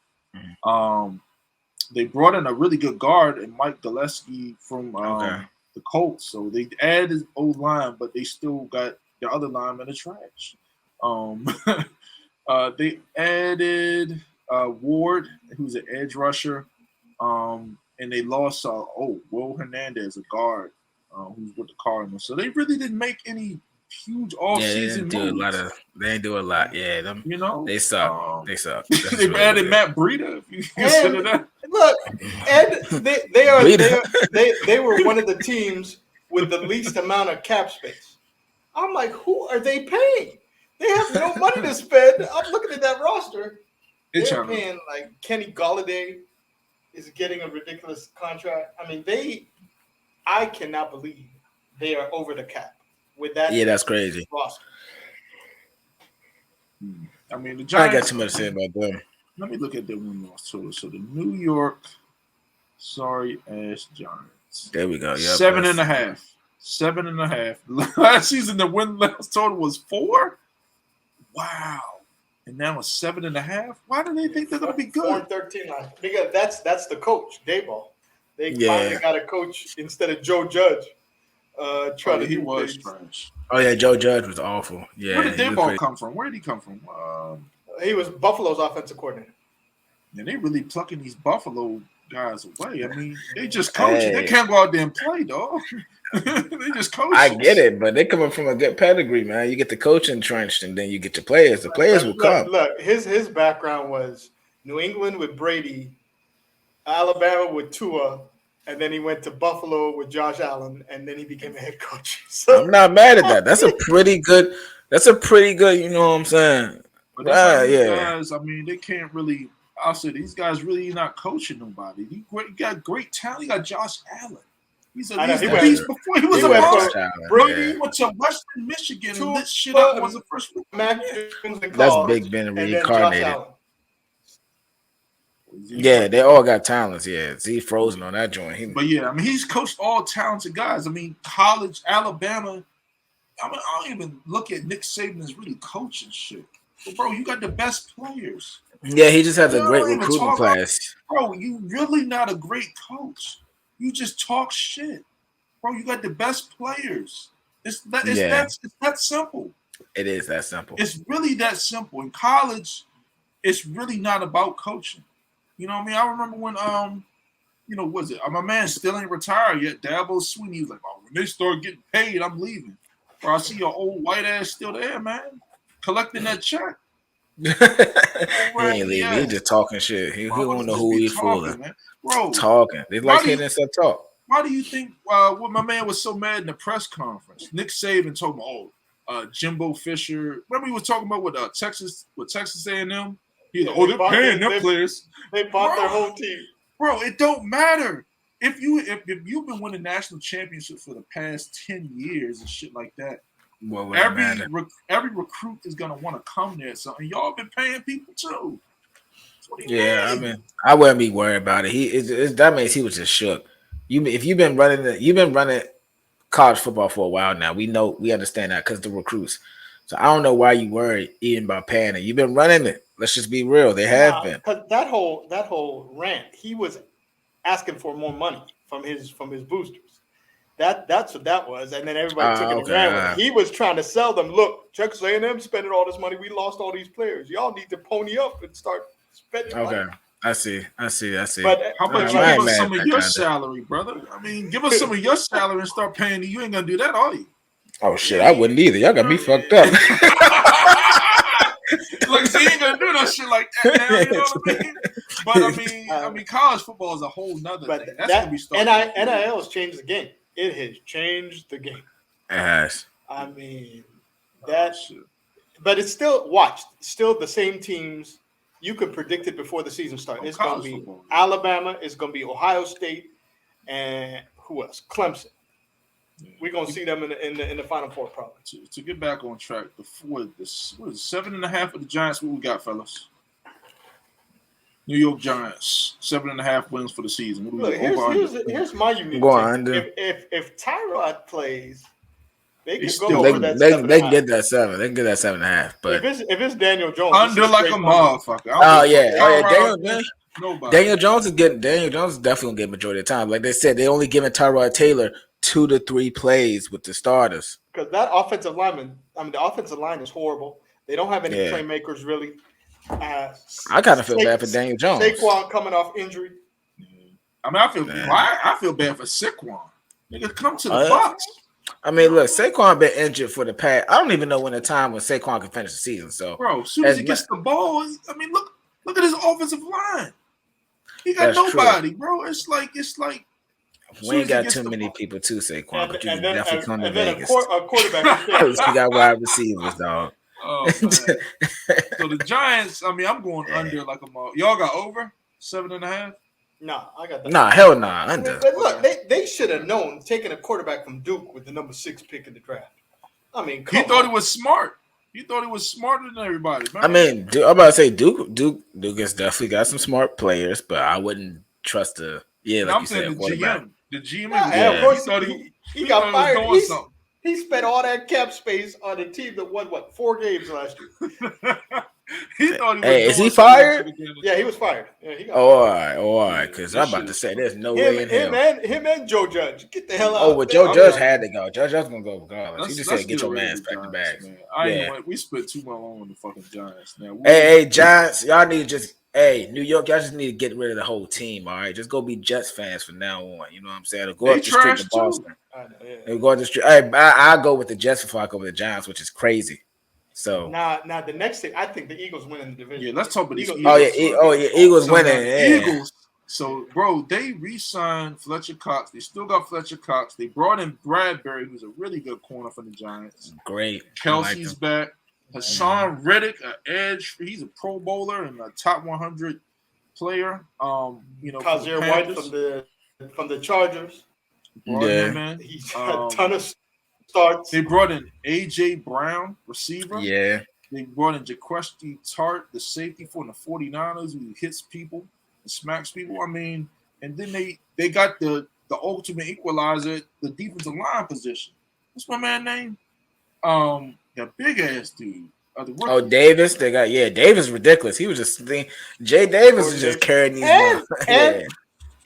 They brought in a really good guard and Mike Gillespie from the Colts. So they added old line, but they still got the other linemen are trash. They added Ward, who's an edge rusher, and they lost Will Hernandez, a guard, who's with the Cardinals. So they really didn't make any huge off-season moves. They didn't do a lot. Yeah, they suck. They suck. They've added Matt Breida. If you consider that. Look, and they were one of the teams with the least amount of cap space. I'm like, who are they paying? They have no money to spend. I'm looking at that roster. They're paying like Kenny Golladay is getting a ridiculous contract. I mean, I cannot believe they are over the cap. With that, that's crazy. Roster. I mean, the Giants. I got too much to say about them. Let me look at their win-loss total. So the New York Sorry ass Giants. There we go. Yep, 7.5. 7.5. Last season, the win last total was 4. Wow. And now it's 7.5. Why do they think they're gonna be good? 4-13. Because that's the coach, Dayball. They finally got a coach instead of Joe Judge. He was trash. Oh yeah, Joe Judge was awful. Yeah. Where did Dayball come from? Where did he come from? He was Buffalo's offensive coordinator. And they really plucking these Buffalo guys away. I mean, they just coaching. They can't go out there and play, dog. They just coach. I get it, but they're coming from a good pedigree, man. You get the coach entrenched, and then you get your players. The players will come. Look, his background was New England with Brady, Alabama with Tua, and then he went to Buffalo with Josh Allen, and then he became a head coach. So, I'm not mad at that. That's a pretty good. You know what I'm saying? But guys, I mean, they can't really. I'll say these guys really not coaching nobody. You got great talent. You got Josh Allen. He's a beast before he was a monster. Brady went to Western Michigan and lit shit up. Was the first one. That's Big Ben reincarnated. Yeah, they all got talents. Yeah, he's frozen on that joint. But yeah, I mean, he's coached all talented guys. I mean, college, Alabama. I mean, I don't even look at Nick Saban as really coaching shit. But bro, you got the best players. Yeah, he just has a great recruiting class. Bro, you really not a great coach. You just talk shit. Bro, you got the best players. It's that simple. It is that simple. It's really that simple. In college, it's really not about coaching. You know what I mean? I remember when was it? My man still ain't retired yet. Dabo Swinney was like, "Oh, when they start getting paid, I'm leaving." Bro, I see your old white ass still there, man, collecting that check. He ain't leaving. He just talking shit. He don't know who he's fooling. Bro, talking. They like hearing himself talk. Why do you think what my man was so mad in the press conference? Nick Saban told me, Jimbo Fisher. Remember he was talking about with Texas A&M? He's like, they're paying them players. They bought their whole team. Bro, it don't matter. If you've been winning national championships for the past 10 years and shit like that, every recruit is gonna want to come there. So and y'all been paying people too. I mean, I wouldn't be worried about it. That means he was just shook. If you've been running college football for a while now. We understand that because the recruits. So I don't know why you worried even about paying it. You've been running it. Let's just be real. They have been. Because that whole rant, he was asking for more money from his boosters. That's what that was, and then everybody took it and ran with it. He was trying to sell them. Look, Texas A&M spending all this money. We lost all these players. Y'all need to pony up and start spending money. I see. But how about you give us some of your salary, brother? I mean, give us some of your salary and start paying you. You ain't gonna do that, are you? Oh shit, I wouldn't either. Y'all got me fucked up. Like, so you ain't gonna do no shit like that now, you know what I mean? But I mean, college football is a whole nother thing. That's gonna be starting. NIL has changed the game. It has changed the game. It has. I mean, but it's still the same teams. You could predict it before the season starts. It's going to be football. Alabama. It's going to be Ohio State, and who else? Clemson. Yeah. We're going to see them in the Final Four, probably. To get back on track, what is 7.5 of the Giants? What we got, fellas? New York Giants, 7.5 wins for the season. Look, here's my unique take. If Tyrod plays, they can go over that. They can get that 7. They can get that 7.5. But if it's Daniel Jones, under like a motherfucker. Daniel Jones is definitely gonna get majority of the time. Like they said, they only giving Tyrod Taylor 2 to 3 plays with the starters. Because that offensive lineman, the offensive line is horrible. They don't have any playmakers really. I kind of feel bad for Daniel Jones. Saquon coming off injury. I mean, I feel bad for Saquon. Nigga, come to the Bucs. I mean, look, Saquon been injured for the past. I don't even know when the time when Saquon can finish the season. So, bro, as soon as he gets the ball, I mean, look at his offensive line. He got nobody, bro. It's like we ain't got too many people to Saquon, but you can definitely come to Vegas. A quarterback. You got wide receivers, dog. Oh, man. So the Giants, I mean, I'm going under like a mall. Y'all got over 7.5? No, I got that. Nah, hell nah, under. But look, they should have known taking a quarterback from Duke with the number 6 pick in the draft. I mean, he thought he was smart. He thought he was smarter than everybody. Man. I mean, I'm about to say Duke has definitely got some smart players, but I wouldn't trust Yeah, No, like I'm you saying said, the quarterback. GM. The GM Yeah, is and of Yeah. course he he got thought he fired. was doing something. He spent all that cap space on a team that won 4 games last year. He thought he was Hey, is doing he something that fired? should have been Yeah, he was fired. Yeah, he got Oh, fired. all right, Yeah, because this I'm about shit to is say there's no Him, way in him, hell. and him and Joe Judge. Get the hell out. Oh, but Joe I'm Judge ready. had to go. Joe Judge gonna go regardless. He just Let's said, "Get get your rid of man's the back to Giants, bags." man. Yeah. We spent too long on the fucking Giants. Now, Hey, Giants, y'all need to just New York, y'all just need to get rid of the whole team. All right, just go be Jets fans from now on. You know what I'm saying? Or go they up the street to trash too. Boston. I know, yeah. And go up the street. Hey, I'll go with the Jets before I go with the Giants, which is crazy. So, Now the next thing, I think the Eagles win in the division. Yeah, let's talk about these Eagles. Eagles. Eagles So winning. now the Yeah. Eagles. So, bro, they re-signed Fletcher Cox. They still got Fletcher Cox. They brought in Bradbury, who's a really good corner for the Giants. Great. Kelsey's back. Hassan Reddick, an edge. He's a Pro Bowler and a top 100 player. Kazir White from the Chargers. Brought him in. He's got a ton of starts. They brought in A.J. Brown, receiver. Yeah. They brought in Jaquesty Tart, the safety for the 49ers, who hits people and smacks people. I mean, and then they got the ultimate equalizer, the defensive line position. What's my man name? The big ass dude. Davis. They got Davis ridiculous. He was just Jay Davis was just carrying these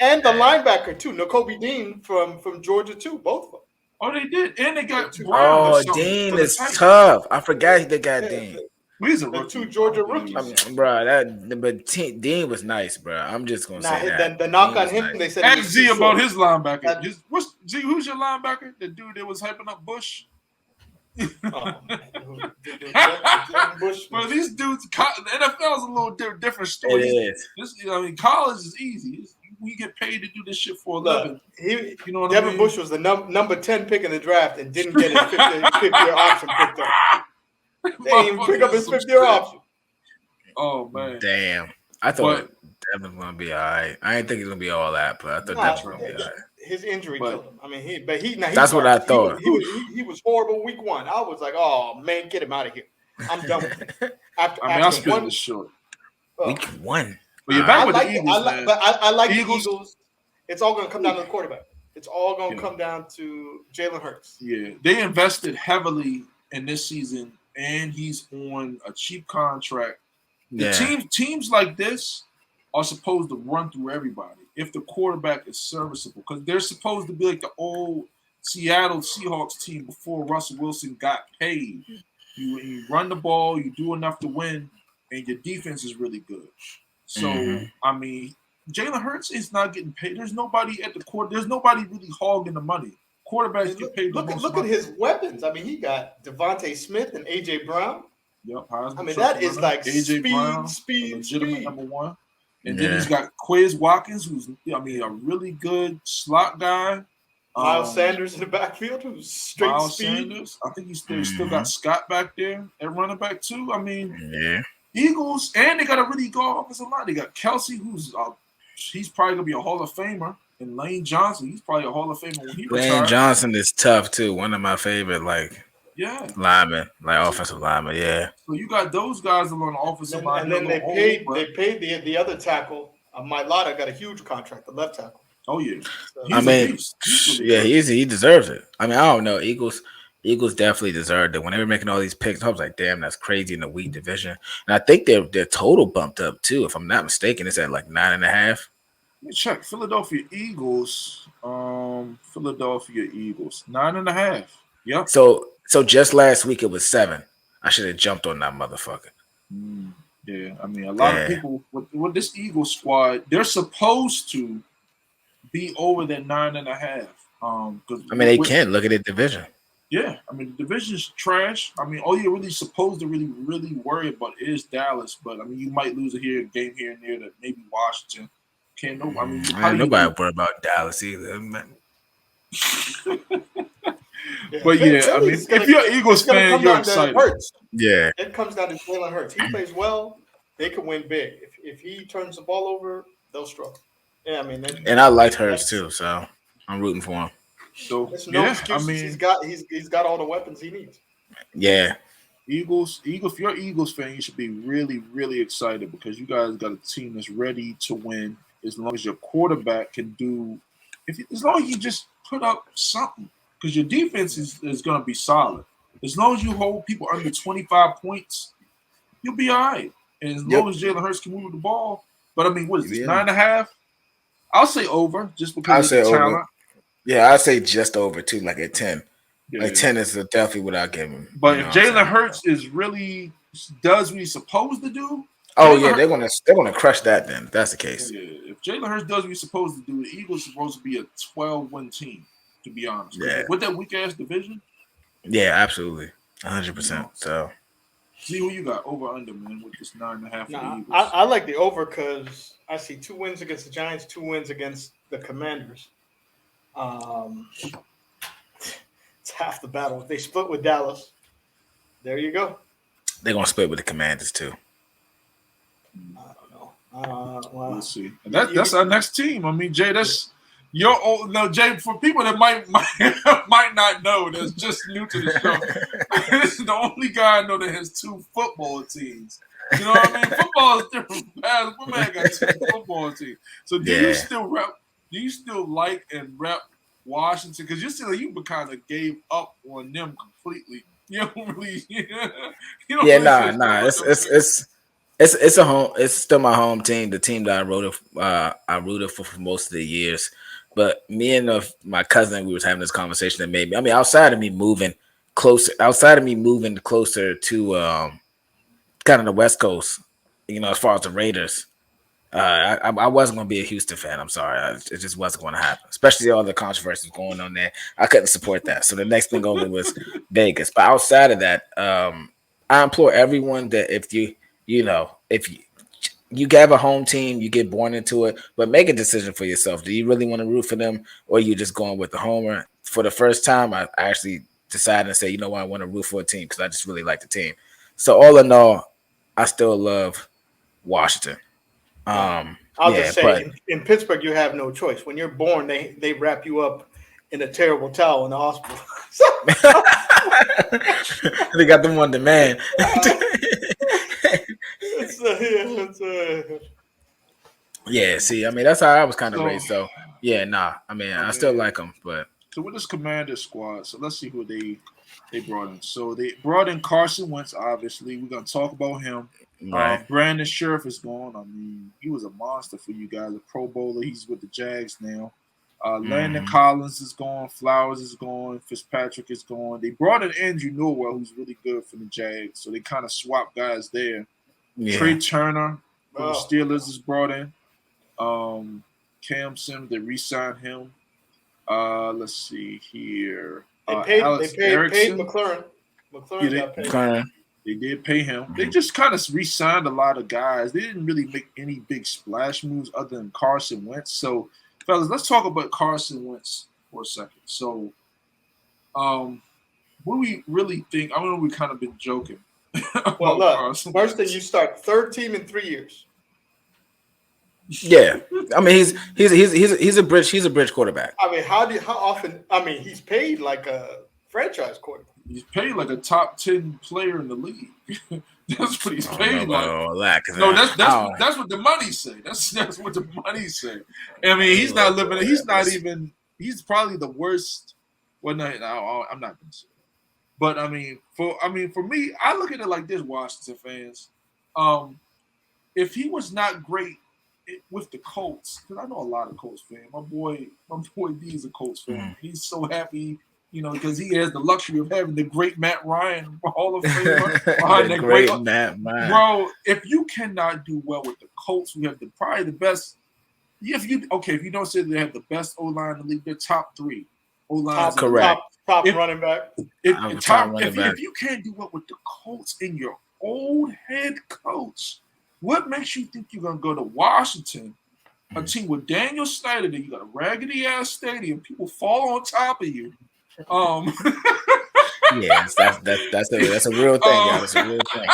and the linebacker too, Nakobe Dean from Georgia too, both of them. Oh, they did, and they got Brown. Oh, Dean is tough. I forgot they got Dean. He's a rookie. 2 Georgia rookies. But Dean was nice, bro. I'm just gonna say that. The knock on him, they said. Ask Z about his linebacker. Who's your linebacker? The dude that was hyping up Bush. Well, these dudes, the NFL is a little different story. It is. College is easy. We get paid to do this shit for a living. You know what Devin Bush was the number 10 pick in the draft and didn't get his 5th-year option picked up. They didn't even pick up his 5th-year option. Oh man, damn! I thought Devin was gonna be all right. I didn't think he was gonna be all that, but I thought Devin was gonna be all right. His injury killed him. I mean, that's what I thought. He was horrible week 1. I was like, oh man, get him out of here. I'm done with him. I'll spin this short. Week 1. But you're back with the Eagles, man. I like the Eagles. It's all going to come down to the quarterback. It's all going to come down to Jalen Hurts. Yeah, they invested heavily in this season, and he's on a cheap contract. Teams like this are supposed to run through everybody if the quarterback is serviceable, because they're supposed to be like the old Seattle Seahawks team before Russell Wilson got paid. You run the ball, you do enough to win, and your defense is really good. So, I mean, Jalen Hurts is not getting paid. There's nobody at the court. There's nobody really hogging the money. Quarterbacks get paid. Look at his weapons. I mean, he got Devontae Smith and A.J. Brown. Yep. I mean, that is like A.J. Brown, legitimate number 1. And then he's got Quez Watkins, who's, a really good slot guy. Miles Sanders in the backfield, who's straight Miles speed. Sanders. I think he's still got Scott back there at running back too. I mean, Eagles, and they got a really good offensive line. They got Kelsey, who's he's probably gonna be a Hall of Famer, and Lane Johnson, he's probably a Hall of Famer when he retires. Lane Johnson is tough too. One of my favorite, linemen, offensive linemen. Yeah. So you got those guys along the offensive line, and then they paid the other tackle. Mailata got a huge contract, the left tackle. Oh yeah, he deserves it. I mean, I don't know. Eagles definitely deserved it. When they were making all these picks, I was like, damn, that's crazy in a weak division. And I think their total bumped up too. If I'm not mistaken, it's at like 9.5. Let me check. Philadelphia Eagles. 9.5. Yep. So just last week it was 7. I should have jumped on that motherfucker. Yeah, I mean, a lot of people with this Eagles squad, they're supposed to be over that 9.5. They can't look at the division. Yeah, I mean, the division's trash. I mean, all you're really supposed to really worry about is Dallas. But I mean, you might lose a game here and there to maybe Washington. Can't know. I mean, nobody worry about Dallas either, man. But I mean, if you're an Eagles fan, you're excited. Yeah, it comes down to Jalen Hurts. He plays well, they can win big. If he turns the ball over, they'll struggle. Yeah, I mean, and I liked Hurts too, so I'm rooting for him. So excuses. I mean, he's got all the weapons he needs. Yeah, Eagles. If you're an Eagles fan, you should be really excited because you guys got a team that's ready to win. as long as your quarterback can do, as long as you just put up something, because your defense is going to be solid. As long as you hold people under 25 points, you'll be all right. And as long as Jalen Hurts can move the ball, but I mean, what is this, 9.5? I'll say over, just because of the talent. Over. Yeah, I'd say just over too, like at 10. Yeah. Like 10 is definitely what I give him. But if Jalen Hurts is really does what he's supposed to do, they're gonna crush that. Then if that's the case. Yeah, if Jalen Hurts does what he's supposed to do, the Eagles are supposed to be a 12-win team. To be honest, with that weak ass division. Yeah, absolutely, 100%. So, see who you got over under, man, with this 9.5 for the Eagles. I like the over because I see 2 wins against the Giants, 2 wins against the Commanders. It's half the battle. If they split with Dallas, there you go. They're gonna split with the Commanders too. I don't know. Well, we'll see. And that's our next team. I mean, Jay, that's your old. No, Jay. For people that might not know, that's just new to the show. This is the only guy I know that has 2 football teams. You know what I mean? Football is different. My man got 2 football teams. So do you still rep? Do you still like and rep Washington? Because you see, like, you kind of gave up on them completely. You don't really. Nah. It's a home. It's still my home team. The team that I rooted for most of the years. But me and my cousin, we was having this conversation that made me. I mean, outside of me moving closer to kind of the West Coast, as far as the Raiders. I wasn't going to be a Houston fan. I'm sorry. It just wasn't going to happen, especially all the controversies going on there. I couldn't support that. So the next thing over was Vegas. But outside of that, I implore everyone that if you have a home team, you get born into it, but make a decision for yourself. Do you really want to root for them, or are you just going with the homer? For the first time, I actually decided to say, you know what, I want to root for a team because I just really like the team. So all in all, I still love Washington. I'll just say, in Pittsburgh, you have no choice. When you're born, they wrap you up in a terrible towel in the hospital. They got them on demand. Yeah, see, I mean, that's how I was kind of raised. So, I still like them. But so with this Commander squad, so let's see who they brought in. So they brought in Carson Wentz. Obviously, we're gonna talk about him. Right. Brandon Sheriff is gone. I mean, he was a monster for you guys, a Pro Bowler. He's with the Jags now. Landon Collins is gone. Flowers is gone. Fitzpatrick is gone. They brought in Andrew Norwell, who's really good for the Jags. So they kind of swapped guys there. Yeah. Trey Turner from the Steelers is brought in. Cam Sims, they re-signed him. Let's see here. They paid McLaurin. McLaurin got paid. They did pay him. They just kind of re-signed a lot of guys. They didn't really make any big splash moves other than Carson Wentz. So, fellas, let's talk about Carson Wentz for a second. So, what do we really think? I know we've kind of been joking. Well, look, first thing you start, 3rd team in 3 years. Yeah, I mean he's a bridge quarterback. I mean, how often? I mean, he's paid like a franchise quarterback. He's paid like a top 10 player in the league. That's what he's paid like. No, that's what the money say. That's what the money say. I mean, he's not living. He's not even. He's probably the worst. Well, no, I'm not gonna say. But I mean, for me, I look at it like this, Washington fans. If he was not great with the Colts, because I know a lot of Colts fans. My boy D is a Colts fan. He's so happy, because he has the luxury of having the great Matt Ryan Hall of Famer behind the great Matt Ryan. Bro, if you cannot do well with the Colts, we have probably the best. If you don't say they have the best O-line in the league, they're top 3 O-lines. Correct. Top running back. If you can't do well with the Colts and your old head coach, what makes you think you're going to go to Washington, a team with Daniel Snyder, that you got a raggedy-ass stadium, people fall on top of you? Yes, that's a real thing, y'all. That's a real thing.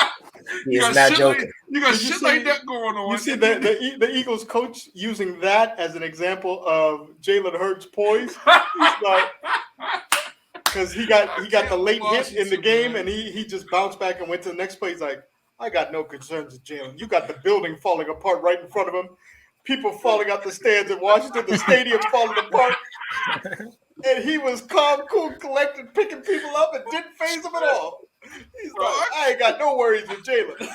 He's not joking. You got shit like that going on. You see the Eagles coach using that as an example of Jalen Hurts' poise. He's like, because he got the late hit in the game, and he just bounced back and went to the next play. He's like, I got no concerns with Jalen. You got the building falling apart right in front of him. people falling out the stands in Washington, the stadium falling apart. And he was calm, cool, collected, picking people up and didn't phase them at all. He's like, I ain't got no worries with Jalen.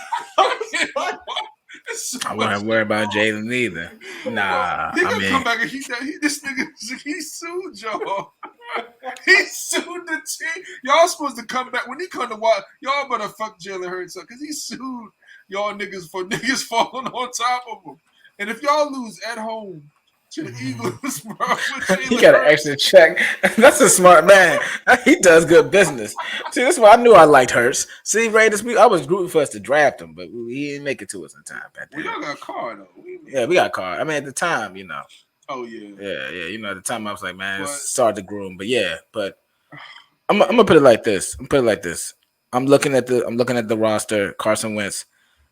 I wouldn't worry about Jalen either. Nah, He gonna come back and this nigga, he sued y'all. He sued the team. Y'all supposed to come back when he come to watch. Y'all better fuck Jalen Hurts up because he sued y'all niggas for niggas falling on top of him. And if y'all lose at home to the Eagles, bro, he got an extra check. That's a smart man. He does good business. See, this is why I knew I liked Hurts. See, Raiders, I was rooting for us to draft him, but he didn't make it to us in time. Well, y'all got a car though. Yeah, we got a car. I mean, at the time, you know. Oh yeah. Yeah. You know, at the time I was like, man, it's hard to groom, but yeah. But I'm gonna put it like this. I'm looking at the roster: Carson Wentz,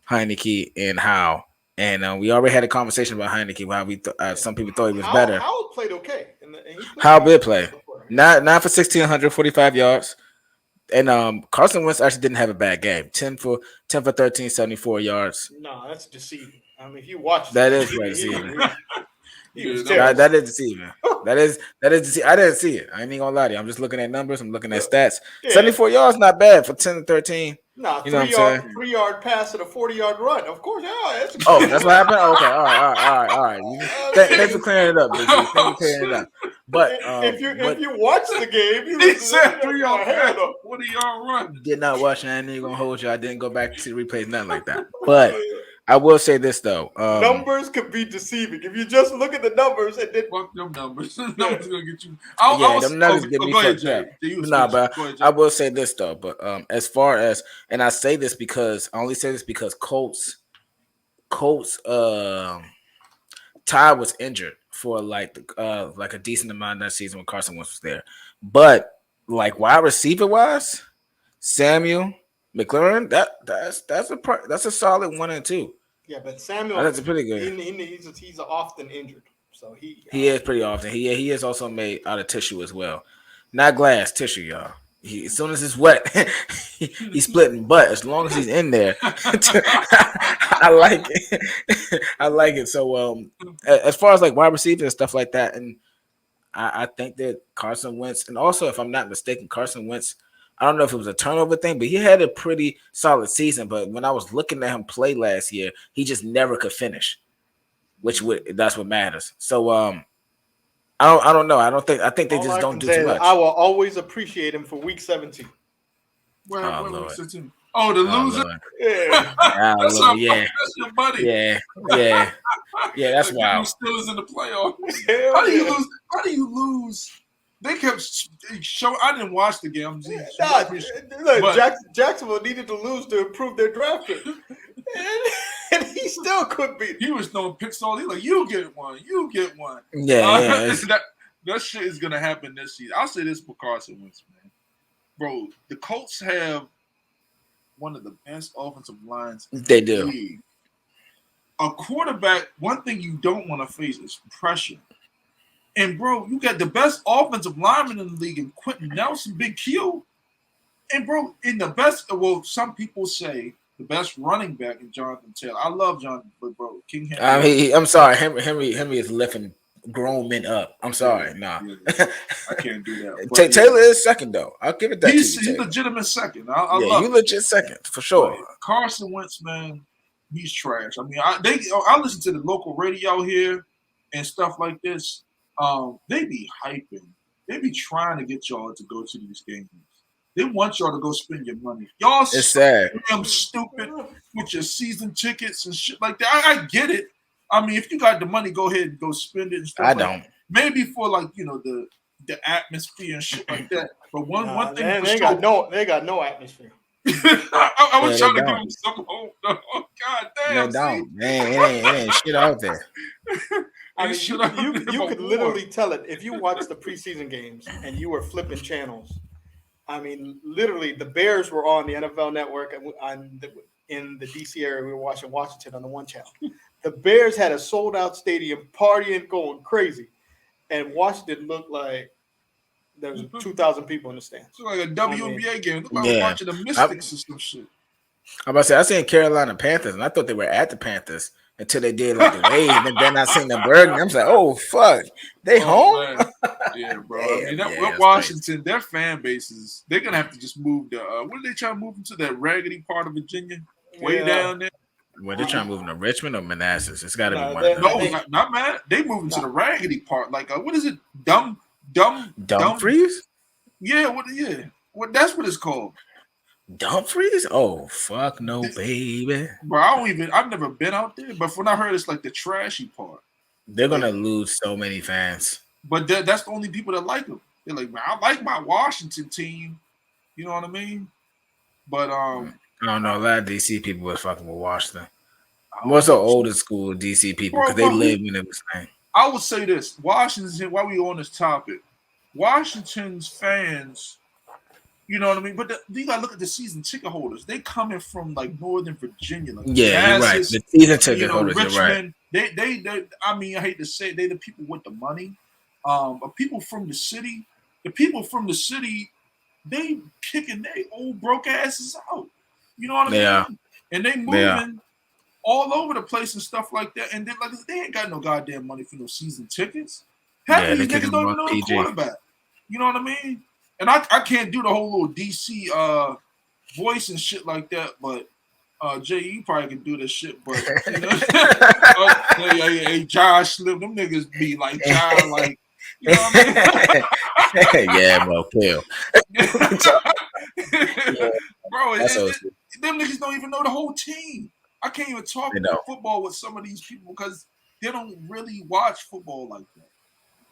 Heineke, and Howe. And we already had a conversation about Heineke. How we some people thought he was better. Howe played okay. Howe did play. Not for 1,645 yards. And Carson Wentz actually didn't have a bad game. 10 for 13, 74 yards. No, that's deceiving. I mean, if you watch that is right deceiving. That is deceiving. That is deceiving. I didn't see it. I ain't even gonna lie to you. I'm just looking at numbers. I'm looking at stats. 74 yards, not bad for 10 to 13. Nah, you know 3-yard pass and a 40-yard run. Of course, yeah. That's what happened. Okay, all right. Thanks for clearing it up, baby. Thanks for clearing it up. But if you watch the game, he said 3-yard pass, 40-yard run. Did not watch it. I ain't even gonna hold you. I didn't go back to the replays, nothing like that. But I will say this though. Numbers can be deceiving. If you just look at the numbers and then fuck them numbers. Numbers gonna get you. Them numbers get me fucked up. Nah, but I will say this though. But as far as, and I say this because I only say this because Colts Ty was injured for like a decent amount of that season when Carson Wentz was there. But like wide receiver wise, Samuel McLaurin, that's a solid 1 and 2. Yeah, but Samuel, that's pretty good. He's often injured, so he is pretty often. He is also made out of tissue as well, not glass, tissue, y'all. As soon as it's wet, he's splitting. But as long as he's in there, I like it. I like it. So as far as like wide receiver and stuff like that, and I think that Carson Wentz, and also if I'm not mistaken, Carson Wentz, I don't know if it was a turnover thing, but he had a pretty solid season. But when I was looking at him play last year, he just never could finish, that's what matters. So I don't know. I think they just don't do too much. I will always appreciate him for week 17. Week 17? Oh, the loser. Lord. Yeah, that's your buddy. Yeah, that's wild. Steelers in the playoff. How do you lose? They kept showing. I didn't watch the game. Jacksonville needed to lose to improve their draft pick, and he still could beat. He was throwing picks all. He like, you get one. Yeah, that shit is gonna happen this season. I'll say this for Carson Wentz, man. Bro, the Colts have one of the best offensive lines. They do. League. A quarterback. One thing you don't want to face is pressure. And, bro, you got the best offensive lineman in the league in Quentin Nelson, Big Q. And, bro, some people say the best running back in Jonathan Taylor. I love Jonathan, but, bro, King Henry. I'm sorry. Henry is lifting grown men up. I'm sorry. Nah. Yeah. I can't do that. But, Taylor is second, though. I'll give it that he's to you. He's legitimate second. You legit second, for sure. But Carson Wentz, man, he's trash. I mean, I listen to the local radio here and stuff like this. They be hyping. They be trying to get y'all to go to these games. They want y'all to go spend your money. Y'all it's sad. Damn stupid with your season tickets and shit like that. I get it. I mean, if you got the money, go ahead and go spend it and stuff. I don't. Maybe for like, the atmosphere and shit like that. But one thing they got no atmosphere. I was trying to give them some hope. Oh, God damn. They don't. Man, it ain't shit out there. I mean, you could literally tell it if you watch the preseason games and you were flipping channels. I mean, literally, the Bears were on the NFL Network in the DC area. We were watching Washington on the one channel. The Bears had a sold-out stadium, partying, going crazy, and Washington looked like there was 2,000 people in the stands. It's like a WNBA game. Look like watching the Mystics or some shit. I'm about to say, I seen Carolina Panthers, and I thought they were at the Panthers until they did like the wave, and then I seen the Bergen. I'm like, oh fuck, they home? Man. Yeah, bro. Damn, I mean, that that's Washington, their fan bases, they're gonna have to just move to. What are they trying to move them to? That raggedy part of Virginia, way down there. Well, they're trying to move them to Richmond or Manassas. It's got to be one of No, those. not man. They moving to the raggedy part. Like, what is it? Dumfries? Yeah, yeah. That's what it's called. Dumfries? Oh fuck no, baby. Bro, I've never been out there, but when I heard it's like the trashy part. They're gonna lose so many fans. But that's the only people that like them. They're like, man, I like my Washington team. You know what I mean? But I don't know. A lot of DC people was fucking with Washington. More so older school DC people because they lived when it was playing. I would say this: Washington. While we on this topic, Washington's fans. You know what I mean? But you gotta look at the season ticket holders. They coming from like Northern Virginia, like you're right. The season ticket holders, Richmond, you're right. They. I mean, I hate to say it, they the people with the money. But people from the city, they kicking their old broke asses out. You know what I mean? Yeah. And they moving all over the place and stuff like that. And then like they ain't got no goddamn money for no season tickets. Half of these niggas don't even know the quarterback. You know what I mean? And I can't do the whole little DC voice and shit like that, but Jay, you probably can do this shit, but you know, hey, Josh Slim, them niggas be like Josh, like you know what I mean? Yeah, bro, kill. Bro, them niggas don't even know the whole team. I can't even talk about football with some of these people because they don't really watch football like that.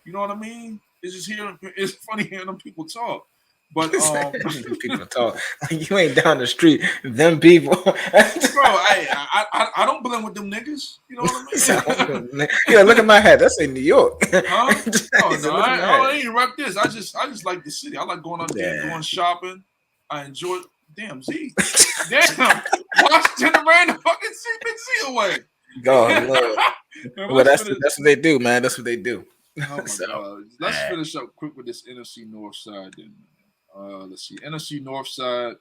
You know what I mean? It's funny hearing them people talk. But people talk. You ain't down the street. Them people. Bro, I don't blend with them niggas. You know what I mean? Yeah, look at my hat. That's in New York. Huh? Oh, no, I ain't rep this. I just like the city. I like going out there, going shopping. I enjoy. Damn, Z. Damn, Washington ran the fucking CBC away. God, Lord. Well, that's what they do, man. That's what they do. Oh my God. Let's finish up quick with this NFC North side then. Let's see. NFC North side.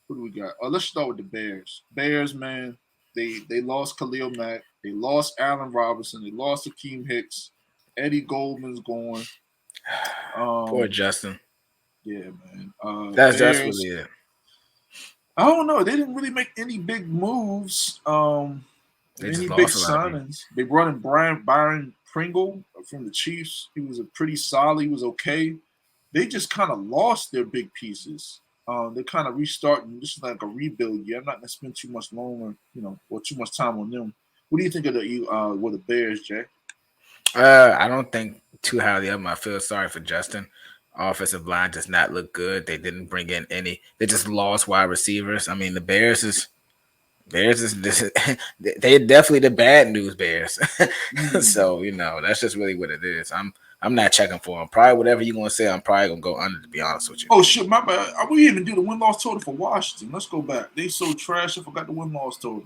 Who do we got? Let's start with the Bears. Bears, man. They lost Khalil Mack. They lost Allen Robinson. They lost Akeem Hicks. Eddie Goldman's going. Poor Justin. Yeah, man. That's really it. I don't know. They didn't really make any big moves. Any big signings. They brought in Byron Pringle from the Chiefs. He was pretty solid. He was okay. They just kind of lost their big pieces. They're kind of restarting. This is like a rebuild year. I'm not gonna spend too much longer, or too much time on them. What do you think of the Bears, Jay? I don't think too highly of them. I feel sorry for Justin. Offensive line does not look good. They didn't bring in any. They just lost wide receivers. I mean, the Bears is they're definitely the bad news Bears. So that's just really what it is. I'm not checking for them. Probably whatever you're gonna say, I'm probably gonna go under. To be honest with you. Oh shit, my bad. We didn't even do the win-loss total for Washington. Let's go back. They so trash. I forgot the win-loss total.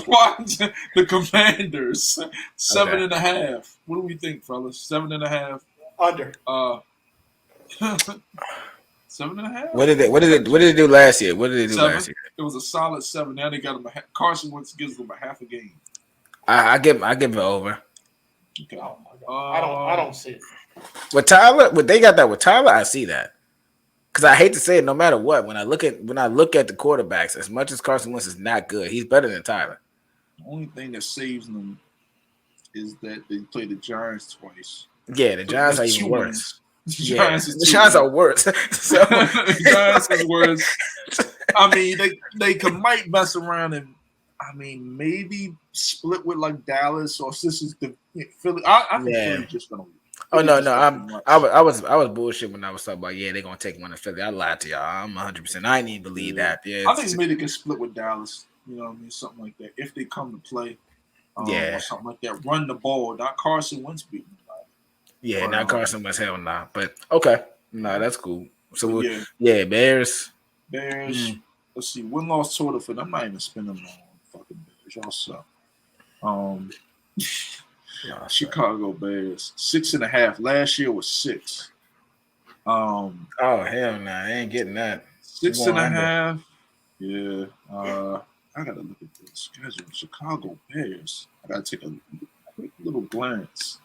Washington, the Commanders, 7.5. What do we think, fellas? 7.5. Under. 7.5. What did they do last year? What did they do 7. last year? It was a solid 7. Now they got them. Carson Wentz gives them a half a game. I give it over. Okay. Oh my God. I don't see it. With Tyler, they got that with Tyler, I see that. Because I hate to say it, no matter what, when I look at the quarterbacks, as much as Carson Wentz is not good, he's better than Tyler. The only thing that saves them is that they play the Giants twice. Yeah, the Giants are even worse. The Giants are worse. So the Giants is worse. I mean, they might mess around and maybe split with like Dallas or this is the Philly. I think Philly's just gonna win. Oh no! I was bullshit when I was talking about they're gonna take one to Philly. I lied to y'all. I'm 100%. I didn't even believe that. Yeah, I think maybe they can split with Dallas. You know what I mean? Something like that. If they come to play, or something like that. Run the ball, not Carson Wentz beating anybody. Yeah, not Carson Wentz. Hell nah. But okay, that's cool. So Bears. Bears. Let's see. Win-loss total for them. I'm not even spending on fucking Bears. Y'all suck. Chicago Bears 6.5. Last year was 6. Oh hell no, I ain't getting that. 6.5. Yeah. I gotta look at the schedule. Chicago Bears. I gotta take a quick little glance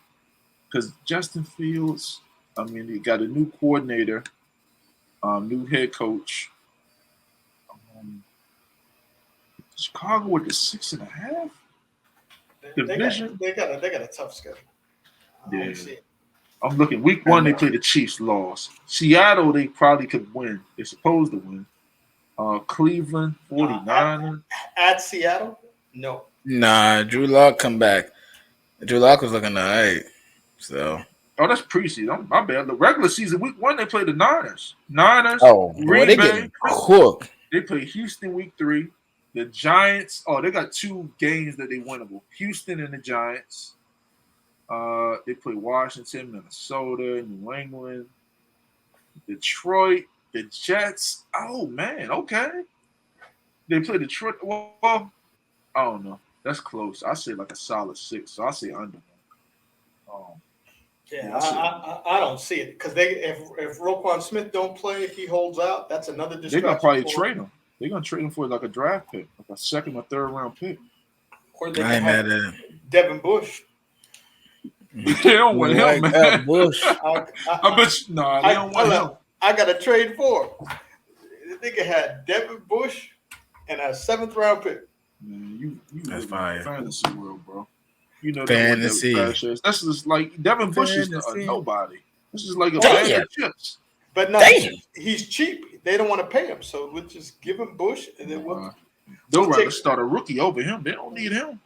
because Justin Fields. I mean, he got a new coordinator, new head coach. Um, Chicago with the 6.5 division. They got a tough schedule. I Yeah. don't see it. I'm looking. Week 1, they play the Chiefs. Lost. Seattle, they probably could win. They're supposed to win. Cleveland, 49ers. At Seattle? No. Nah, Drew Lock come back. Drew Lock was looking alright. So. Oh, that's preseason. My bad. The regular season, week 1, they play the Niners. Oh, boy, they getting cooked. They play Houston week 3. The Giants. Oh, they got 2 games that they winnable. Houston and the Giants. They play Washington, Minnesota, New England, Detroit, the Jets. Oh man, okay. They play Detroit. Well, I don't know. That's close. I say like a solid 6. So I say under. Yeah, I don't see it because if Roquan Smith don't play, if he holds out, that's another distraction. They're gonna probably trade him. They're gonna trade him for like a draft pick, like a 2nd or 3rd round pick. Or they can have Devin Bush. They don't want him, man. Bush. I bet you, they don't want him. I got a trade for him. The nigga had Devin Bush and a 7th round pick. Man, you that's fine. Fantasy world, bro. You know fantasy. That's just like Devin Bush is a nobody. This is like a Damn. bag of chips. But no, he's cheap. They don't want to pay him, so we'll just give him Bush, and then they'll rather start a rookie over him. They don't need him.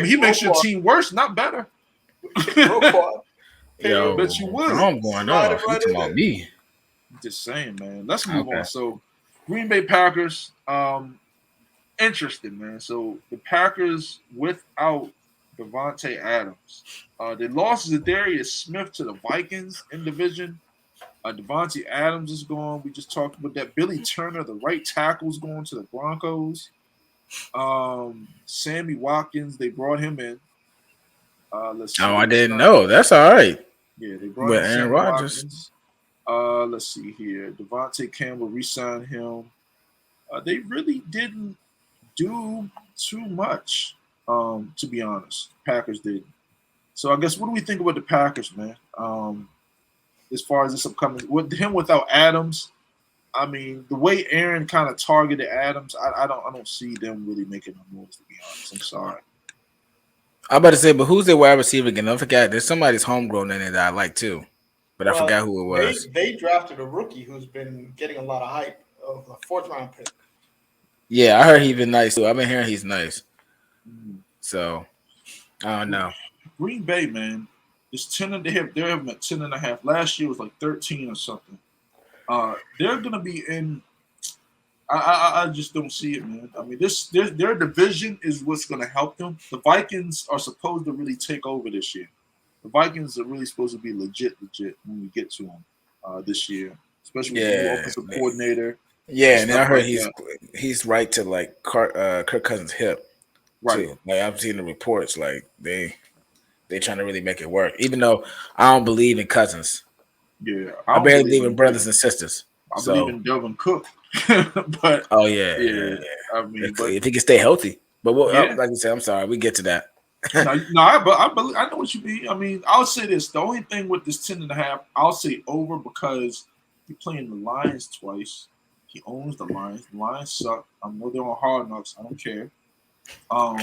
He makes your team worse, not better. Yo, bet you will. I'm going off. You talking about me? I'm just saying, man. Let's move on. So, Green Bay Packers. Interesting, man. So the Packers without Devontae Adams. They lost Zadarius Smith to the Vikings in division. Devontae Adams is gone. We just talked about that. Billy Turner, the right tackle, is going to the Broncos. Sammy Watkins, they brought him in. Let's see. Oh, I didn't know. That's all right. Yeah, they brought in Aaron Rodgers. Let's see here. Devontae Campbell re-signed him. They really didn't do too much, to be honest. Packers did. So I guess what do we think about the Packers, man? As far as this upcoming with him without Adams, I mean the way Aaron kind of targeted Adams, I don't see them really making no moves, to be honest. I'm sorry. I'm about to say, but who's their wide receiver again? I forgot. There's somebody's homegrown in it that I like too, but I forgot who it was. They drafted a rookie who's been getting a lot of hype of a 4th round pick. Yeah, I heard he's been nice too. I've been hearing he's nice. So I don't know. Green Bay, man, it's 10. They're having at 10.5. Last year was like 13 or something. They're gonna be in. I just don't see it, man. I mean, their division is what's gonna help them. The Vikings are supposed to really take over this year. The Vikings are really supposed to be legit when we get to them this year, especially with the offensive coordinator. Yeah, and I heard he's right to like Kirk Cousins' hip, right? Too. Like I've seen the reports, like they trying to really make it work. Even though I don't believe in cousins, yeah, I barely believe in brothers and sisters. I believe in Delvin Cook, but yeah. I mean, if he can stay healthy, but like you said, I'm sorry, we get to that. I know what you mean. I mean, I'll say this: the only thing with this 10.5, I'll say over because you're playing the Lions twice. He owns the Lions. The Lions suck. I know they're on Hard Knocks. I don't care. I'm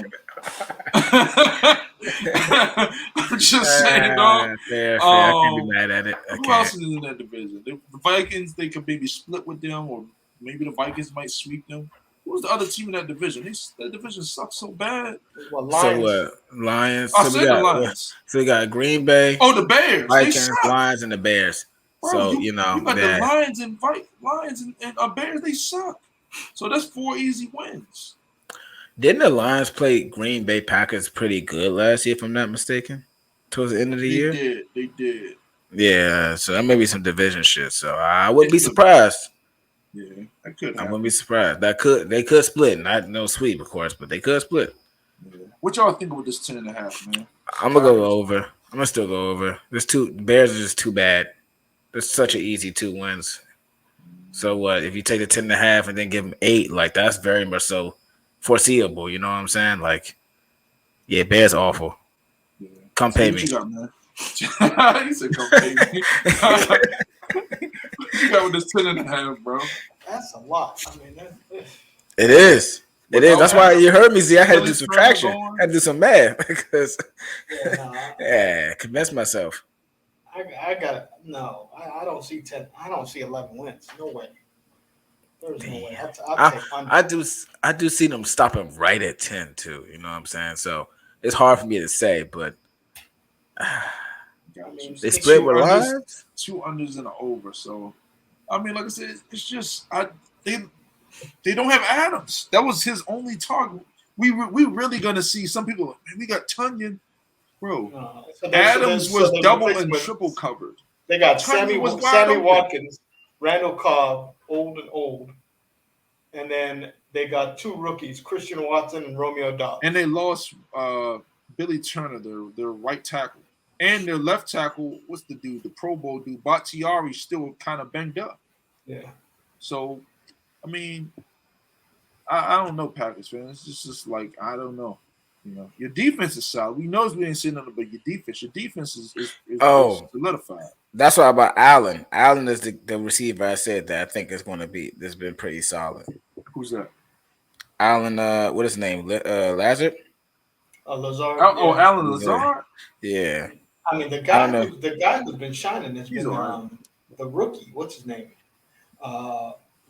just saying, dog. Fair. I can't be mad at it. Who else is in that division? The Vikings, they could maybe split with them, or maybe the Vikings might sweep them. Who's the other team in that division? That division sucks so bad. Lions. Lions. I said the Lions. So we got Green Bay. Oh, the Bears. Vikings, Lions, and the Bears. Bro, so you got the Lions and Bears. They suck. So that's 4 easy wins. Didn't the Lions play Green Bay Packers pretty good last year, if I'm not mistaken? Towards the end of the year? They did. Yeah, so that may be some division shit. So I wouldn't be surprised. Yeah, that could happen. I wouldn't be surprised. They could split. Not no sweep, of course, but they could split. Yeah. What y'all think with this 10.5, man? I'm gonna go over. I'm gonna still go over. Bears are just too bad. There's such an easy 2 wins. So what if you take the 10.5 and then give them 8? Like that's very much so foreseeable. You know what I'm saying? Like, yeah, Bears awful. Yeah. Come So pay what me. you got, man? He said, "Come pay me." What you got with this 10.5, bro? That's a lot. I mean, It is. It is. That's why you heard me, Z. I had to do subtraction. I had to do some math because convince myself. I got no. I don't see 10. I don't see 11 wins. No way. There's no way. I'll take under. I do see them stopping right at 10 too. You know what I'm saying? So it's hard for me to say, but they split with lives. 2 unders and an over. So I mean, like I said, it's just they don't have Adams. That was his only target. We really gonna see some people. Man, we got Tunyon, bro. Adams was double and triple covered. They got Sammy Watkins, Randall Cobb, old, and then they got 2 rookies, Christian Watson and Romeo Dobbs. And they lost Billy Turner, their right tackle, and their left tackle. What's the dude? The Pro Bowl dude, Bakhtiari, still kind of banged up. Yeah. So, I mean, I don't know, Packers fans. It's just like I don't know. You know, your defense is solid. We know we ain't seen nothing but your defense is solidified. That's why about Allen. Allen is the receiver. I said that I think it's going to be. This has been pretty solid. Who's that? Allen. What is his name? Lazard. Lazard. Allen Lazard. Yeah. I mean, the guy who's been shining has been the rookie. What's his name?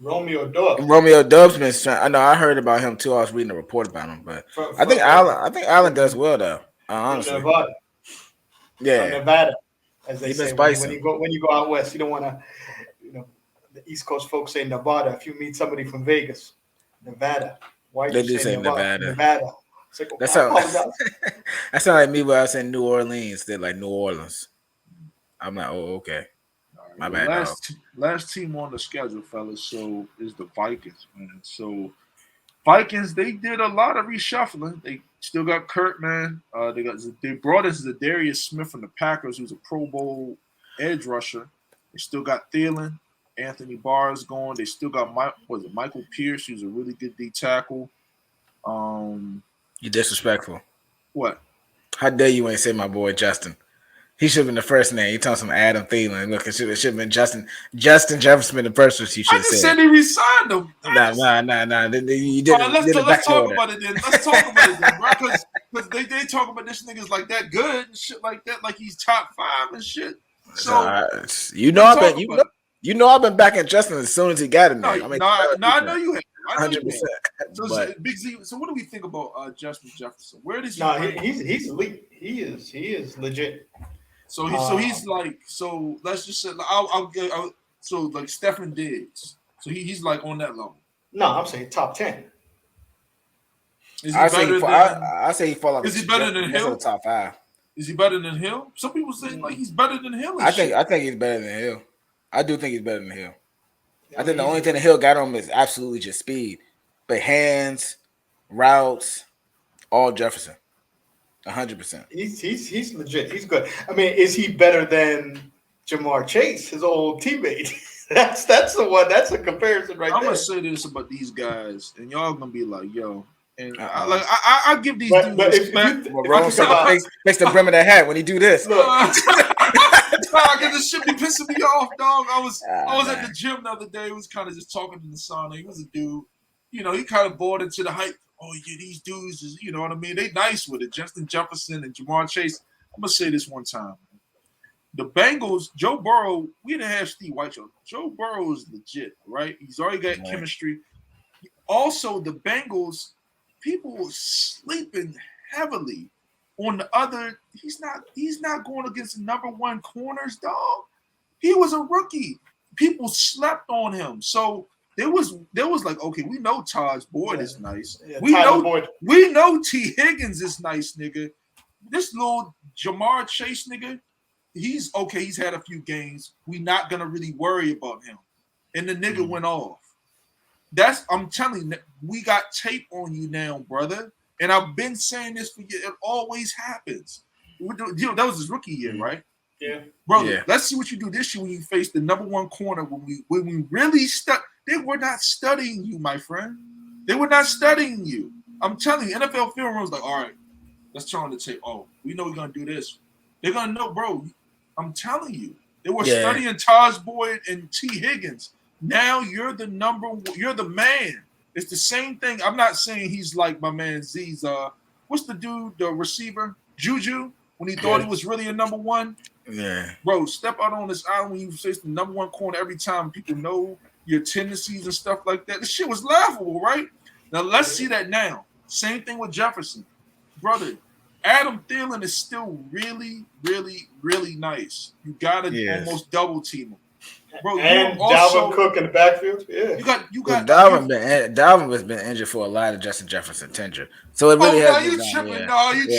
Romeo Dobbs. Romeo Dobbs been shining. I know. I heard about him too. I was reading a report about him, but I think Allen does well though. Honestly. Nevada. Yeah. Nevada, as they say. When you go out west, you don't want to. The East Coast folks say Nevada. If you meet somebody from Vegas, Nevada. Why they do say Nevada. Nevada. Like, that sounds like me when I was in New Orleans. They're like New Orleans. I'm like, oh, okay. My bad. Last team on the schedule, fellas, so is the Vikings, man. So Vikings, they did a lot of reshuffling. They still got Kurt, man. They brought in Zadarius Smith from the Packers, who's a Pro Bowl edge rusher. They still got Thielen, Anthony Barr is going. They still got Michael Pierce, who's a really good D tackle. You disrespectful. What? How dare you ain't say my boy Justin? He should have been the first name. You talking some Adam Thielen. Look, it should have been Justin Jefferson the first one you should have said. I just said he resigned him. Nah. You did Let's talk about it then. Let's talk about it then, bro. Because they talk about this nigga's like that good and shit like that, like he's top 5 and shit. So I've been backing Justin as soon as he got him. I know you have. 100%. Big Z. So what do we think about Justin Jefferson? Where does he's elite. He is legit. So he's like, so let's just say so like Stephen Diggs. So he's like on that level. No, I'm saying top 10. I say he fall. Is he better than Hill? Top 5. Is he better than Hill? Some people say like he's better than Hill. I think he's better than Hill. I do think he's better than Hill. I think the only thing that Hill got on him is absolutely just speed, but hands, routes, all Jefferson. 100%. He's legit. He's good. I mean, is he better than Jamar Chase, his old teammate? that's the one. That's a comparison right there. I'm gonna say this about these guys, and y'all gonna be like, yo. And I give these dudes respect. Makes the brim of that hat when he do this. Because this shit be pissing me off, dog. I was at the gym the other day. He was kind of just talking in the sauna. He was a dude, he kind of bought into the hype. Oh yeah, these dudes is, you know what I mean? They nice with it. Justin Jefferson and Jamar Chase. I'm gonna say this one time. The Bengals, Joe Burrow, we didn't have Steve Whiteshaw. Joe Burrow is legit, right? He's already got chemistry. Also, the Bengals, people were sleeping heavily on the other. He's not going against the number 1 corners, dog. He was a rookie. People slept on him. So there was like, okay, we know Taj Boyd is nice. Yeah, we know T. Higgins is nice, nigga. This little Jamar Chase nigga, he's okay. He's had a few games. We not gonna really worry about him. And the nigga went off. I'm telling you, we got tape on you now, brother. And I've been saying this for you. It always happens. That was his rookie year, right? Yeah. Brother, let's see what you do this year when you face the number 1 corner. When we really they were not studying you, my friend. They were not studying you. I'm telling you, NFL film room's like, all right, let's turn on the tape. Oh, we know we're gonna do this. They're gonna know, bro. I'm telling you, they were studying Taj Boyd and T. Higgins. Now you're the man. It's the same thing. I'm not saying he's like my man Z's. What's the dude, the receiver, Juju, when he thought he was really a number one? Yeah, bro, step out on this island when you face the number one corner every time. People know your tendencies and stuff like that. This shit was laughable, right? Now let's see that now. Same thing with Jefferson, brother. Adam Thielen is still really, really, really nice. You gotta almost double team him. Bro, and Dalvin Cook in the backfield. Yeah, you got Dalvin has been injured for a lot of Justin Jefferson tenure, so it really has. You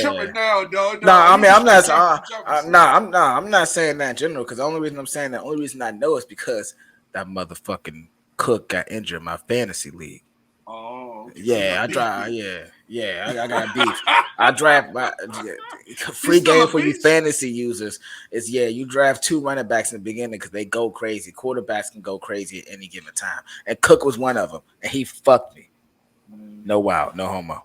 tripping now, dog. No, I mean I'm not. I'm not saying that in general because the only reason I know is because that motherfucking Cook got injured in my fantasy league. Oh, okay. Yeah, I got beef. I draft my free game for you fantasy users is you draft 2 running backs in the beginning because they go crazy. Quarterbacks can go crazy at any given time, and Cook was one of them, and he fucked me. No homo.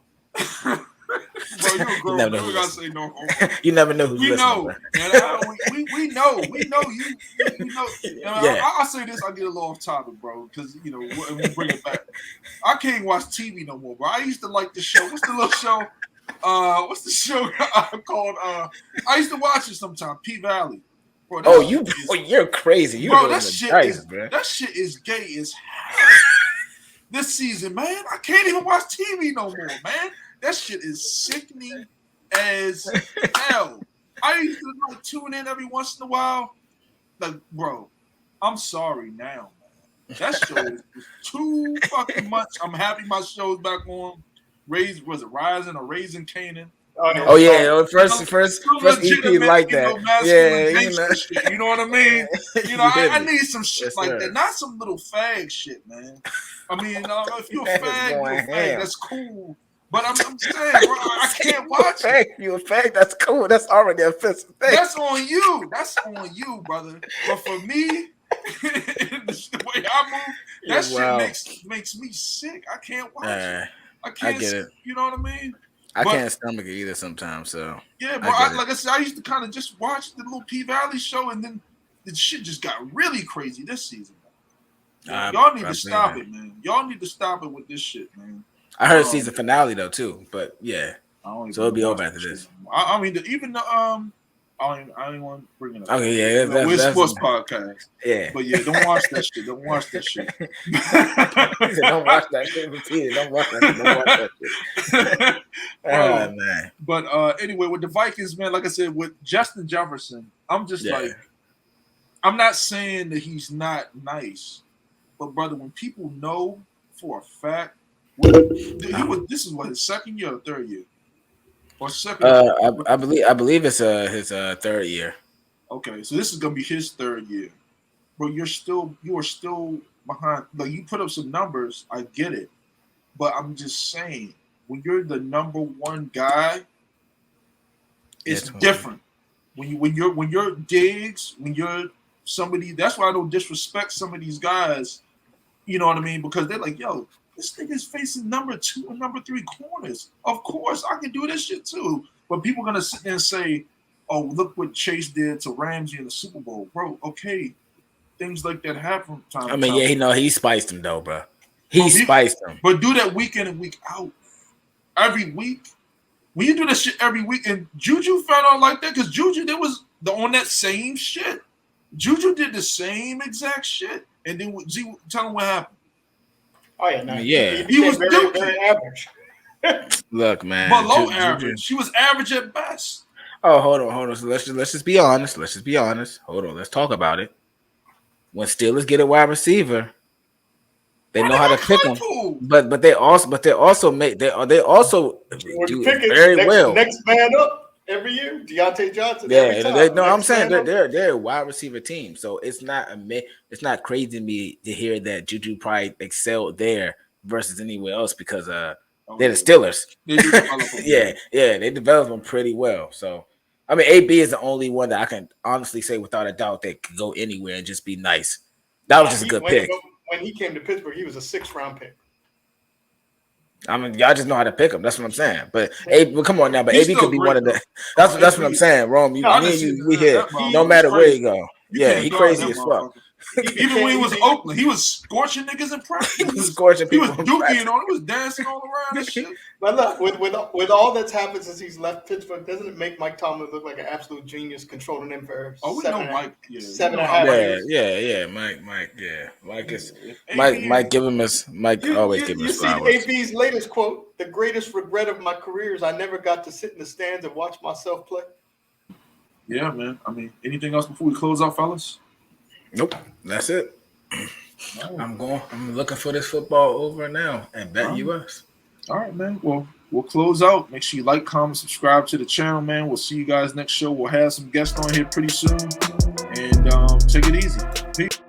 Bro, you're a girl. You gotta say no homo. You never know who's listening. We know. You know. I say this. I get a little off topic, bro, because we bring it back. I can't watch TV no more, bro. I used to like the show. What's the little show? What's the show called? I used to watch it sometimes. P Valley. Bro, you're crazy. That shit is gay as hell. This season, man, I can't even watch TV no more, man. That shit is sickening as hell. I used to tune in every once in a while. Like, bro, I'm sorry now, man. That show is too fucking much. I'm happy my show's back on. Rising or Raising Canaan? First EP like that. Shit, you know what I mean? I need some shit like that. Not some little fag shit, man. I mean, if you're a fag, that's cool. But I'm saying, bro, I can't watch it. You a fag? That's cool. That's already an offensive thing. That's on you. That's on you, brother. But for me, the way I move, that shit makes me sick. I can't watch it. I can't. I get it. You know what I mean? I can't stomach it either sometimes. So yeah, but like I said, I used to kind of just watch the little P Valley show, and then the shit just got really crazy this season. Y'all need to stop it, man. Y'all need to stop it with this shit, man. I heard season finale though too, but yeah. So it'll be over after this. I mean, even the I don't want to bring it up. Okay, yeah, we're a sports podcast. Yeah, but yeah, don't watch that shit. Don't watch that shit. Don't watch that shit. Repeat it. Don't watch that shit. Oh man. But anyway, with the Vikings, man, like I said, with Justin Jefferson, I'm just like, I'm not saying that he's not nice, but brother, when people know for a fact. This is what his second year or third year, or second? I believe it's his third year. Okay, so this is gonna be his third year, but you are still behind. Like you put up some numbers, I get it, but I'm just saying when you're the number one guy, it's different. When you're Diggs, when you're somebody, that's why I don't disrespect some of these guys. You know what I mean? Because they're like, yo. This thing is facing number 2 and number 3 corners. Of course, I can do this shit too. But people are gonna sit there and say, "Oh, look what Chase did to Ramsey in the Super Bowl, bro." Okay, things like that happen. He spiced him though, bro. Spiced him. But do that week in and week out, every week. When you do that shit every week, and Juju found out like that because Juju on that same shit. Juju did the same exact shit, and then tell him what happened. Oh yeah, no, he was very average. Look, man, below average. She was average at best. Oh, hold on. So let's just be honest. Hold on, let's talk about it. When Steelers get a wide receiver, they know how to pick them. But they also do very well. Next man up. Every year, Deontay Johnson. I'm saying they're a wide receiver team, so it's not crazy to me to hear that Juju probably excelled there versus anywhere else because they're the Steelers. They developed them pretty well. So I mean, AB is the only one that I can honestly say without a doubt that could go anywhere and just be nice. That was just a good pick. When he came to Pittsburgh, he was a 6th round pick. I mean, y'all just know how to pick him. That's what I'm saying. But well, come on now. But He's AB could be still one of great, the. though. That's what I'm saying, Rome. Me and you, we here. No motherfucker matter was where crazy. you go. You Yeah, can't he guard crazy that as fuck. motherfucker. Even when he was in Oakland, he was scorching niggas in practice. He was scorching He was people in dookie practice. and all. He was dancing all around and shit. But look, with all that's happened since he's left Pittsburgh, doesn't it make Mike Tomlin look like an absolute genius controlling him for We know Mike. Yeah, seven we and a know half Mike. years? Yeah. Mike. Yeah, Mike is. AB Mike give him his. Mike always give him You his see flowers. AB's latest quote: "The greatest regret of my career is I never got to sit in the stands and watch myself play." Yeah, man. I mean, anything else before we close out, fellas? Nope, that's it. Right. I'm looking for this football over now and bet US. All right, man. Well, we'll close out. Make sure you like, comment, subscribe to the channel, man. We'll see you guys next show. We'll have some guests on here pretty soon. And take it easy. Peace.